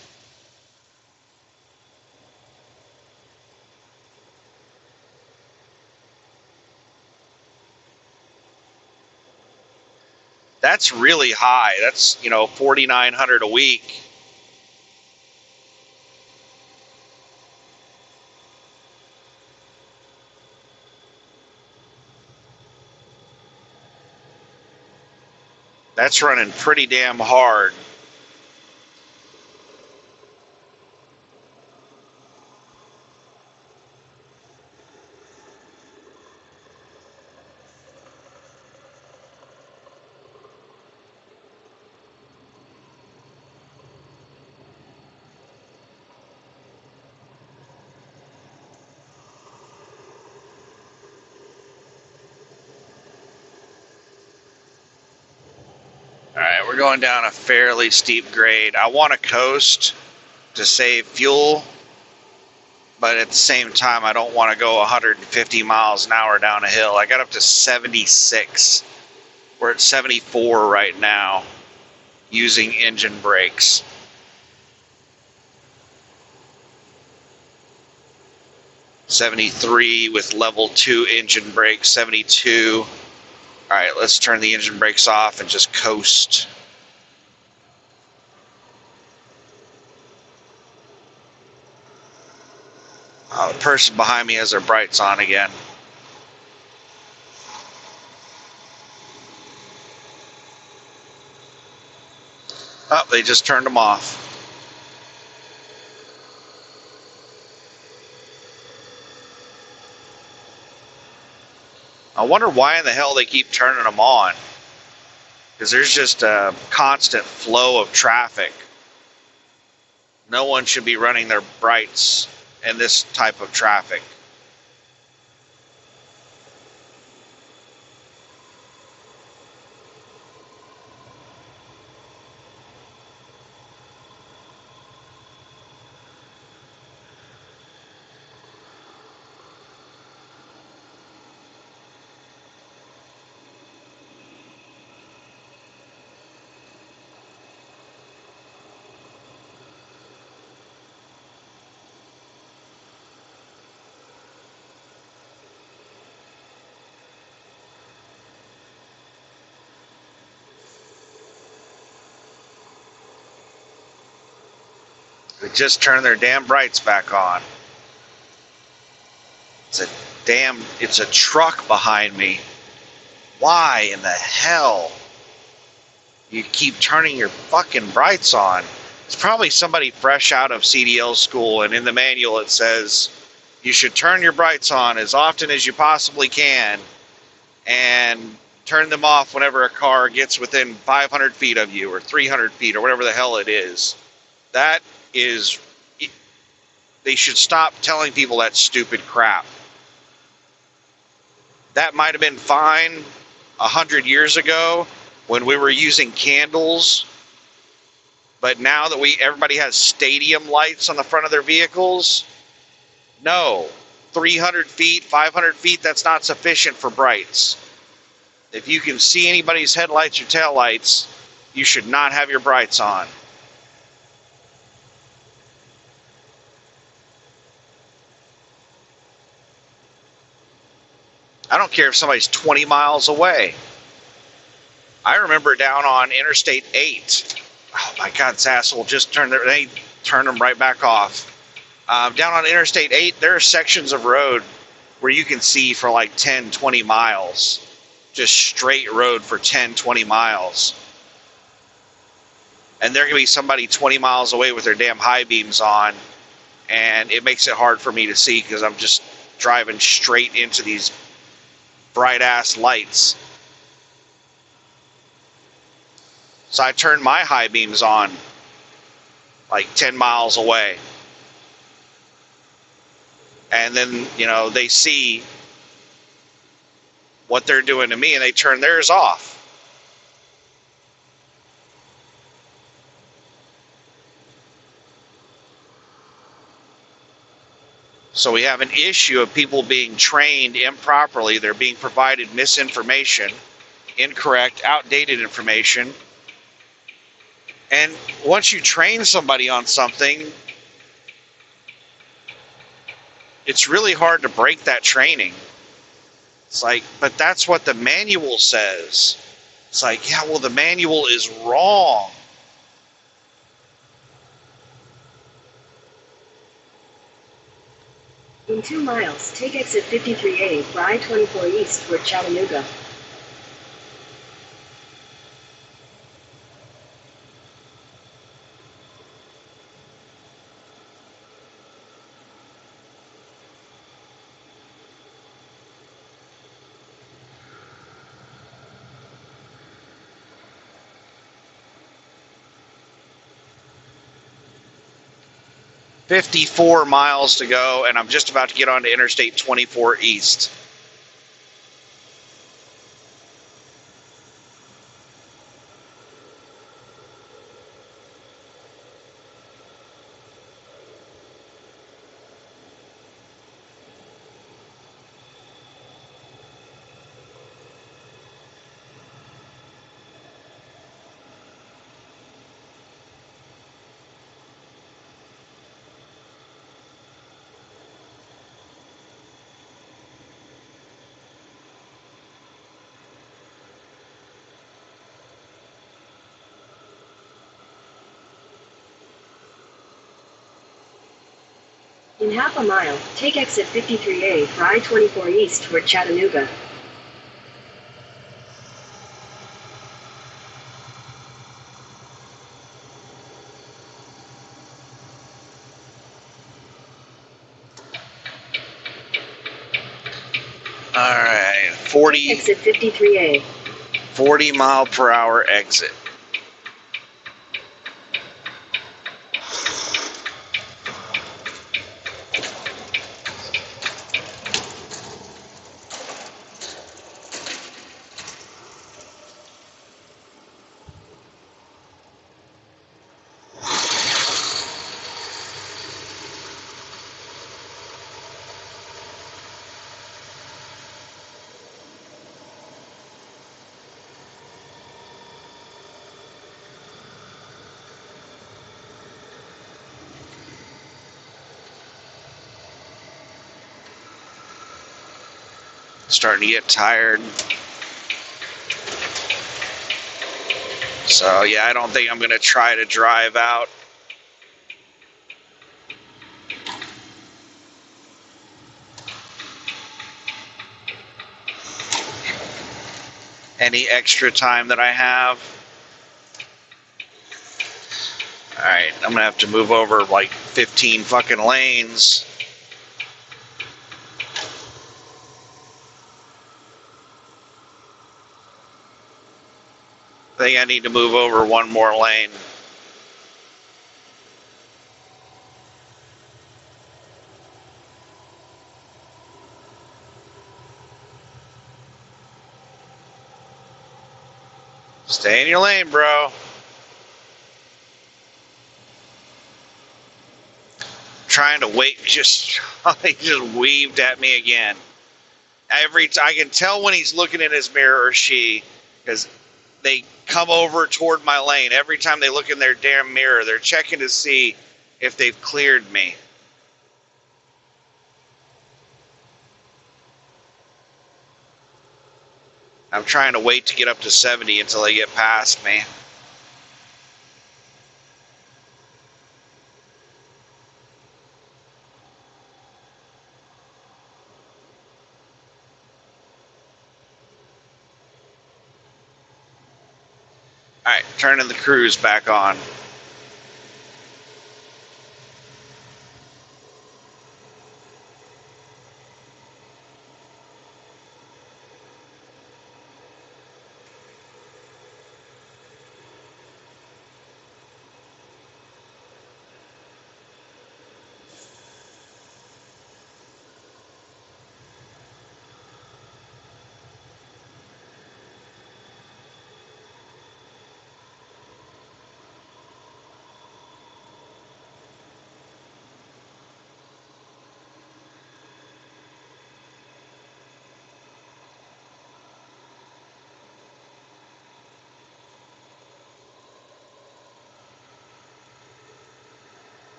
A: That's really high. That's, $4,900 a week. That's running pretty damn hard. All right, we're going down a fairly steep grade. I want to coast to save fuel, but at the same time, I don't want to go 150 miles an hour down a hill. I got up to 76. We're at 74 right now using engine brakes. $73 with level 2 engine brakes, 72. All right, let's turn the engine brakes off and just coast. Oh, the person behind me has their brights on again. Oh, they just turned them off. I wonder why in the hell they keep turning them on. Because there's just a constant flow of traffic. No one should be running their brights in this type of traffic. just turned their damn brights back on. It's a truck behind me. Why in the hell you keep turning your fucking brights on? It's probably somebody fresh out of CDL school, and in the manual it says you should turn your brights on as often as you possibly can and turn them off whenever a car gets within 500 feet of you or 300 feet or whatever the hell it is. That is, they should stop telling people that stupid crap. That might have been fine 100 years ago when we were using candles, but now that everybody has stadium lights on the front of their vehicles, no, 300 feet, 500 feet, that's not sufficient for brights. If you can see anybody's headlights or taillights, you should not have your brights on. I don't care if somebody's 20 miles away. I remember down on Interstate 8. Oh my God, this asshole just turned them right back off. Down on Interstate 8, there are sections of road where you can see for like 10, 20 miles. Just straight road for 10, 20 miles. And there can be somebody 20 miles away with their damn high beams on, and it makes it hard for me to see because I'm just driving straight into these bright ass lights. So I turned my high beams on like 10 miles away. And then, they see what they're doing to me and they turn theirs off. So we have an issue of people being trained improperly. They're being provided misinformation, incorrect, outdated information. And once you train somebody on something, it's really hard to break that training. It's like, but that's what the manual says. It's like, yeah, well, the manual is wrong.
B: In 2 miles, take exit 53A for I-24 East toward Chattanooga.
A: $54 miles to go, and I'm just about to get onto Interstate 24 East.
B: In half a mile, take exit 53A for I-24 East toward Chattanooga.
A: All right, 40
B: Exit 53A.
A: 40 mile per hour exit. Starting to get tired. So yeah, I don't think I'm gonna try to drive out any extra time that I have. Alright, I'm gonna have to move over like 15 fucking lanes. I think I need to move over one more lane. Stay in your lane, bro. Trying to wait, he just weaved at me again. I can tell when he's looking in his mirror, or she, because they come over toward my lane. Every time they look in their damn mirror, they're checking to see if they've cleared me. I'm trying to wait to get up to 70 until they get past me. Alright, turning the cruise back on.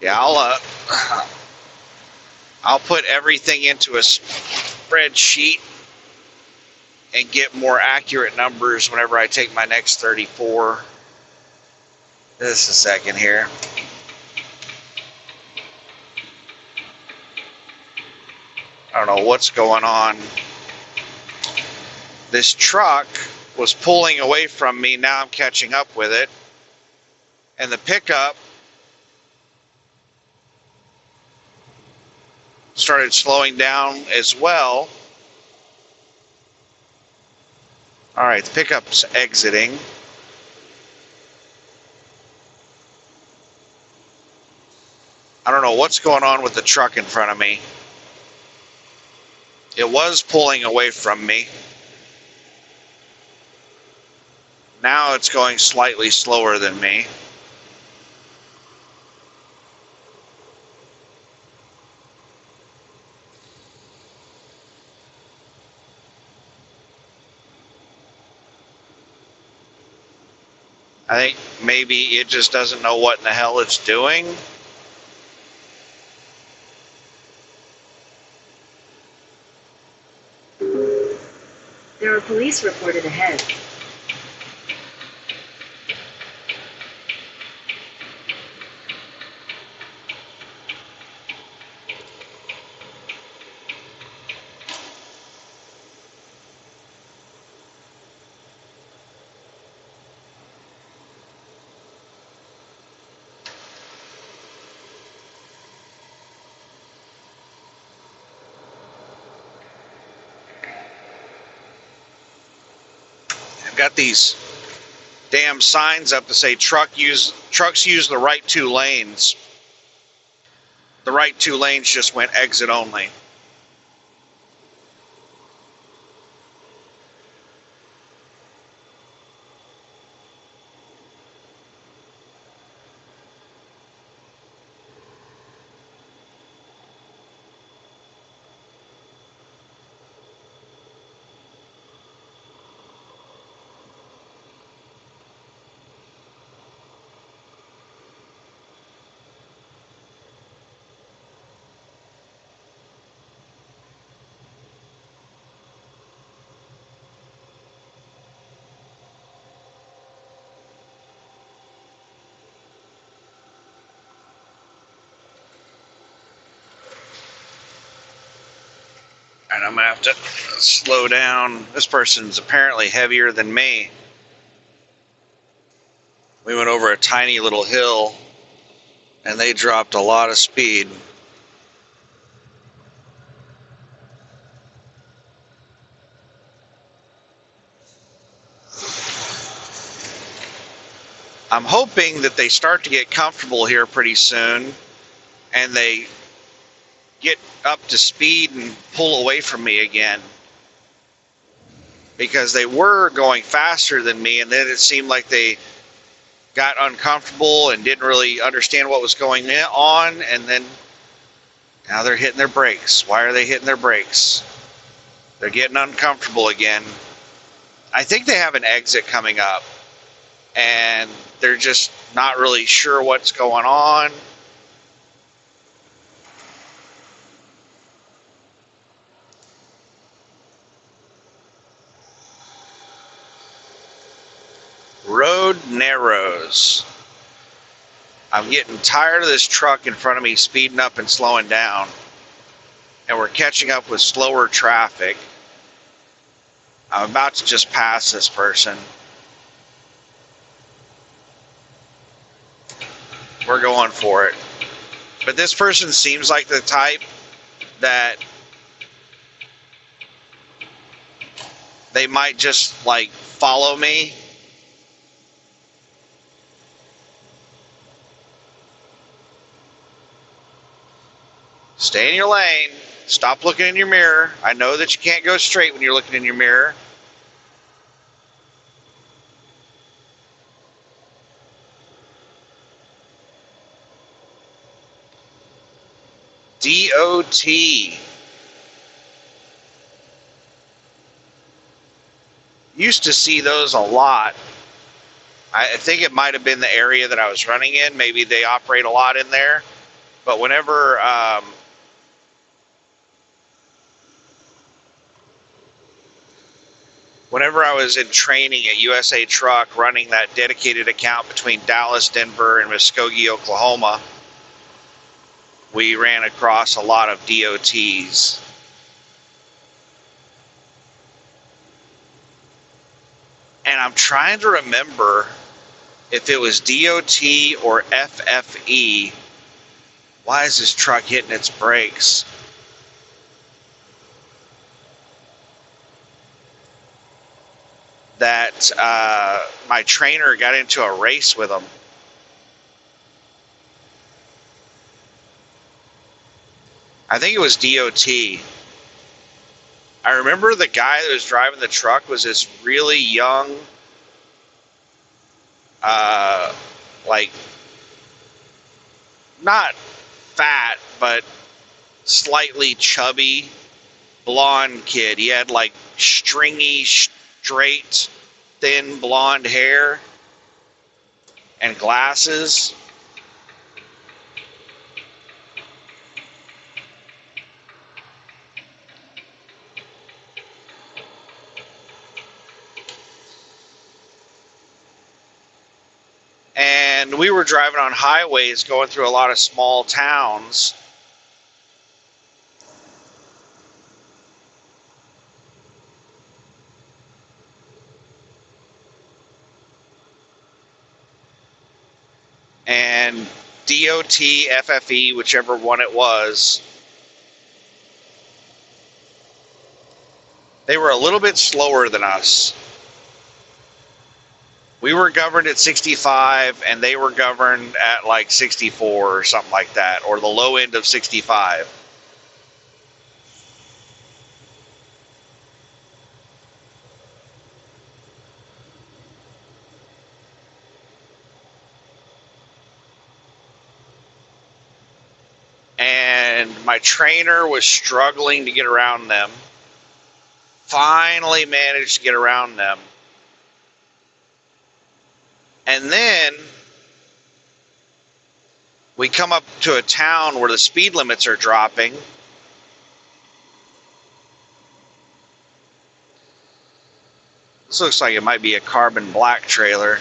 A: Yeah, I'll put everything into a spreadsheet and get more accurate numbers whenever I take my next 34. Just a second here. I don't know what's going on. This truck was pulling away from me. Now I'm catching up with it. And the pickup started slowing down as well. All right, the pickup's exiting. I don't know what's going on with the truck in front of me. It was pulling away from me. Now it's going slightly slower than me. I think maybe it just doesn't know what in the hell it's doing.
B: There are police reported ahead.
A: got these damn signs up to say trucks use the right 2 lanes. The right 2 lanes just went exit only. And I'm going to have to slow down. This person's apparently heavier than me. We went over a tiny little hill, and they dropped a lot of speed. I'm hoping that they start to get comfortable here pretty soon, and they get up to speed and pull away from me again, because they were going faster than me, and then it seemed like they got uncomfortable and didn't really understand what was going on, and then now they're hitting their brakes. Why are they hitting their brakes? They're getting uncomfortable again. I think they have an exit coming up, and they're just not really sure what's going on. Road narrows. I'm getting tired of this truck in front of me speeding up and slowing down, and we're catching up with slower traffic. I'm about to just pass this person. We're going for it. But this person seems like the type that they might just like follow me. Stay in your lane. Stop looking in your mirror. I know that you can't go straight when you're looking in your mirror. DOT. Used to see those a lot. I think it might have been the area that I was running in. Maybe they operate a lot in there. But whenever I was in training at USA Truck, running that dedicated account between Dallas, Denver, and Muskogee, Oklahoma, we ran across a lot of DOTs. And I'm trying to remember if it was DOT or FFE. Why is this truck hitting its brakes? That my trainer got into a race with them. I think it was DOT. I remember the guy that was driving the truck was this really young, like, not fat, but slightly chubby, blonde kid. He had like stringy, straight, thin blonde hair and glasses. And we were driving on highways going through a lot of small towns. And DOT, FFE, whichever one it was, they were a little bit slower than us. We were governed at 65, and they were governed at like 64 or something like that, or the low end of 65. And my trainer was struggling to get around them. Finally managed to get around them. And then we come up to a town where the speed limits are dropping. This looks like it might be a carbon black trailer.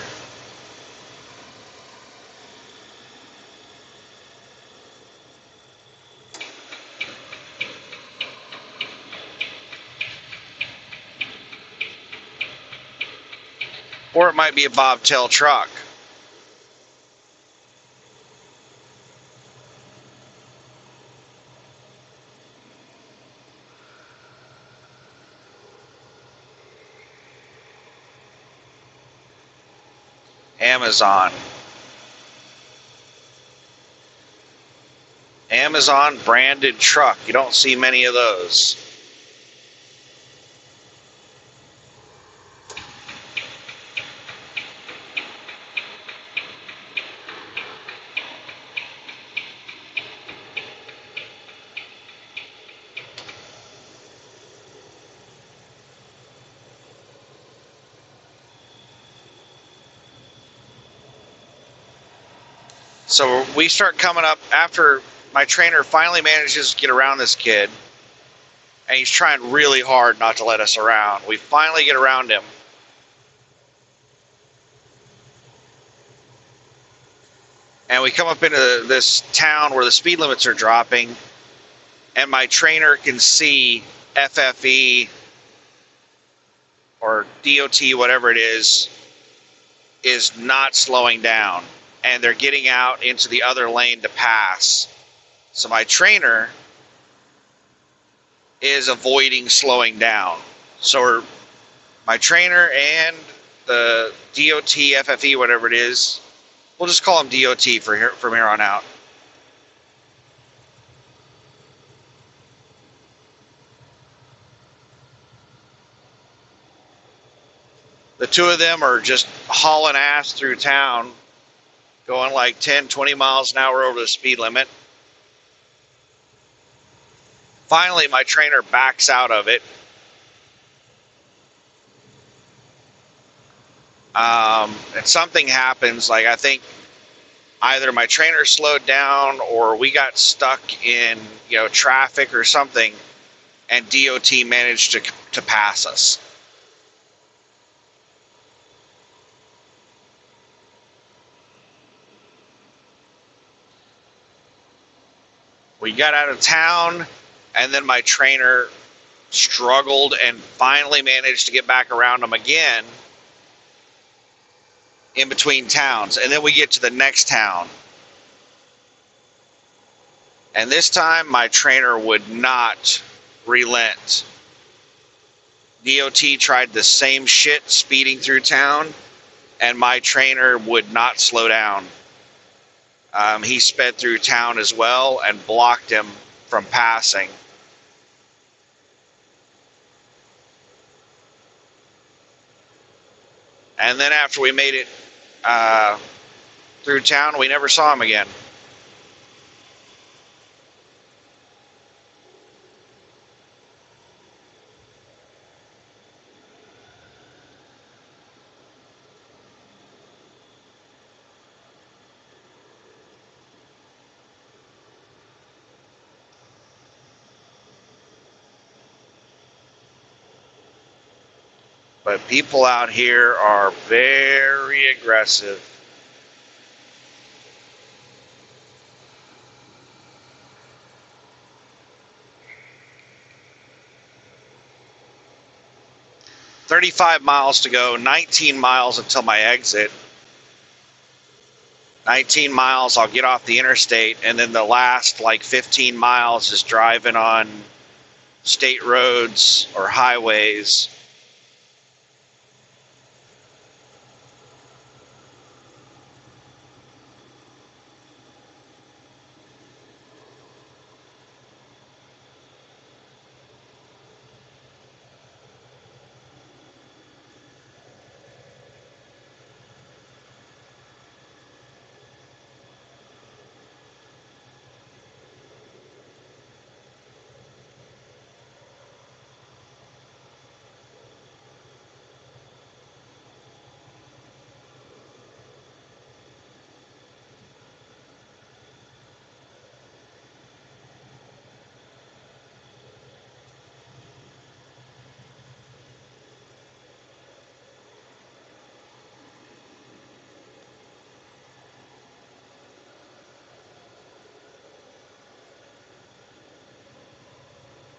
A: Or it might be a bobtail truck. Amazon. Amazon branded truck. You don't see many of those. So we start coming up after my trainer finally manages to get around this kid, and he's trying really hard not to let us around. We finally get around him. And we come up into this town where the speed limits are dropping, and my trainer can see FFE or DOT, whatever it is not slowing down. And they're getting out into the other lane to pass. So my trainer is avoiding slowing down. So my trainer and the DOT, FFE, whatever it is, we'll just call him DOT from here on out. The two of them are just hauling ass through town, going like 10, 20 miles an hour over the speed limit. Finally, my trainer backs out of it. And something happens, like I think either my trainer slowed down or we got stuck in, traffic or something, and DOT managed to pass us. We got out of town, and then my trainer struggled and finally managed to get back around them again in between towns. And then we get to the next town. And this time, my trainer would not relent. DOT tried the same shit speeding through town, and my trainer would not slow down. He sped through town as well and blocked him from passing. And then after we made it through town, we never saw him again. But people out here are very aggressive. "35 miles to go, 19 miles until my exit. 19 miles, I'll get off the interstate, and then the last 15 miles is driving on state roads or highways."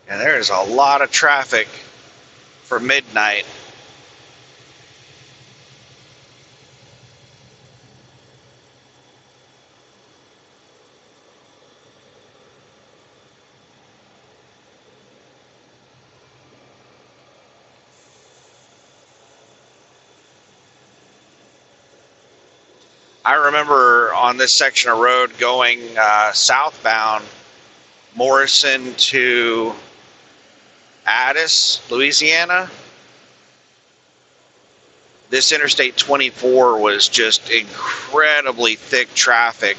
A: And there's a lot of traffic for midnight. I remember on this section of road going southbound, Morrison to Addis, Louisiana. This Interstate 24 was just incredibly thick traffic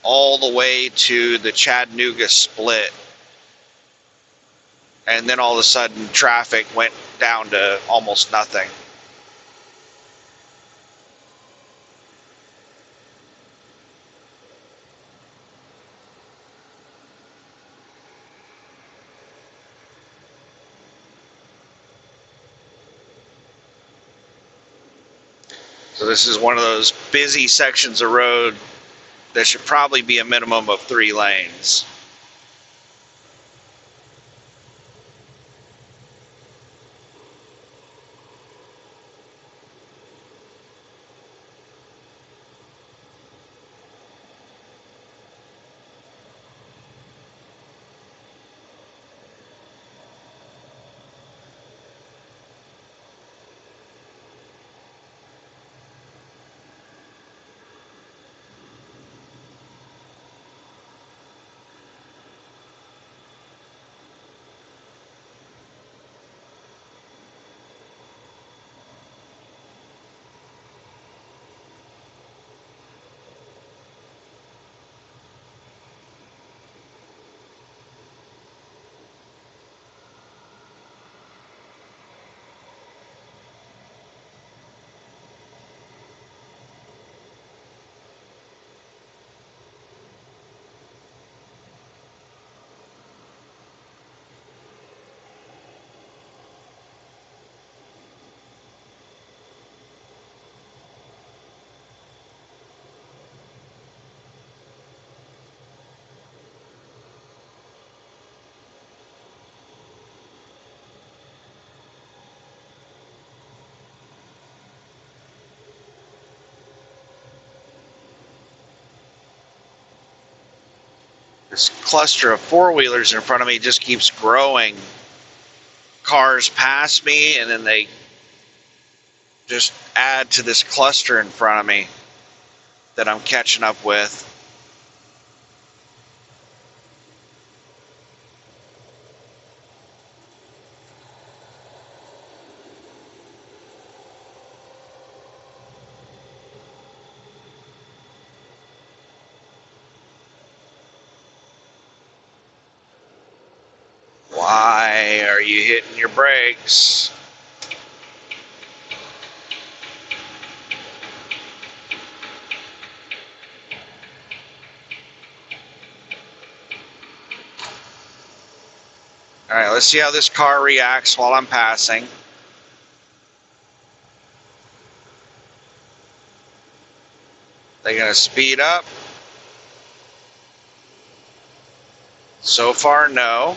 A: all the way to the Chattanooga split. And then all of a sudden traffic went down to almost nothing. So this is one of those busy sections of road that should probably be a minimum of 3 lanes. This cluster of 4-wheelers in front of me just keeps growing. Cars pass me and then they just add to this cluster in front of me that I'm catching up with. Why are you hitting your brakes? All right, let's see how this car reacts while I'm passing. They're gonna speed up. So far, no.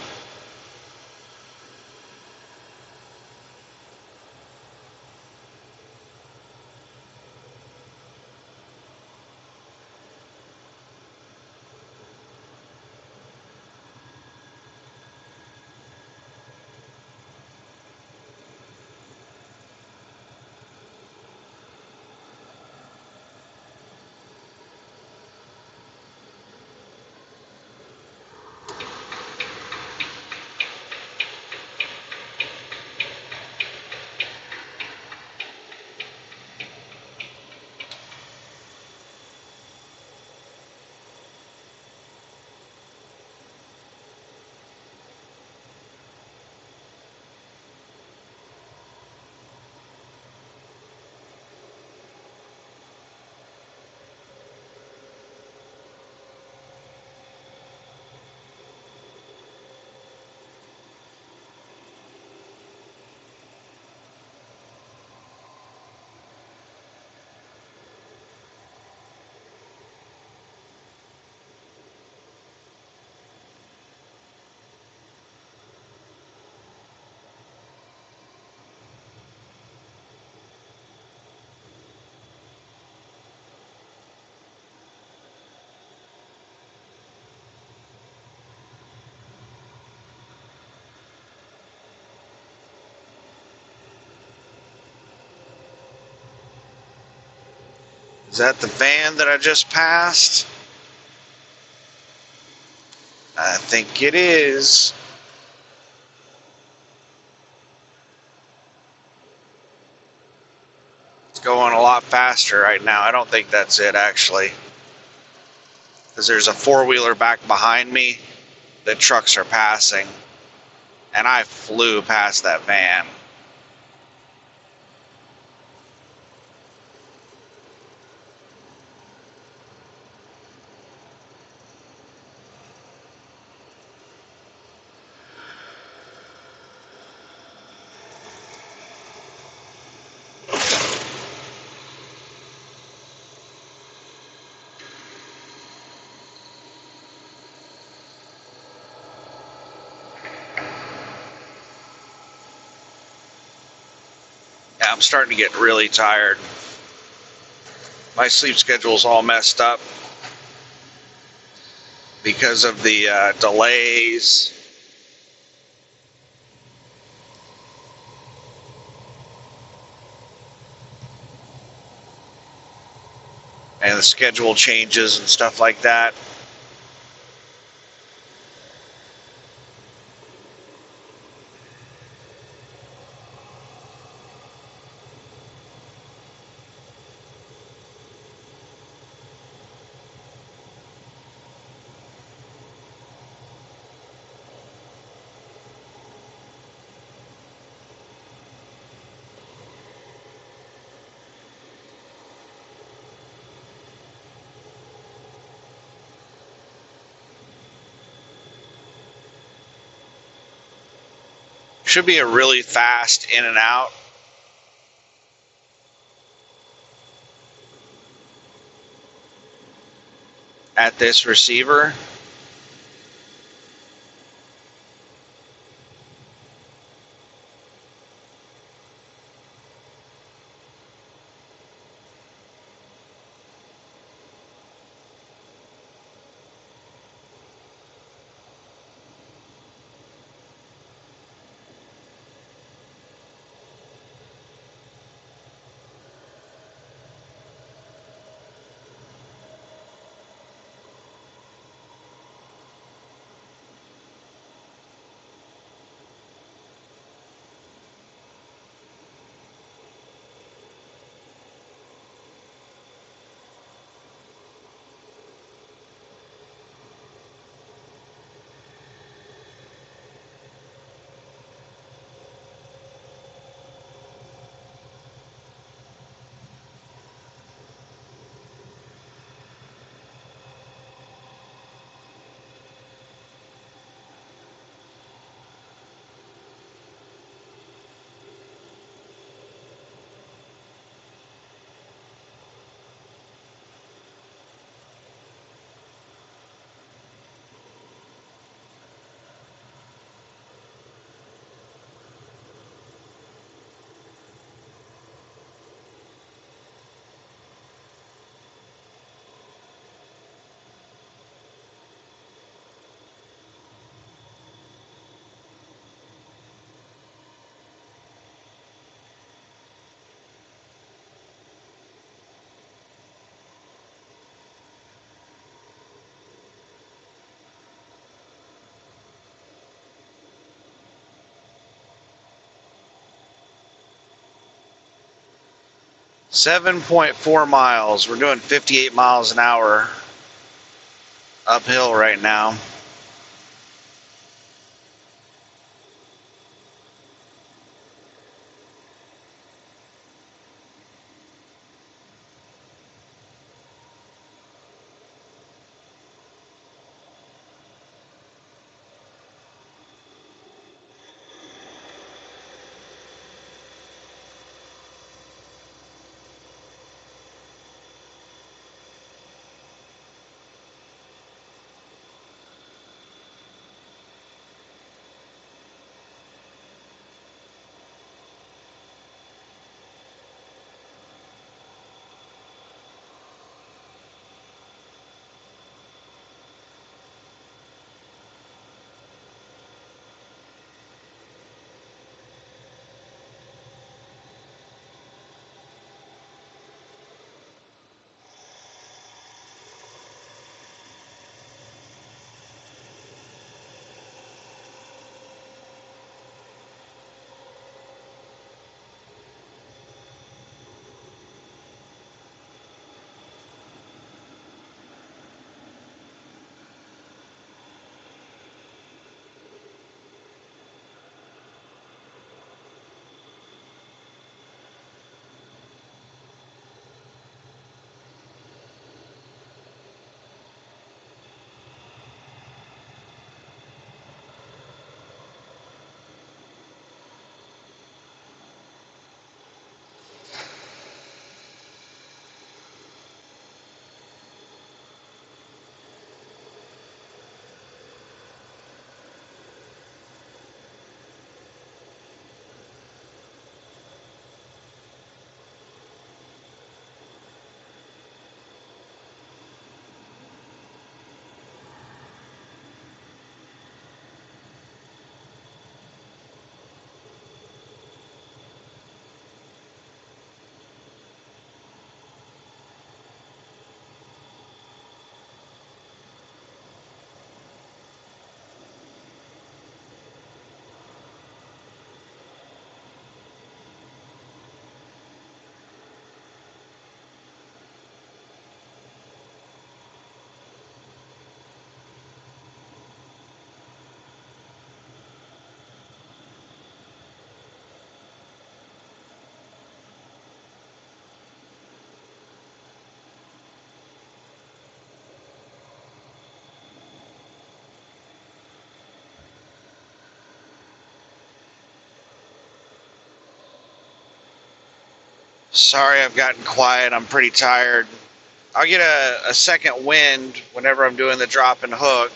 A: Is that the van that I just passed? I think it is. It's going a lot faster right now. I don't think that's it, actually. Because there's a four-wheeler back behind me that trucks are passing. And I flew past that van. Yeah, I'm starting to get really tired. My sleep schedule's all messed up because of the delays. And the schedule changes and stuff like that. Should be a really fast in and out. At this receiver. .4 miles. We're doing 58 miles an hour uphill right now. Sorry I've gotten quiet. I'm pretty tired. I'll get a second wind whenever I'm doing the drop and hook.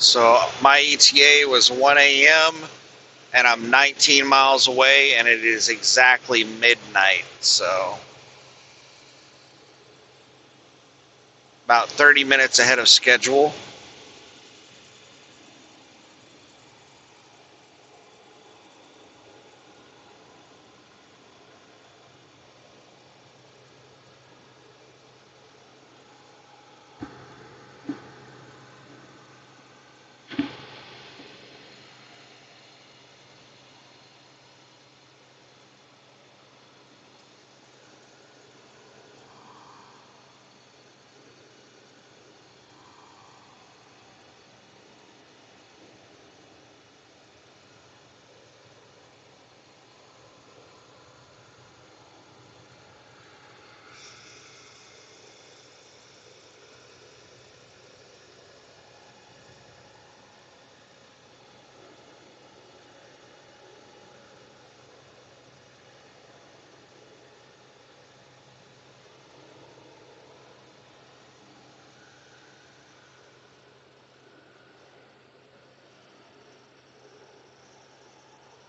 A: So my ETA was 1 a.m. and I'm 19 miles away, and it is exactly midnight. So about 30 minutes ahead of schedule.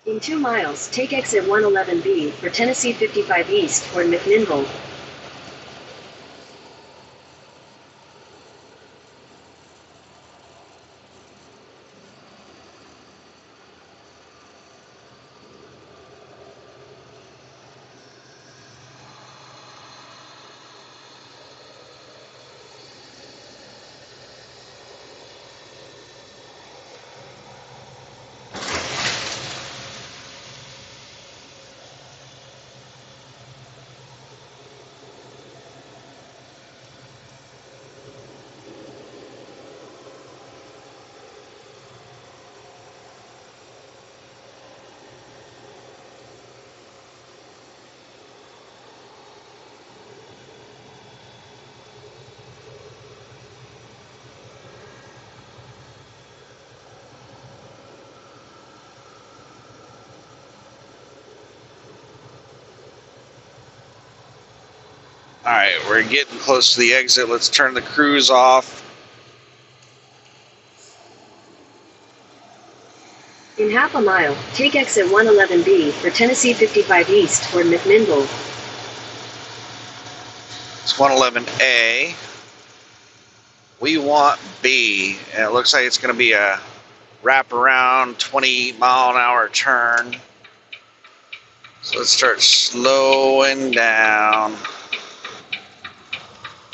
B: In 2 miles, take exit 111B for Tennessee 55 East toward McMinnville.
A: All right, we're getting close to the exit. Let's turn the cruise off.
B: In half a mile, take exit 111B for Tennessee 55 East toward McMinnville.
A: It's 111A. We want B, and it looks like it's going to be a wraparound 20-mile-an-hour turn. So let's start slowing down.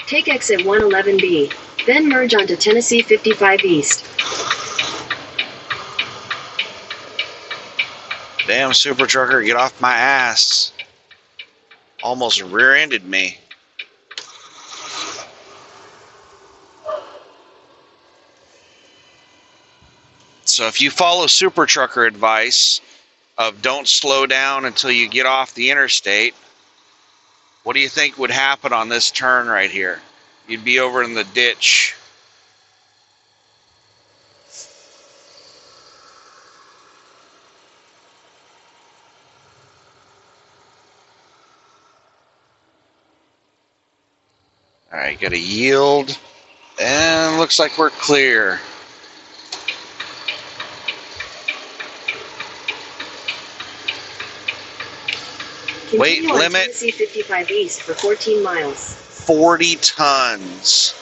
B: Take exit 111B, then merge onto Tennessee 55 East.
A: Damn super trucker, get off my ass. Almost rear-ended me. So if you follow super trucker advice of don't slow down until you get off the interstate, what do you think would happen on this turn right here? You'd be over in the ditch. All right, got to yield, and looks like we're clear. Weight
B: Continue on
A: limit
B: Tennessee 55 East for 14 miles.
A: 40 tons.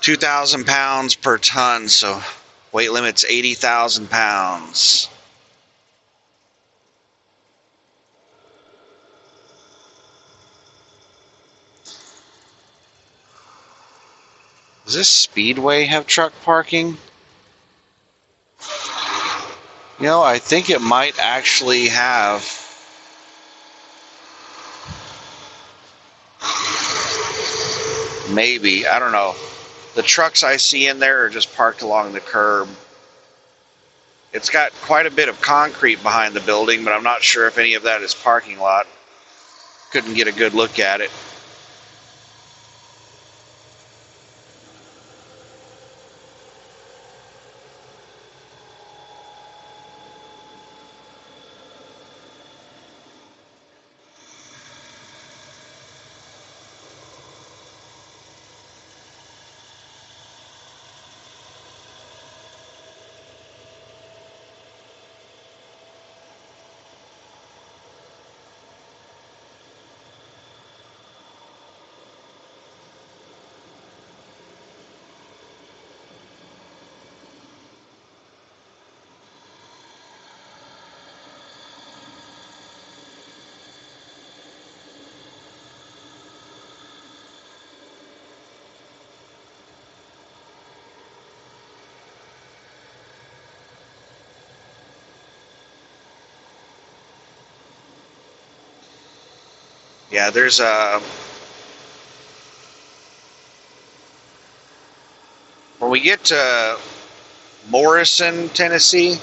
A: 2,000 pounds per ton, so weight limit's 80,000 pounds. Does this Speedway have truck parking? You know, I think it might actually have. Maybe, I don't know. The trucks I see in there are just parked along the curb. It's got quite a bit of concrete behind the building, but I'm not sure if any of that is parking lot. Couldn't get a good look at it. Yeah, there's a. When we get to Morrison, Tennessee,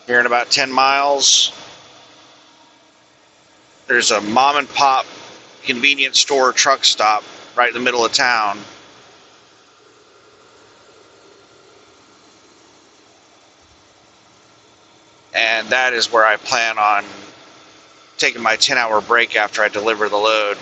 A: here in about 10 miles, there's a mom and pop convenience store truck stop right in the middle of town. And that is where I plan on taking my 10-hour break after I deliver the load.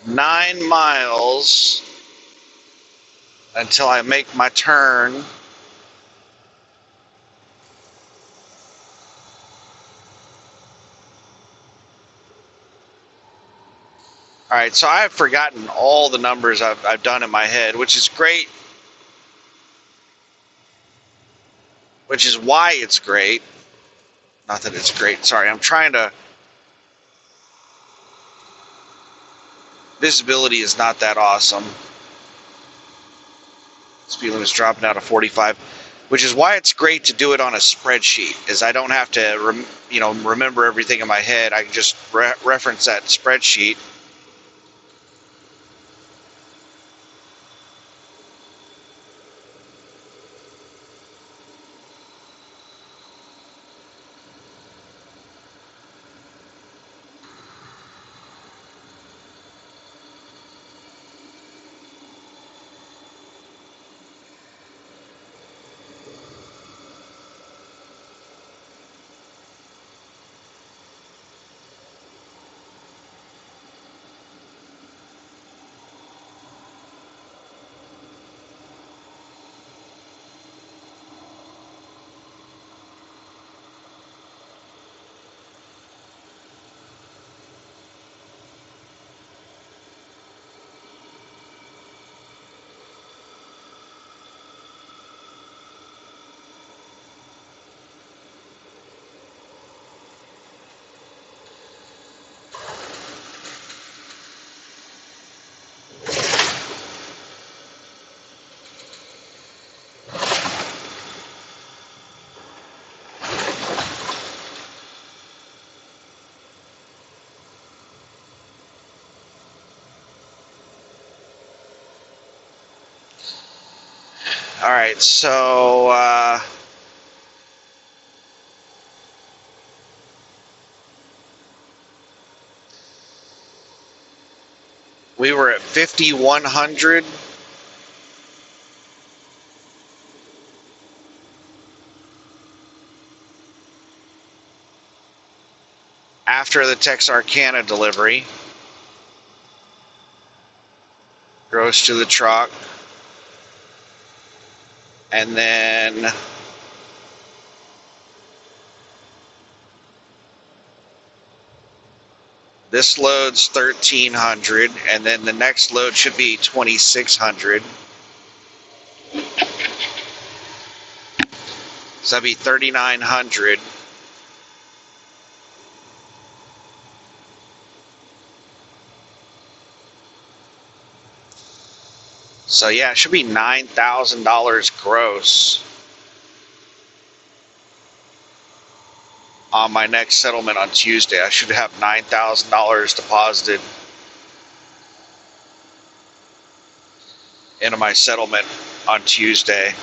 A: 9 miles until I make my turn. All right, so I've forgotten all the numbers I've done in my head, which is great, which is why it's great. Not that it's great, sorry. I'm trying to. Visibility is not that awesome. Speed limit is dropping out of 45, which is why it's great to do it on a spreadsheet, is I don't have to remember everything in my head. I can just reference that spreadsheet. All right, so we were at 5,100. After the Texarkana delivery. Gross to the truck. And then this load's 1,300, and then the next load should be 2,600. So that'd be 3,900. So yeah, it should be $9,000 gross on my next settlement on Tuesday. I should have $9,000 deposited into my settlement on Tuesday.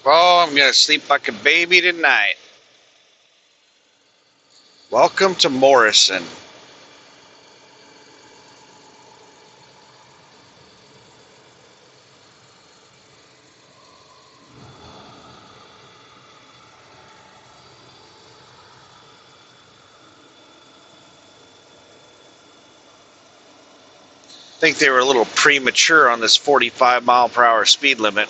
A: Oh, I'm going to sleep like a baby tonight. Welcome to Morrison. I think they were a little premature on this 45-mile-per-hour speed limit.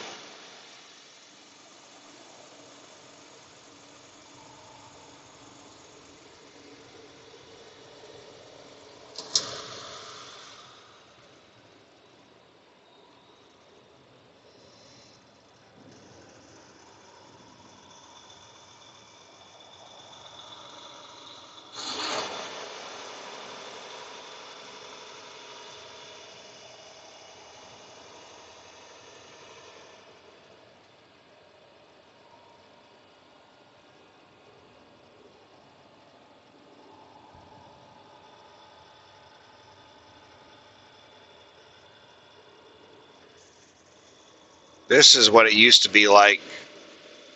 A: This is what it used to be like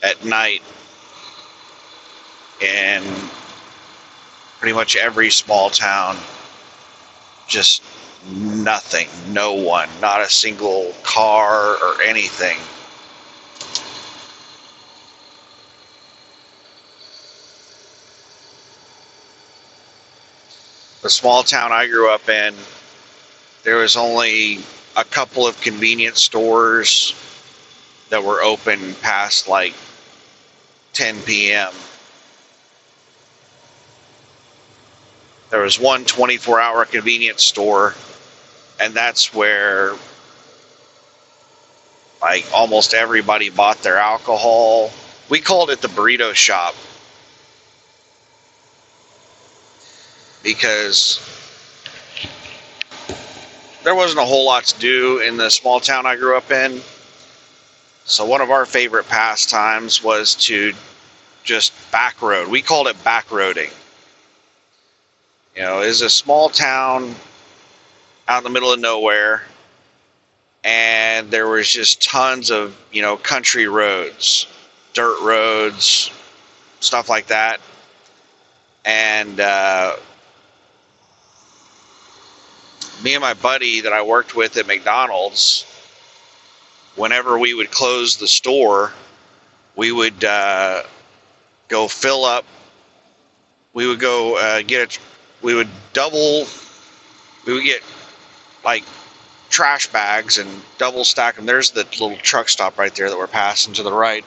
A: at night in pretty much every small town. Just nothing, no one, not a single car or anything. The small town I grew up in, there was only a couple of convenience stores that were open past like 10 p.m. There was one 24-hour convenience store, and that's where like almost everybody bought their alcohol. We called it the burrito shop because there wasn't a whole lot to do in the small town I grew up in. So one of our favorite pastimes was to just back road. We called it back roading. You know, it's a small town out in the middle of nowhere, and there was just tons of, you know, country roads, dirt roads, stuff like that. And me and my buddy that I worked with at McDonald's, whenever we would close the store, we would go fill up. We would go we would get like trash bags and double stack them. There's the little truck stop right there that we're passing to the right.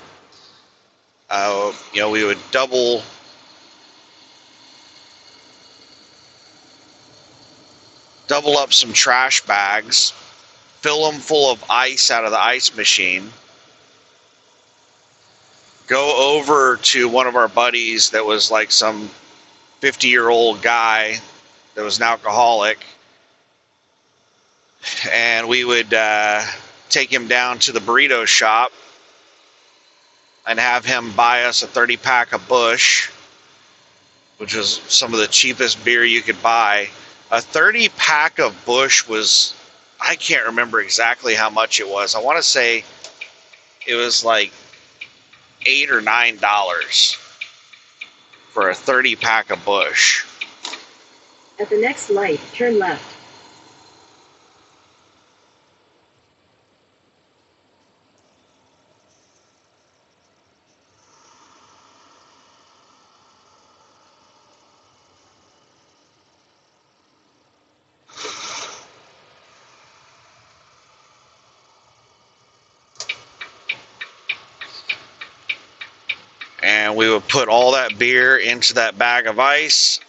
A: You know, we would double up some trash bags, fill them full of ice out of the ice machine, go over to one of our buddies that was like some 50-year-old guy that was an alcoholic, and we would take him down to the burrito shop and have him buy us a 30-pack of Busch, which was some of the cheapest beer you could buy. A 30-pack of Busch was, I can't remember exactly how much it was. I want to say it was like $8 or $9 for a 30-pack of Busch.
B: At the next light, turn left.
A: And we would put all that beer into that bag of ice.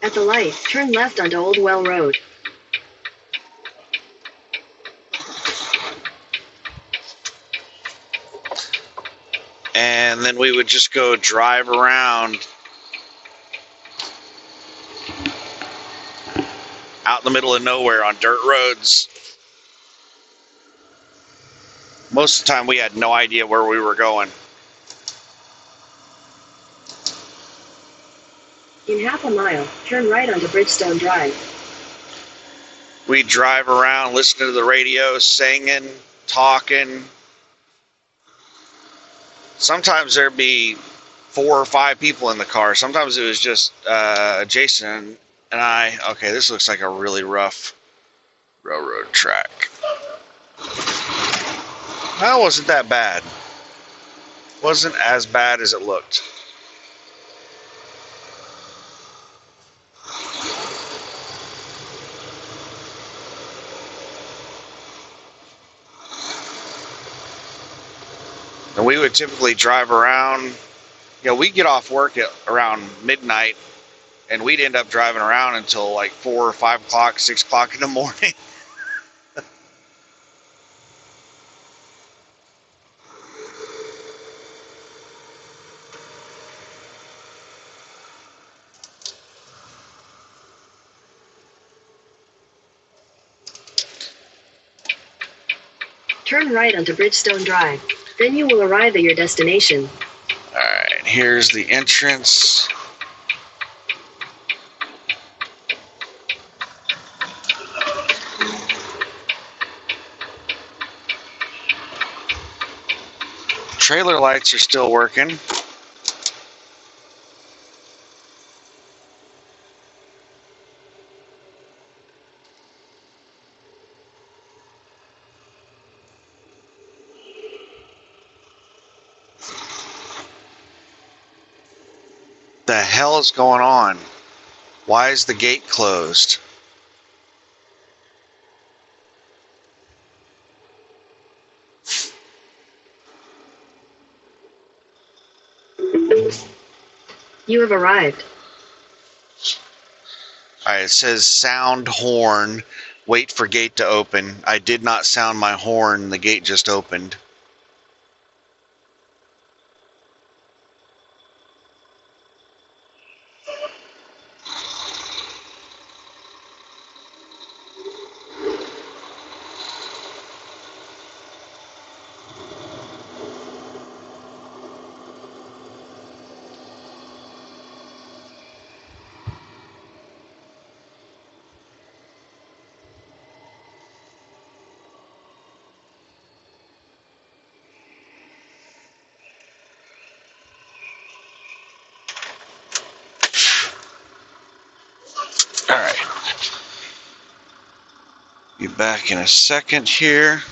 B: At the light, turn left onto Old Well Road.
A: And then we would just go drive around out in the middle of nowhere on dirt roads. Most of the time we had no idea where we were going.
B: In half a mile, turn right onto Bridgestone Drive.
A: We drive around, listening to the radio, singing, talking. Sometimes there'd be 4 or 5 people in the car. Sometimes it was just Jason and I. Okay, this looks like a really rough railroad track. That wasn't that bad. Wasn't as bad as it looked. And we would typically drive around. We'd get off work at around midnight, and we'd end up driving around until like 4 or 5 o'clock, 6 o'clock in the morning.
B: Turn right onto Bridgestone Drive. Then you will arrive at your destination.
A: Alright, here's the entrance. Trailer lights are still working. The hell is going on? Why is the gate closed?
B: You have arrived.
A: Alright, it says sound horn. Wait for gate to open. I did not sound my horn. The gate just opened. Alright. Be back in a second here.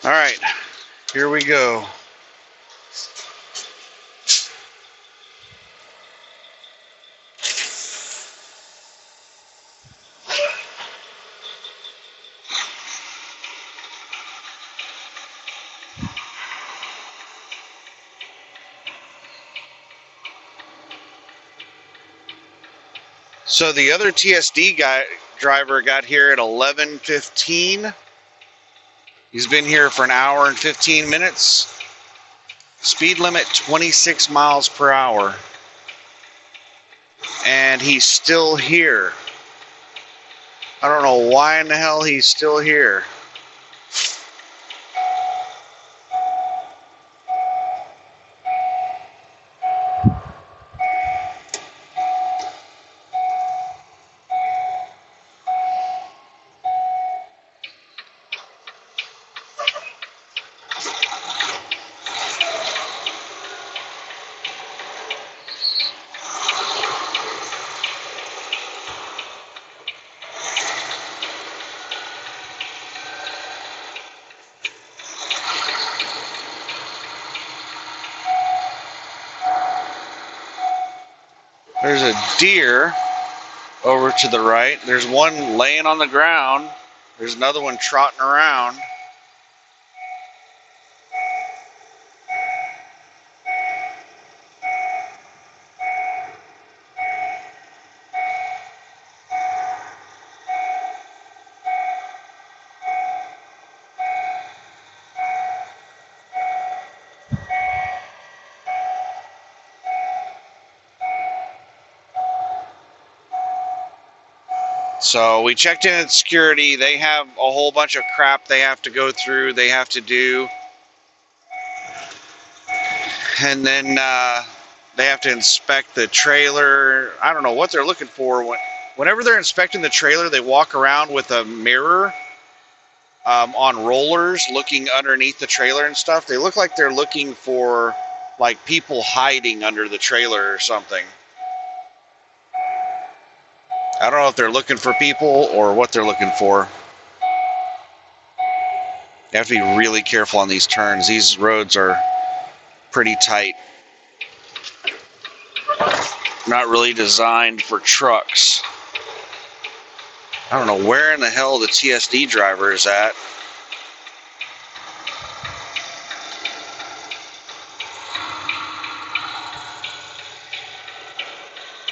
A: Alright, here we go. So the other TSD driver got here at 11:15. He's been here for an hour and 15 minutes. Speed limit 26 miles per hour. And he's still here. I don't know why in the hell he's still here. There's a deer over to the right. There's one laying on the ground. There's another one trotting around. So we checked in at security. They have a whole bunch of crap they have to go through, they have to do. And then they have to inspect the trailer. I don't know what they're looking for. Whenever they're inspecting the trailer, they walk around with a mirror on rollers looking underneath the trailer and stuff. They look like they're looking for like people hiding under the trailer or something. I don't know if they're looking for people or what they're looking for. You have to be really careful on these turns. These roads are pretty tight. Not really designed for trucks. I don't know where in the hell the TSD driver is at.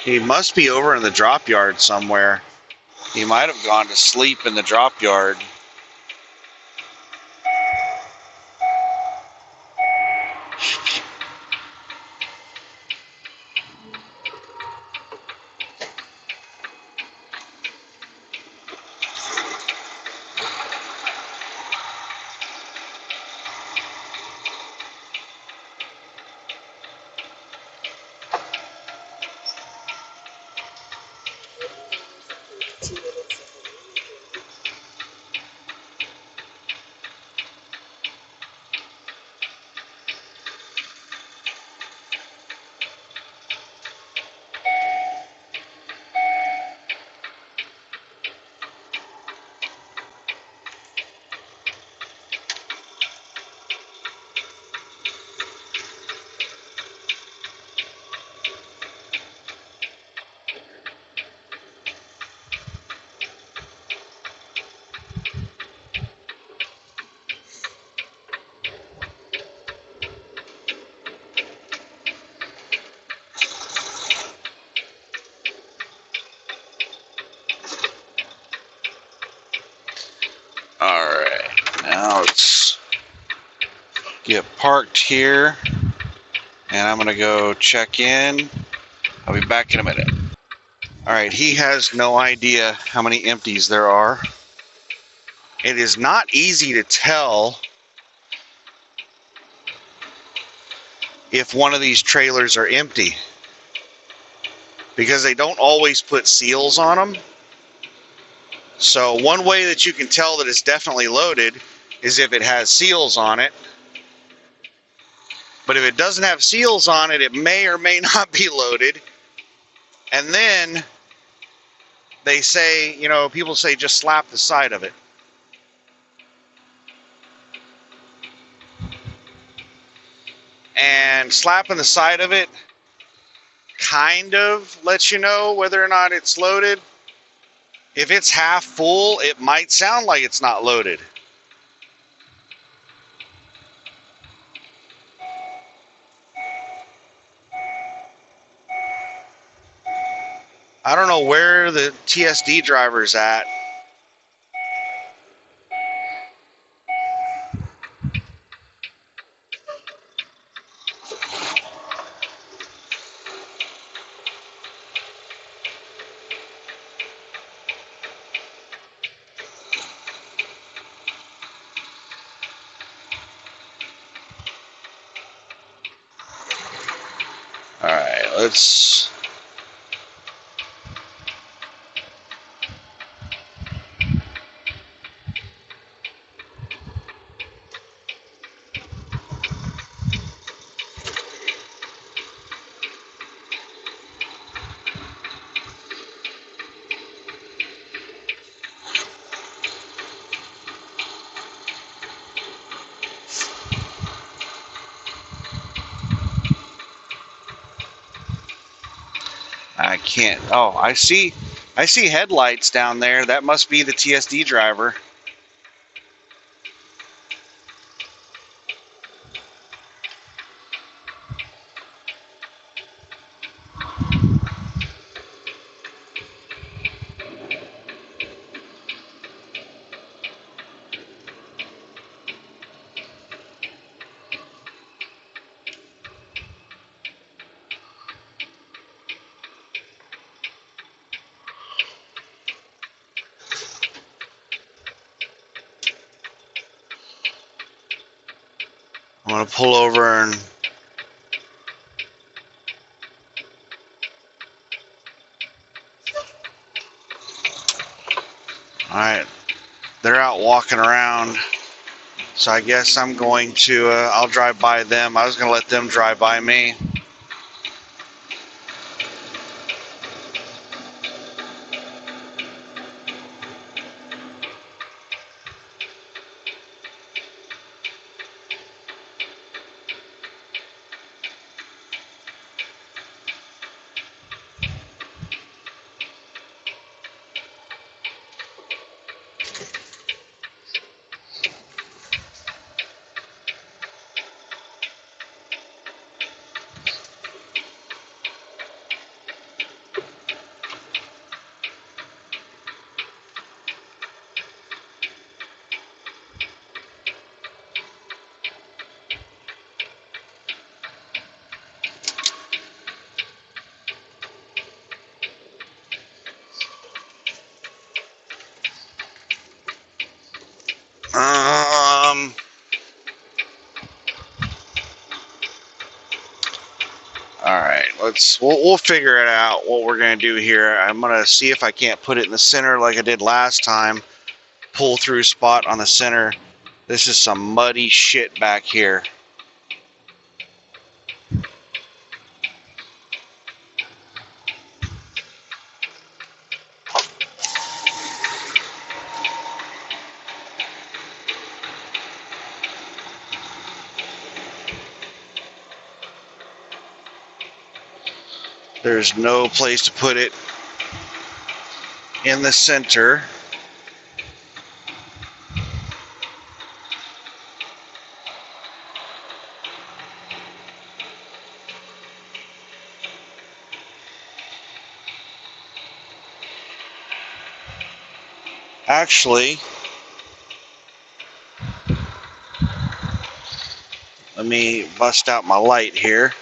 A: He must be over in the drop yard somewhere. He might have gone to sleep in the drop yard. Alright, now let's get parked here. And I'm going to go check in. I'll be back in a minute. Alright, he has no idea how many empties there are. It is not easy to tell if one of these trailers are empty, because they don't always put seals on them. So one way that you can tell that it's definitely loaded is if it has seals on it. But if it doesn't have seals on it, it may or may not be loaded. And then they say, you know, people say just slap the side of it. And slapping the side of it kind of lets you know whether or not it's loaded. If it's half full, it might sound like it's not loaded. I don't know where the TSD driver's at. Alright, let's... I can't... Oh, I see headlights down there. That must be the TSD driver. I'm going to pull over and alright, they're out walking around, so I guess I'm going to, I'll drive by them. I was going to let them drive by me. Alright, we'll figure it out what we're gonna do here. I'm gonna see if I can't put it in the center like I did last time. Pull through spot on the center. This is some muddy shit back here. There's no place to put it in the center. Actually, let me bust out my light here.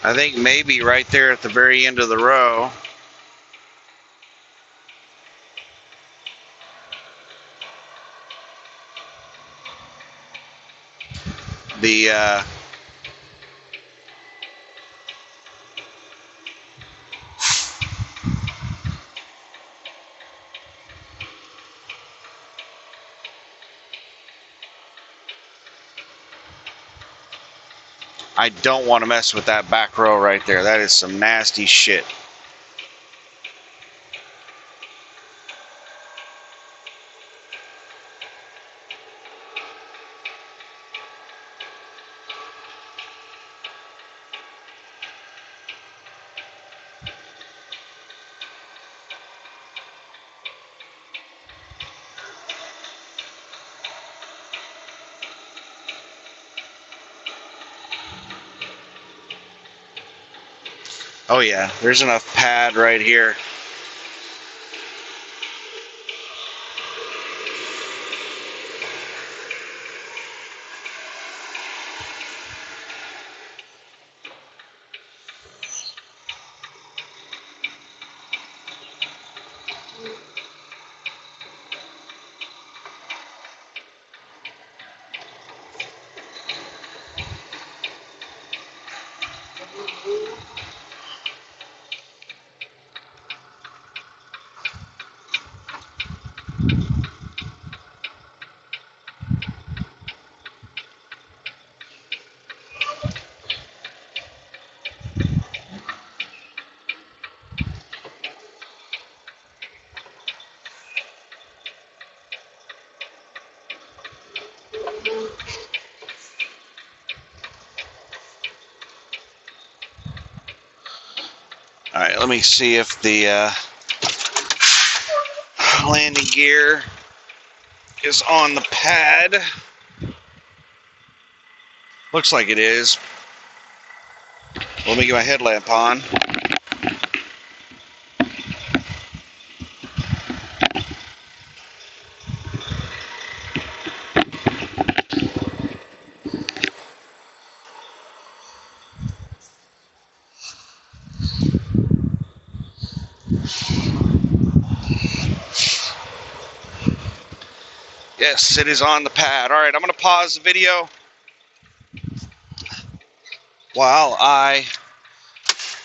A: I think maybe right there at the very end of the row. I don't want to mess with that back row right there. That is some nasty shit. Oh yeah, there's enough pad right here. Alright, let me see if the landing gear is on the pad. Looks like it is. Let me get my headlamp on. Yes, it is on the pad. All right, I'm going to pause the video while I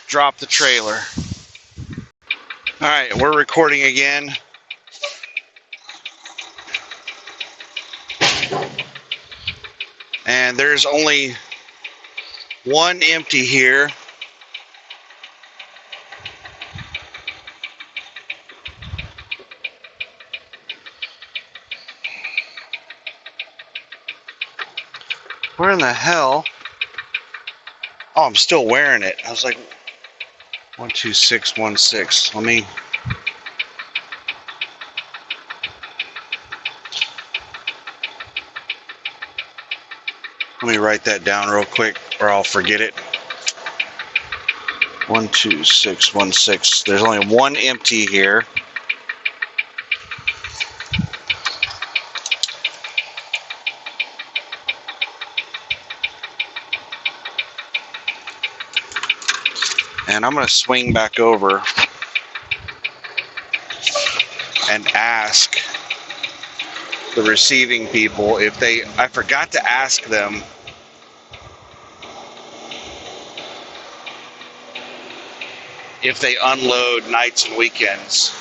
A: drop the trailer. All right, we're recording again. And there's only one empty here. Where in the hell? Oh, I'm still wearing it. I was like, 12616. Let me write that down real quick or I'll forget it. 12616. There's only one empty here. And I'm going to swing back over and ask the receiving people if I forgot to ask them if they unload nights and weekends.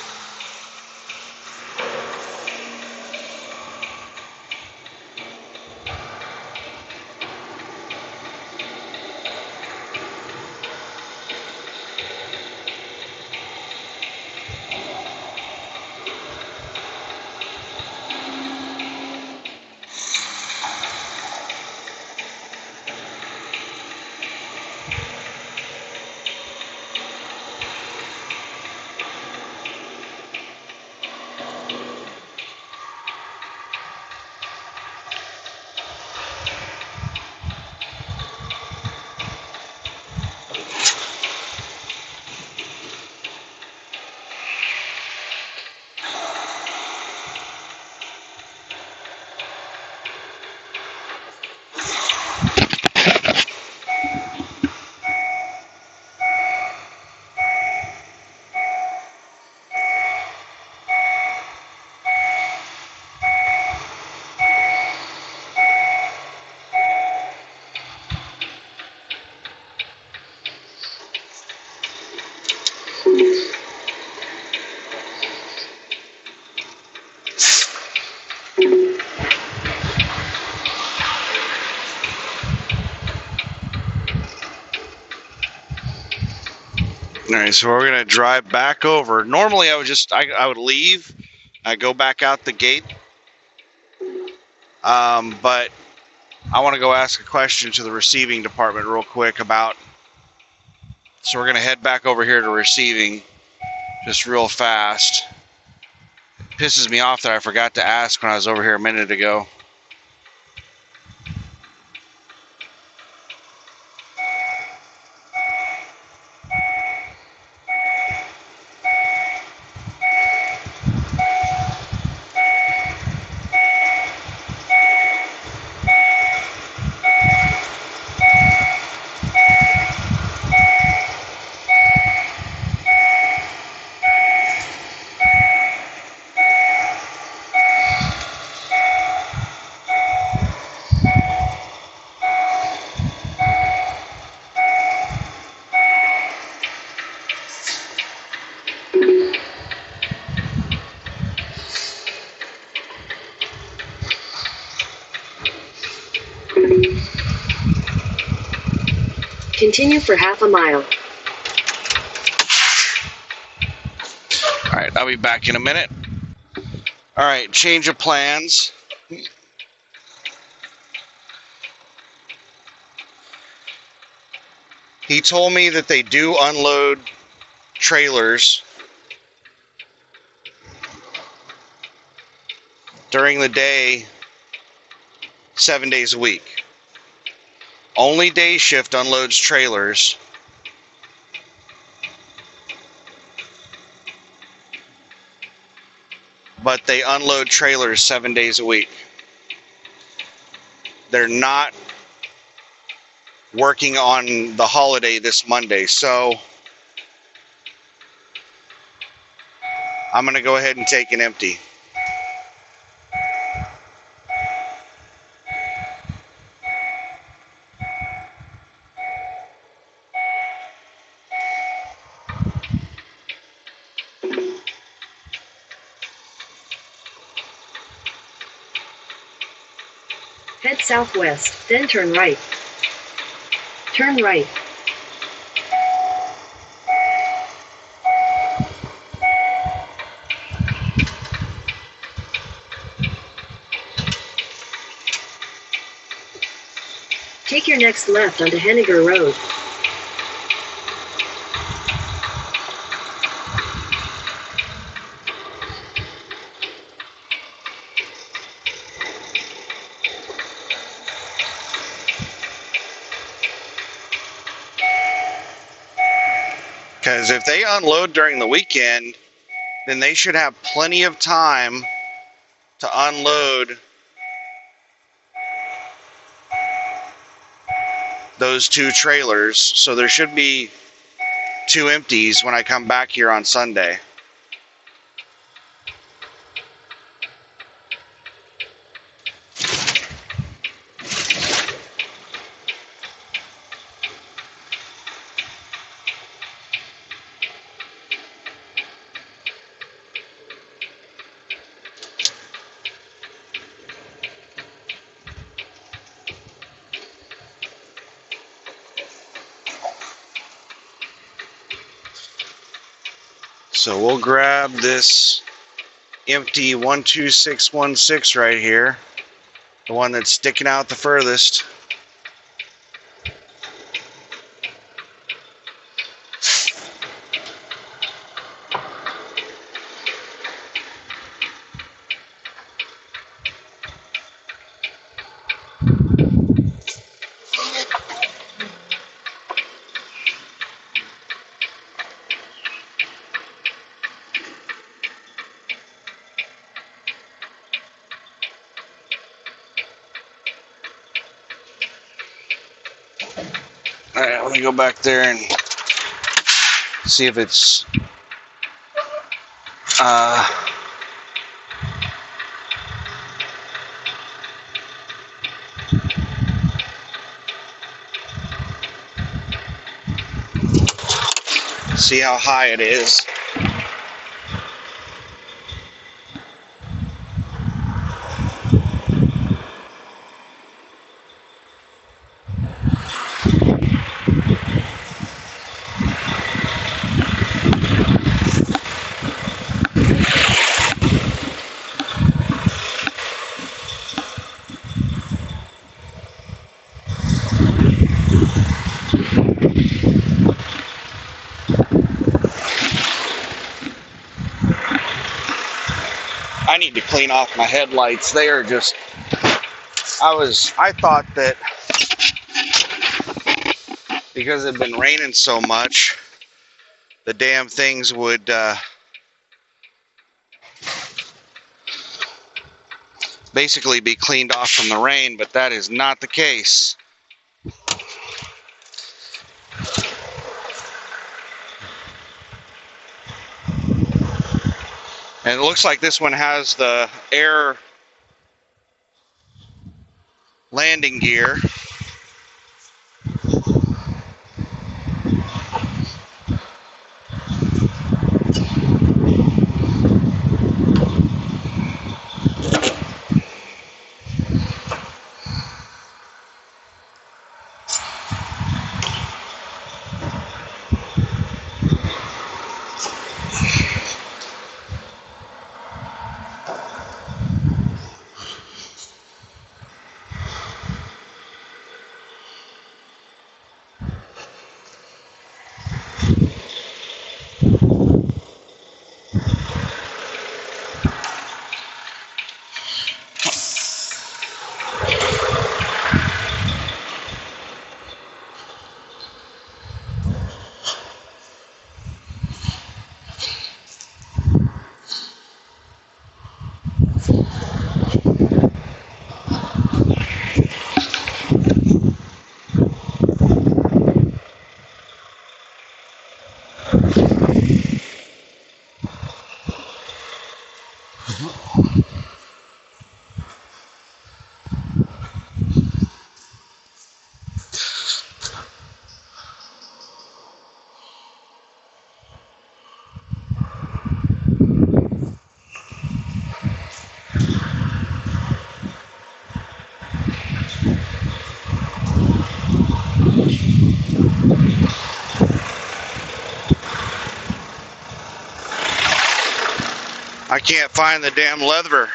A: All right, so we're gonna drive back over. Normally, I would leave, I go back out the gate, but I want to go ask a question to the receiving department real quick about. So we're gonna head back over here to receiving, just real fast. It pisses me off that I forgot to ask when I was over here a minute ago.
B: Continue for half a mile.
A: All right, I'll be back in a minute. All right, change of plans. He told me that they do unload trailers during the day, 7 days a week. Only day shift unloads trailers. But they unload trailers 7 days a week. They're not working on the holiday this Monday, so I'm going to go ahead and take an empty.
B: Head southwest, then turn right. Turn right. Take your next left onto Henniger Road.
A: Because if they unload during the weekend, then they should have plenty of time to unload those 2 trailers. So there should be 2 empties when I come back here on Sunday. So we'll grab this empty 12616 right here, the one that's sticking out the furthest. All right, let me go back there and see if it's see how high it is. I need to clean off my headlights. They are just, I thought that because it had been raining so much, the damn things would basically be cleaned off from the rain, but that is not the case. And it looks like this one has the air landing gear. I can't find the damn lever.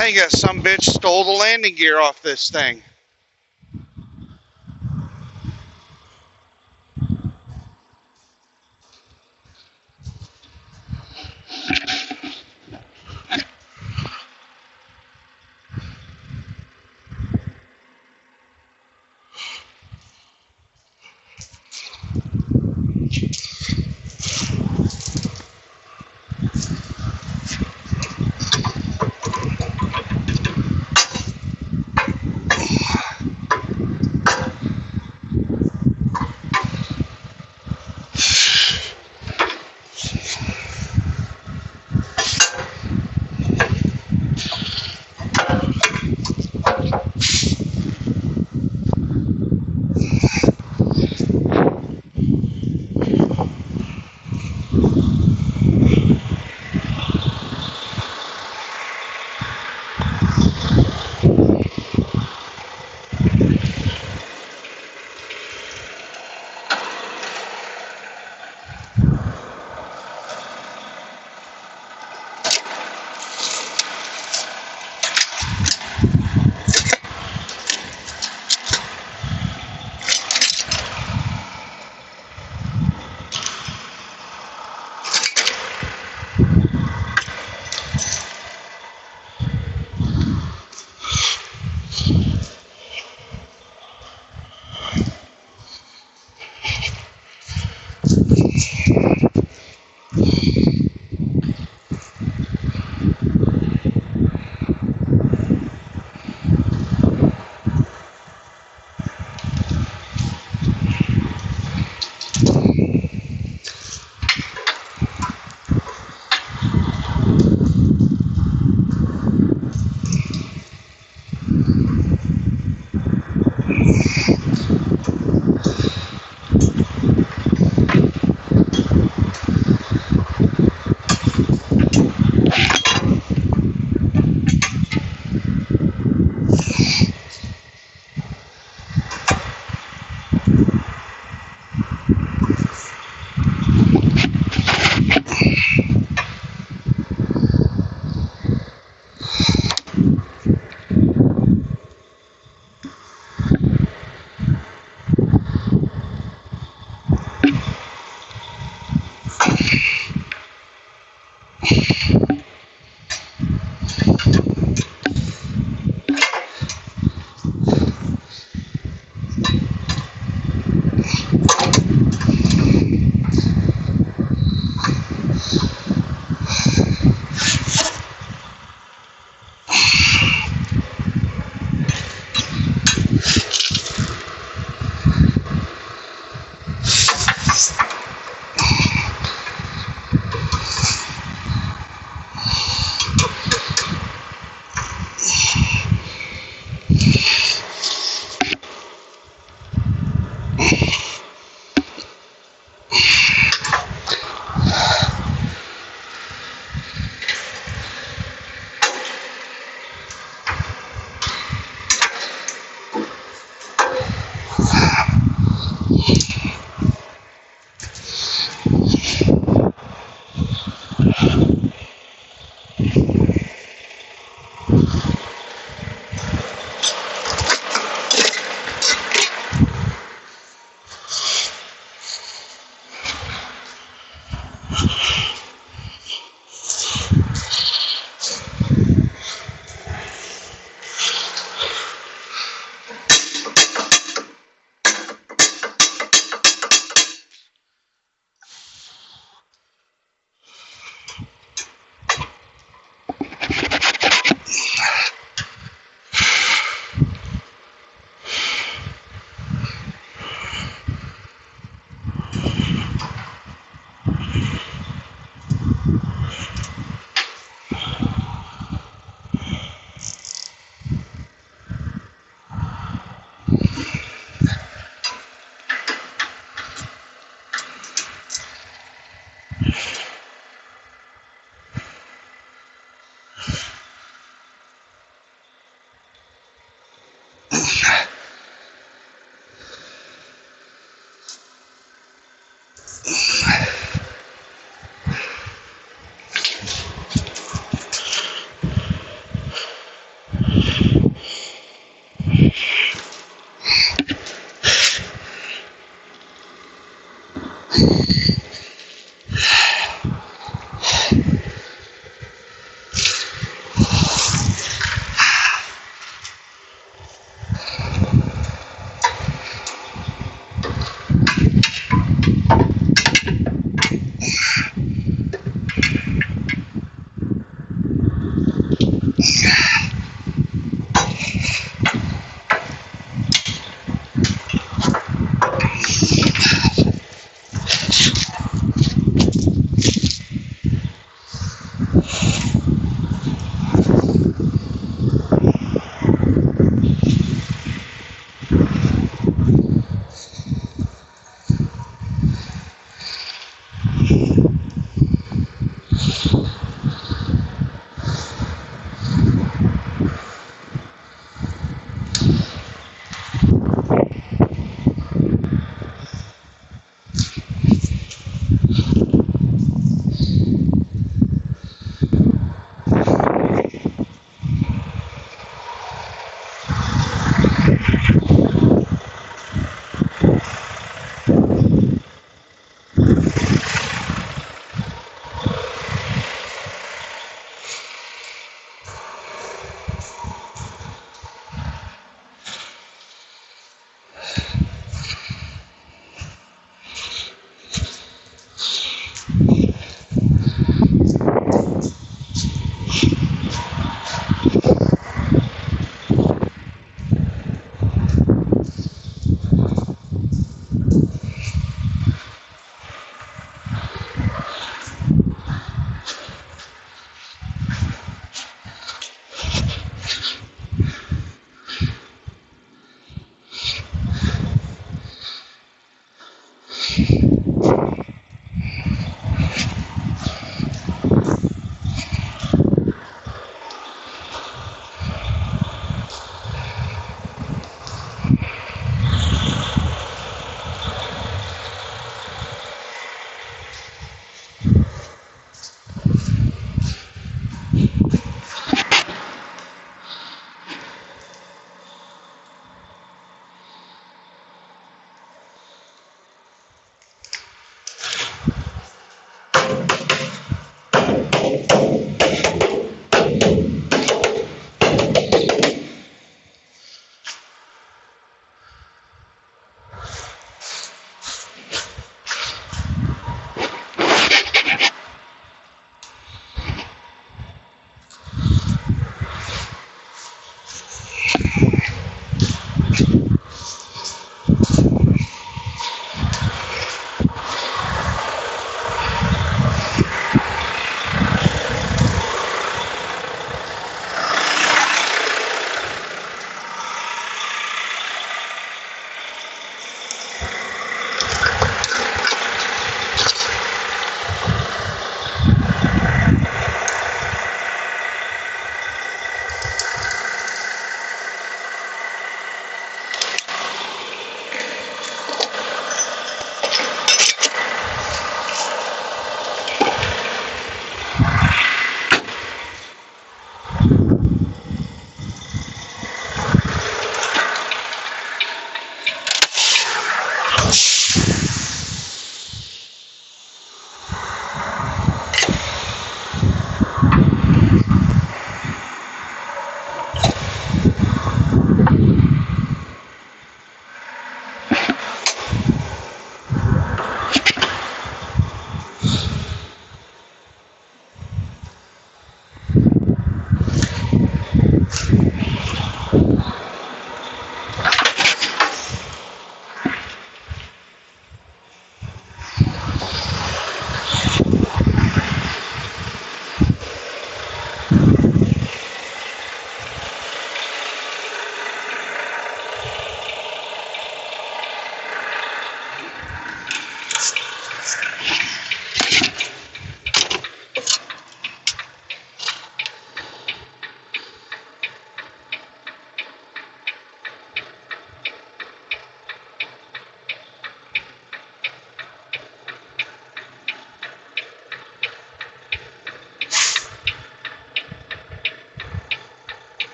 A: I think that some bitch stole the landing gear off this thing.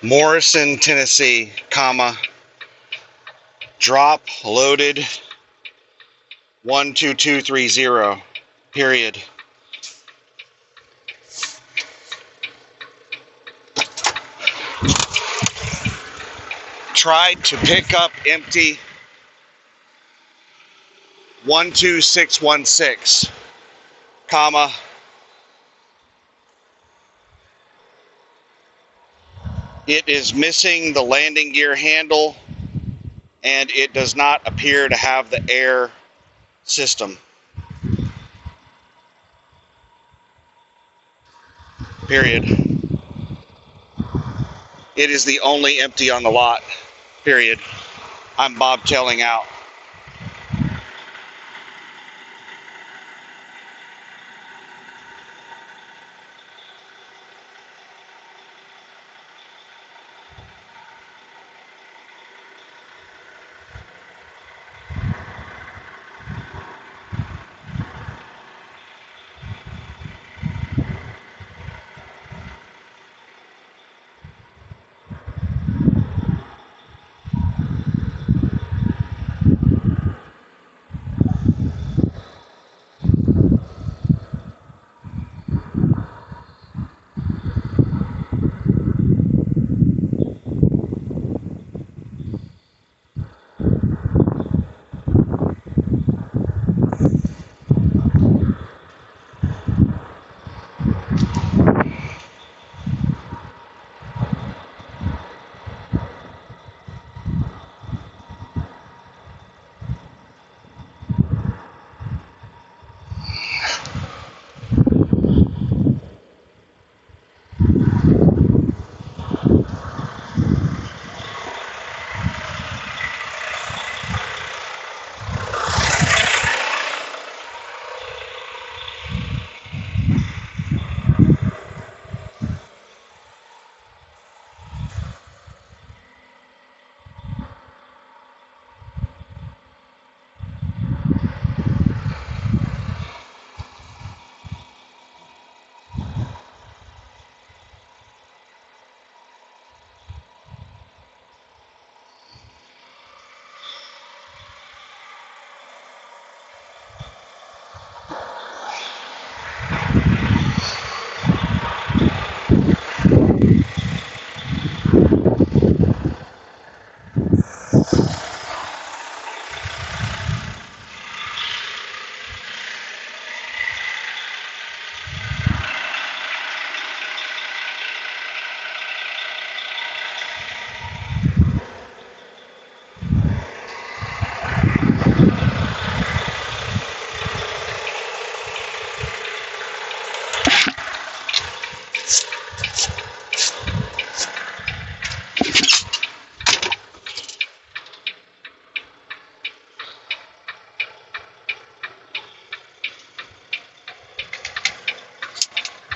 A: Morrison, Tennessee, comma, Drop loaded 12230. Period. Tried to pick up empty 12616, comma, it is missing the landing gear handle and it does not appear to have the air system. Period. It is the only empty on the lot. Period. I'm bobtailing out.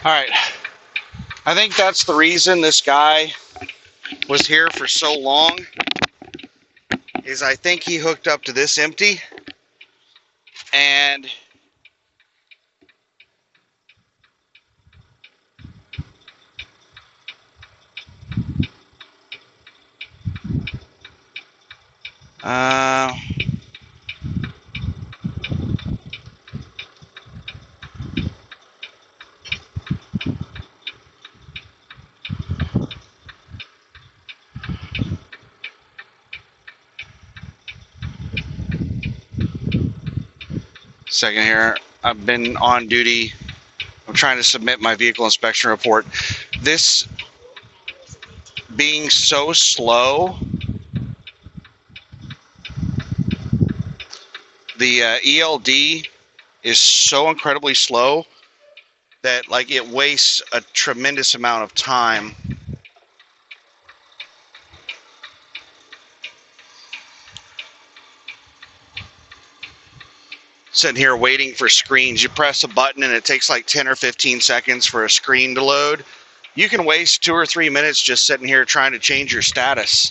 A: All right. I think that's the reason this guy was here for so long, is I think he hooked up to this empty and second here. I've been on duty. I'm trying to submit my vehicle inspection report. This being so slow, the ELD is so incredibly slow that like it wastes a tremendous amount of time. Sitting here waiting for screens. You press a button and it takes like 10 or 15 seconds for a screen to load. You can waste 2 or 3 minutes just sitting here trying to change your status.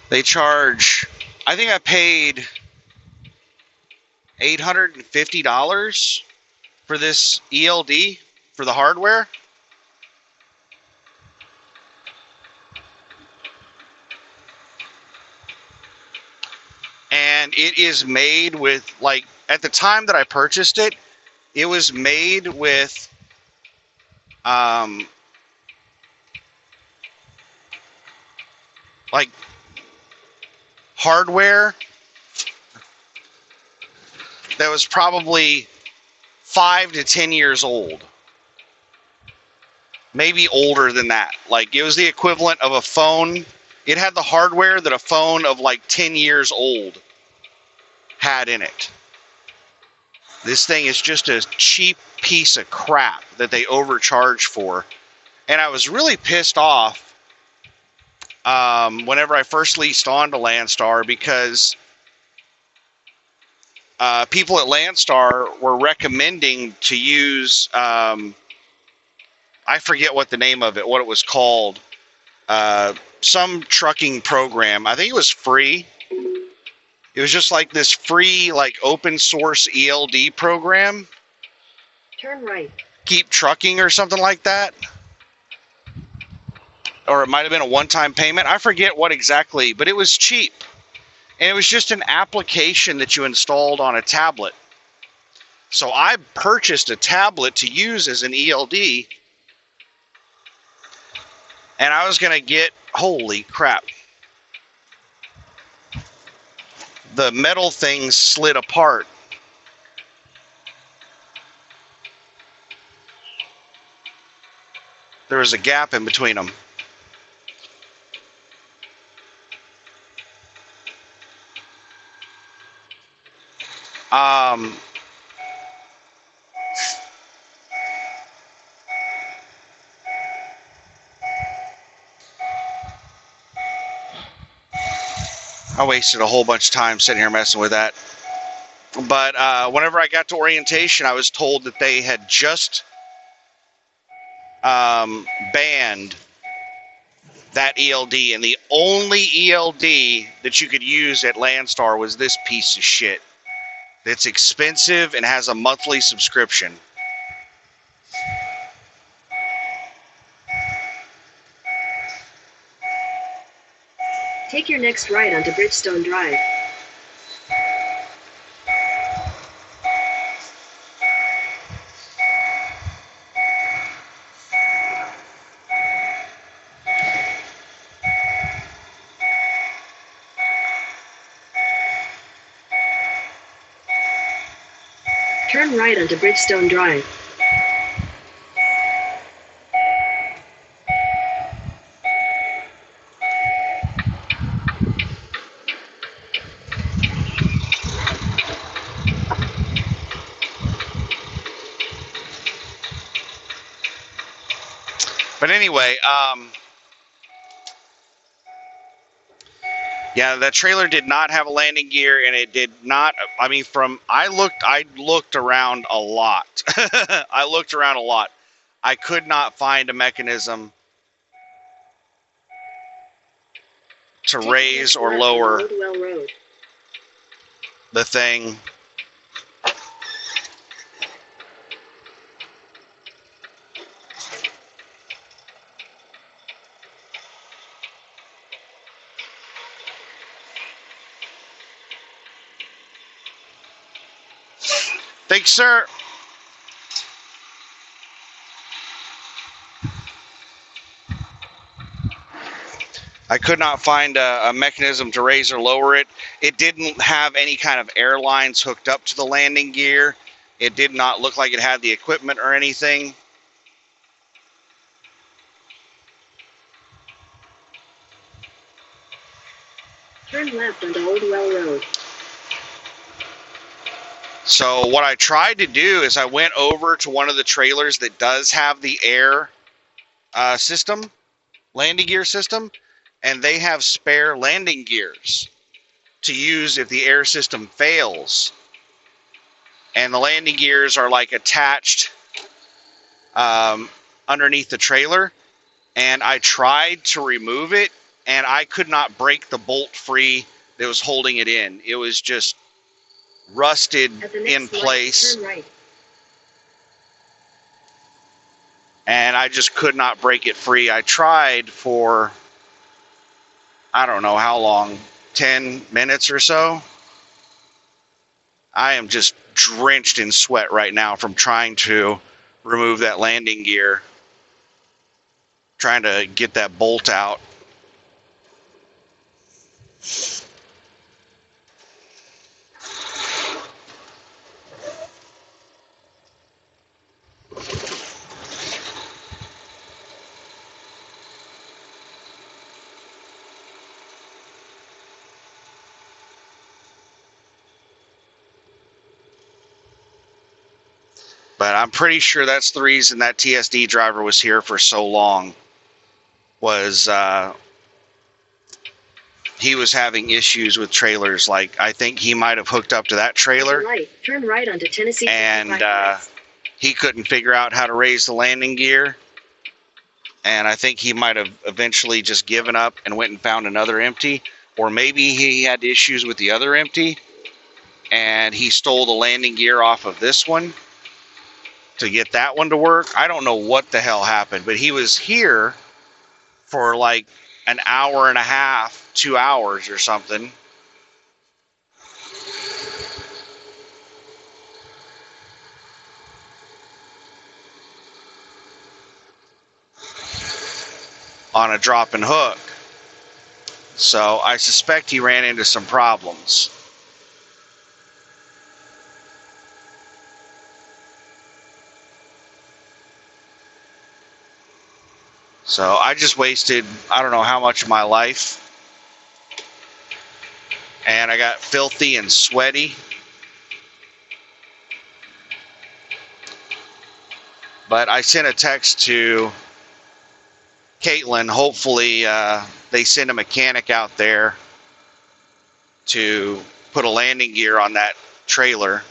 A: They charge, I think I paid $850 for this ELD for the hardware. and it is made with, like, at the time that I purchased it, it was made with like hardware that was probably 5 to 10 years old, maybe older than that. Like, it was the equivalent of a phone. It had the hardware that a phone of like 10 years old had in it. This thing is just a cheap piece of crap that they overcharge for. And I was really pissed off whenever I first leased on to Landstar, because people at Landstar were recommending to use, I forget what the name of it, what it was called, some trucking program. I think it was free. It was just like this free, like, open source ELD program.
B: Turn right.
A: Keep Trucking or something like that. Or it might have been a one-time payment. I forget what exactly, but it was cheap. And it was just an application that you installed on a tablet. So I purchased a tablet to use as an ELD. And I was going to get, holy crap, the metal things slid apart. There was a gap in between them. I wasted a whole bunch of time sitting here messing with that. But whenever I got to orientation, I was told that they had just banned that ELD, and the only ELD that you could use at Landstar was this piece of shit. It's expensive and has a monthly subscription.
B: Take your next right onto Bridgestone Drive. Turn right onto Bridgestone Drive.
A: But anyway, yeah, that trailer did not have a landing gear, and it did not. I mean, I looked around a lot. I looked around a lot. I could not find a mechanism to raise or lower the thing. Thanks, sir. I could not find a mechanism to raise or lower it. It didn't have any kind of air lines hooked up to the landing gear. It did not look like it had the equipment or anything.
B: Turn left onto Old Well Road.
A: So what I tried to do is I went over to one of the trailers that does have the air system, landing gear system, and they have spare landing gears to use if the air system fails. And the landing gears are like attached underneath the trailer. And I tried to remove it, and I could not break the bolt free that was holding it in. It was just rusted in place.
B: Turn right.
A: And I just could not break it free. I tried for, I don't know how long, 10 minutes or so. I am just drenched in sweat right now from trying to remove that landing gear, trying to get that bolt out. But I'm pretty sure that's the reason that TSD driver was here for so long, was he was having issues with trailers. Like, I think he might have hooked up to that trailer.
B: Turn right onto Tennessee.
A: And he couldn't figure out how to raise the landing gear. And I think he might have eventually just given up and went and found another empty. Or maybe he had issues with the other empty, and he stole the landing gear off of this one to get that one to work. I don't know what the hell happened, but he was here for like an hour and a half, 2 hours or something. On a drop and hook. So I suspect he ran into some problems. So I just wasted, I don't know how much of my life. And I got filthy and sweaty. But I sent a text to Caitlin. Hopefully they send a mechanic out there to put a landing gear on that trailer.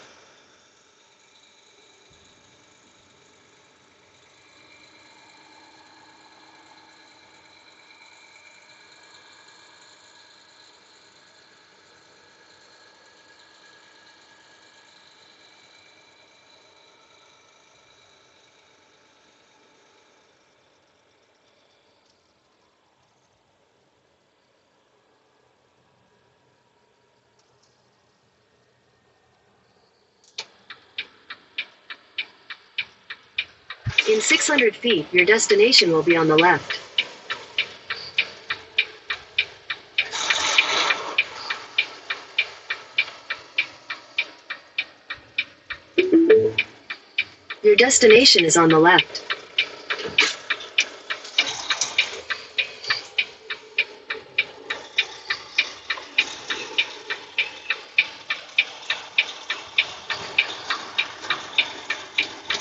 B: In 600 feet, your destination will be on the left. Your destination is on the left.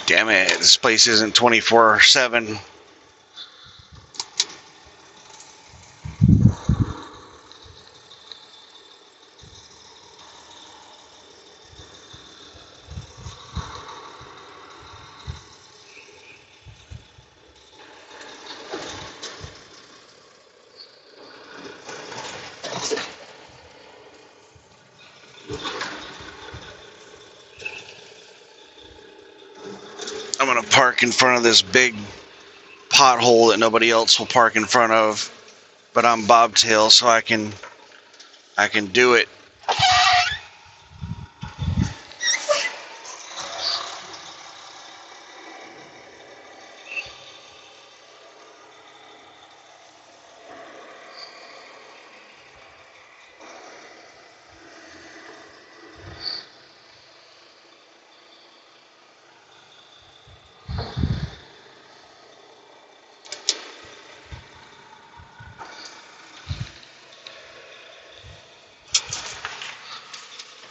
A: Damn it, this place isn't 24/7. I'm gonna park in front of this big pothole that nobody else will park in front of, but I'm bobtail, so I can do it.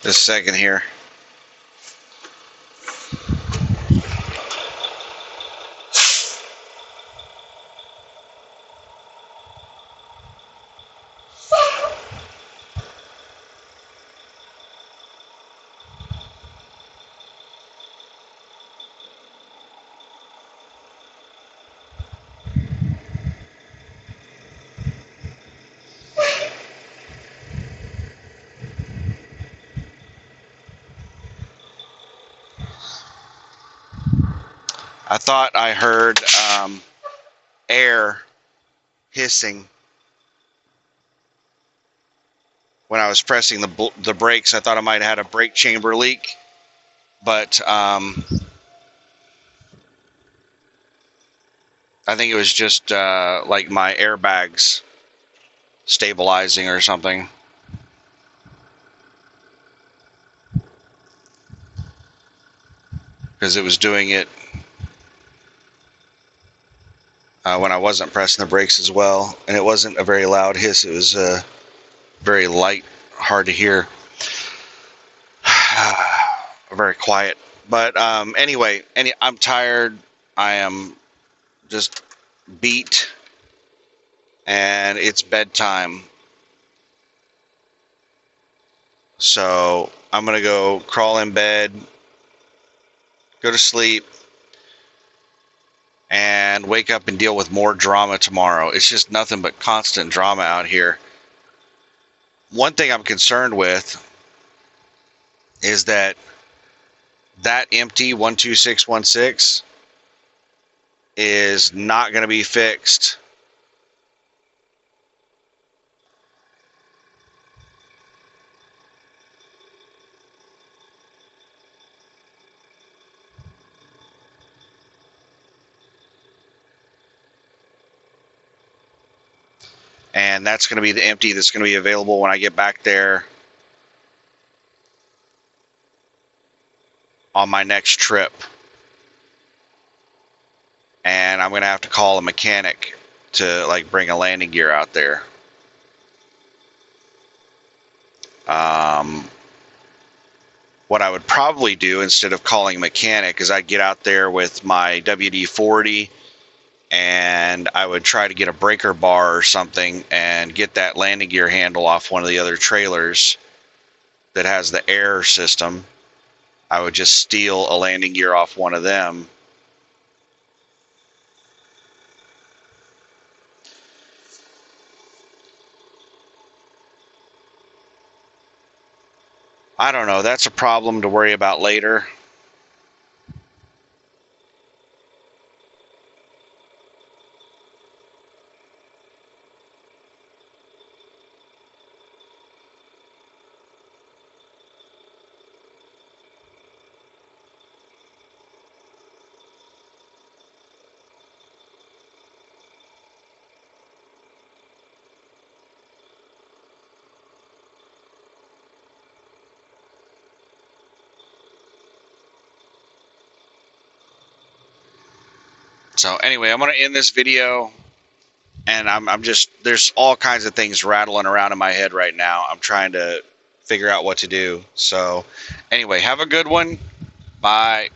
A: Just a second here. I thought I heard air hissing. when I was pressing the brakes. I thought I might have had a brake chamber leak, but I think it was just like my airbags stabilizing or something. Because it was doing it when I wasn't pressing the brakes as well. And it wasn't a very loud hiss. It was very light, hard to hear. Very quiet. But anyway, I'm tired. I am just beat. And it's bedtime. So I'm going to go crawl in bed, go to sleep, and wake up and deal with more drama tomorrow. It's just nothing but constant drama out here. One thing I'm concerned with is that empty 12616 is not going to be fixed. And that's going to be the empty that's going to be available when I get back there on my next trip. And I'm going to have to call a mechanic to like bring a landing gear out there. What I would probably do instead of calling a mechanic is I'd get out there with my WD-40 and I would try to get a breaker bar or something and get that landing gear handle off one of the other trailers that has the air system. I would just steal a landing gear off one of them. I don't know. That's a problem to worry about later. So anyway, I'm going to end this video, and I'm just, there's all kinds of things rattling around in my head right now. I'm trying to figure out what to do. So anyway, have a good one. Bye.